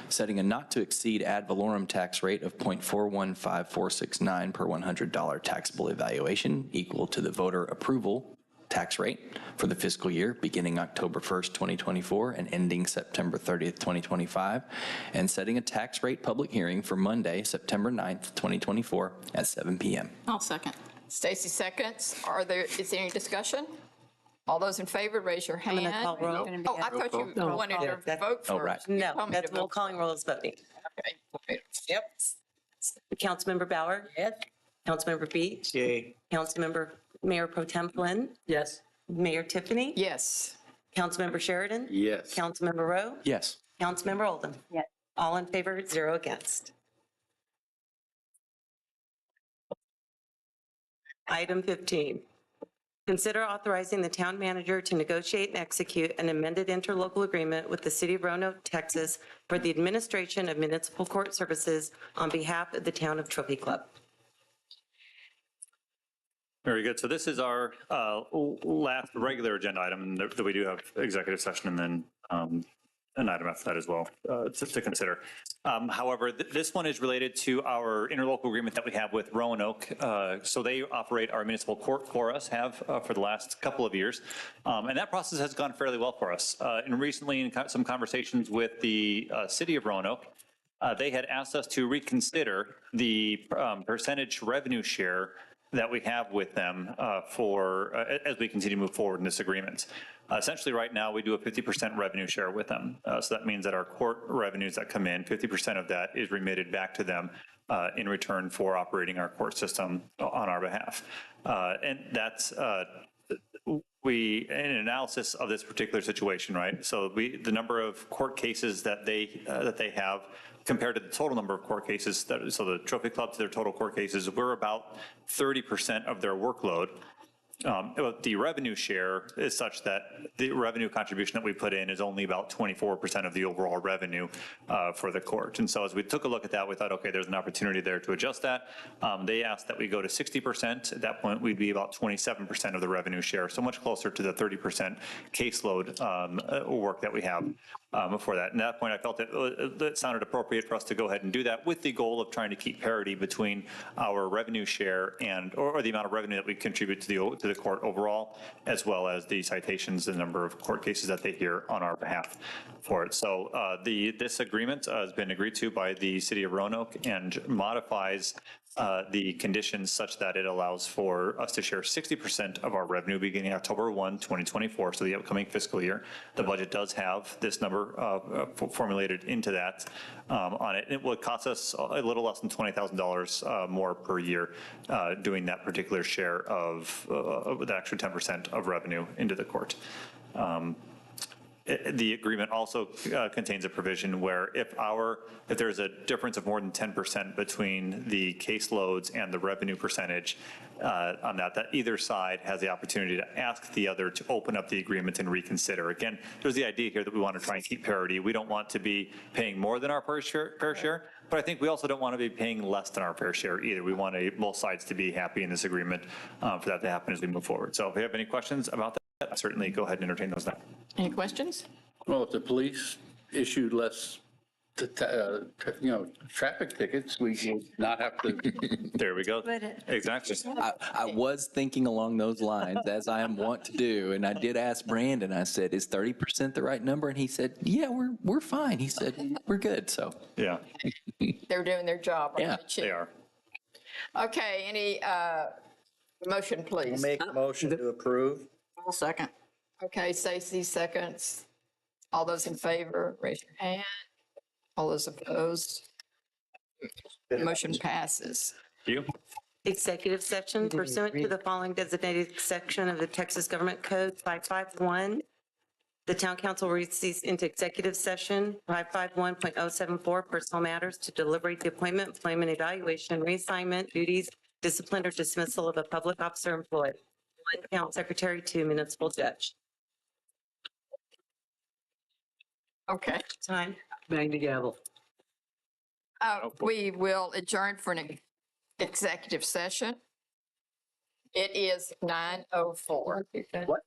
S6: Setting a not-to-exceed ad valorem tax rate of 0.415469 per $100 taxable evaluation equal to the voter approval tax rate for the fiscal year beginning October 1st, 2024 and ending September 30th, 2025, and setting a tax rate public hearing for Monday, September 9th, 2024 at 7 p.m.
S9: I'll second.
S2: Stacy seconds. Is there any discussion? All those in favor, raise your hand.
S15: I'm going to call roll.
S2: Oh, I thought you wanted to vote
S6: Oh, right.
S2: first. You
S15: No,
S2: told me
S15: that's
S2: to vote.
S15: calling roll is voting.
S2: Okay.
S15: Yep. Councilmember Bauer?
S4: Yes.
S15: Councilmember Beach?
S1: Yay.
S15: Councilmember Mayor Pro Tem Flynn?
S4: Yes.
S15: Mayor Tiffany?
S2: Yes.
S15: Councilmember Sheridan?
S3: Yes.
S15: Councilmember Rowe?
S6: Yes.
S15: Councilmember Oldham?
S16: Yes.
S15: All in favor, 0 against. Item 15. Consider authorizing the town manager to negotiate and execute an amended interlocal agreement with the City of Roanoke, Texas for the administration of municipal court services on behalf of the town of Trophy Club.
S5: Very good. So this is our last regular agenda item that we do have executive session and then an item after that as well to consider. However, this one is related to our interlocal agreement that we have with Roanoke. So they operate our municipal court for us, have for the last couple of years. And that process has gone fairly well for us. And recently in some conversations with the city of Roanoke, they had asked us to reconsider the percentage revenue share that we have with them as we continue to move forward in this agreement. Essentially, right now, we do a 50% revenue share with them. So that means that our court revenues that come in, 50% of that is remitted back to them in return for operating our court system on our behalf. And that's an analysis of this particular situation, right? So the number of court cases that they have compared to the total number of court cases, so the Trophy Club to their total court cases, we're about 30% of their workload. The revenue share is such that the revenue contribution that we put in is only about 24% of the overall revenue for the court. And so as we took a look at that, we thought, okay, there's an opportunity there to adjust that. They asked that we go to 60%. At that point, we'd be about 27% of the revenue share, so much closer to the 30% caseload work that we have before that. And at that point, I felt it sounded appropriate for us to go ahead and do that with the goal of trying to keep parity between our revenue share or the amount of revenue that we contribute to the court overall, as well as the citations, the number of court cases that they hear on our behalf for it. So this agreement has been agreed to by the city of Roanoke and modifies the conditions such that it allows for us to share 60% of our revenue beginning October 1, 2024, so the upcoming fiscal year. The budget does have this number formulated into that on it. It would cost us a little less than $20,000 more per year doing that particular share of the extra 10% of revenue into the court. The agreement also contains a provision where if there's a difference of more than 10% between the caseloads and the revenue percentage on that either side has the opportunity to ask the other to open up the agreement and reconsider. Again, there's the idea here that we want to try and keep parity. We don't want to be paying more than our fair share, but I think we also don't want to be paying less than our fair share either. We want both sides to be happy in this agreement for that to happen as we move forward. So if you have any questions about that, certainly go ahead and entertain those now.
S2: Any questions?
S3: Well, if the police issued less, traffic tickets, we would not have to.
S5: There we go. Exactly.
S6: I was thinking along those lines, as I am wont to do, and I did ask Brandon, I said, is 30% the right number? And he said, yeah, we're fine. He said, we're good, so.
S5: Yeah.
S2: They're doing their job.
S6: Yeah,
S5: they are.
S2: Okay, any motion, please?
S1: Make a motion to approve.
S9: I'll second.
S2: Okay, Stacy seconds. All those in favor, raise your hand. All those opposed? Motion passes.
S5: You?
S15: Executive session pursuant to the following designated section of the Texas Government Code 551. The town council recedes into executive session 551.074 personal matters to deliberate the appointment, employment, evaluation, reassignment, duties, discipline, or dismissal of a public officer employed. 1, town secretary, 2, municipal judge.
S2: Okay.
S15: Time.
S4: Bang the gavel.
S2: We will adjourn for an executive session. It is 9:04.
S4: What?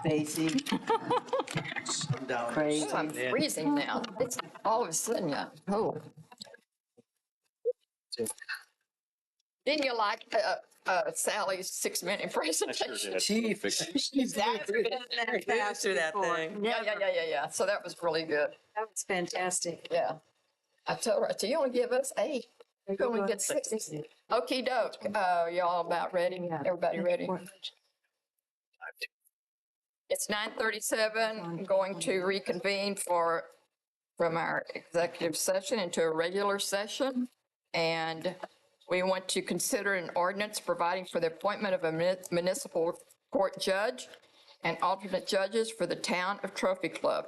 S15: Stacy. Craig.
S2: I'm freezing now. It's all of a sudden, yeah. Oh. Didn't you like Sally's 6-minute presentation?
S15: She's faster that thing.
S2: Yeah. So that was really good.
S16: That was fantastic.
S2: Yeah. I told her, you only give us 8. You only get 6. Okey doke. Y'all about ready? Everybody ready? It's 9:37. I'm going to reconvene from our executive session into a regular session. And we want to consider an ordinance providing for the appointment of a municipal court judge and alternate judges for the town of Trophy Club.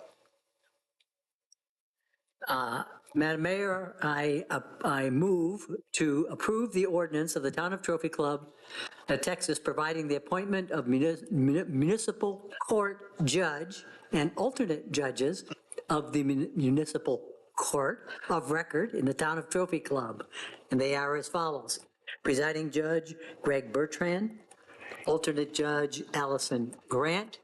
S4: Madam Mayor, I move to approve the ordinance of the Town of Trophy Club, Texas, providing the appointment of municipal court judge and alternate judges of the municipal court of record in the Town of Trophy Club. And they are as follows. Presiding Judge Greg Bertrand, alternate Judge Allison Grant,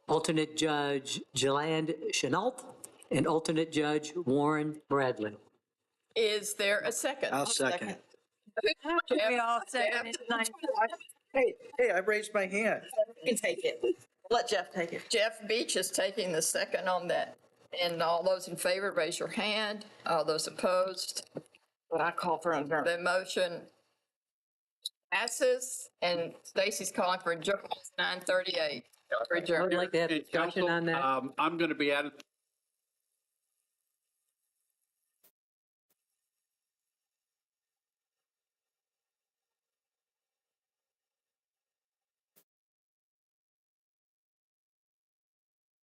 S4: alternate Judge Jeland Chenault, and alternate Judge Warren Bradley.
S2: Is there a second?
S1: I'll second.
S16: We all seconded.
S1: Hey, I raised my hand.
S9: You can take it. Let Jeff take it.
S2: Jeff Beach is taking the second on that. And all those in favor, raise your hand. All those opposed,
S9: But I call for adjournment.
S2: the motion passes. And Stacy's calling for adjournment. It's 9:38.
S4: I would like to have discussion on that.
S3: I'm going to be out of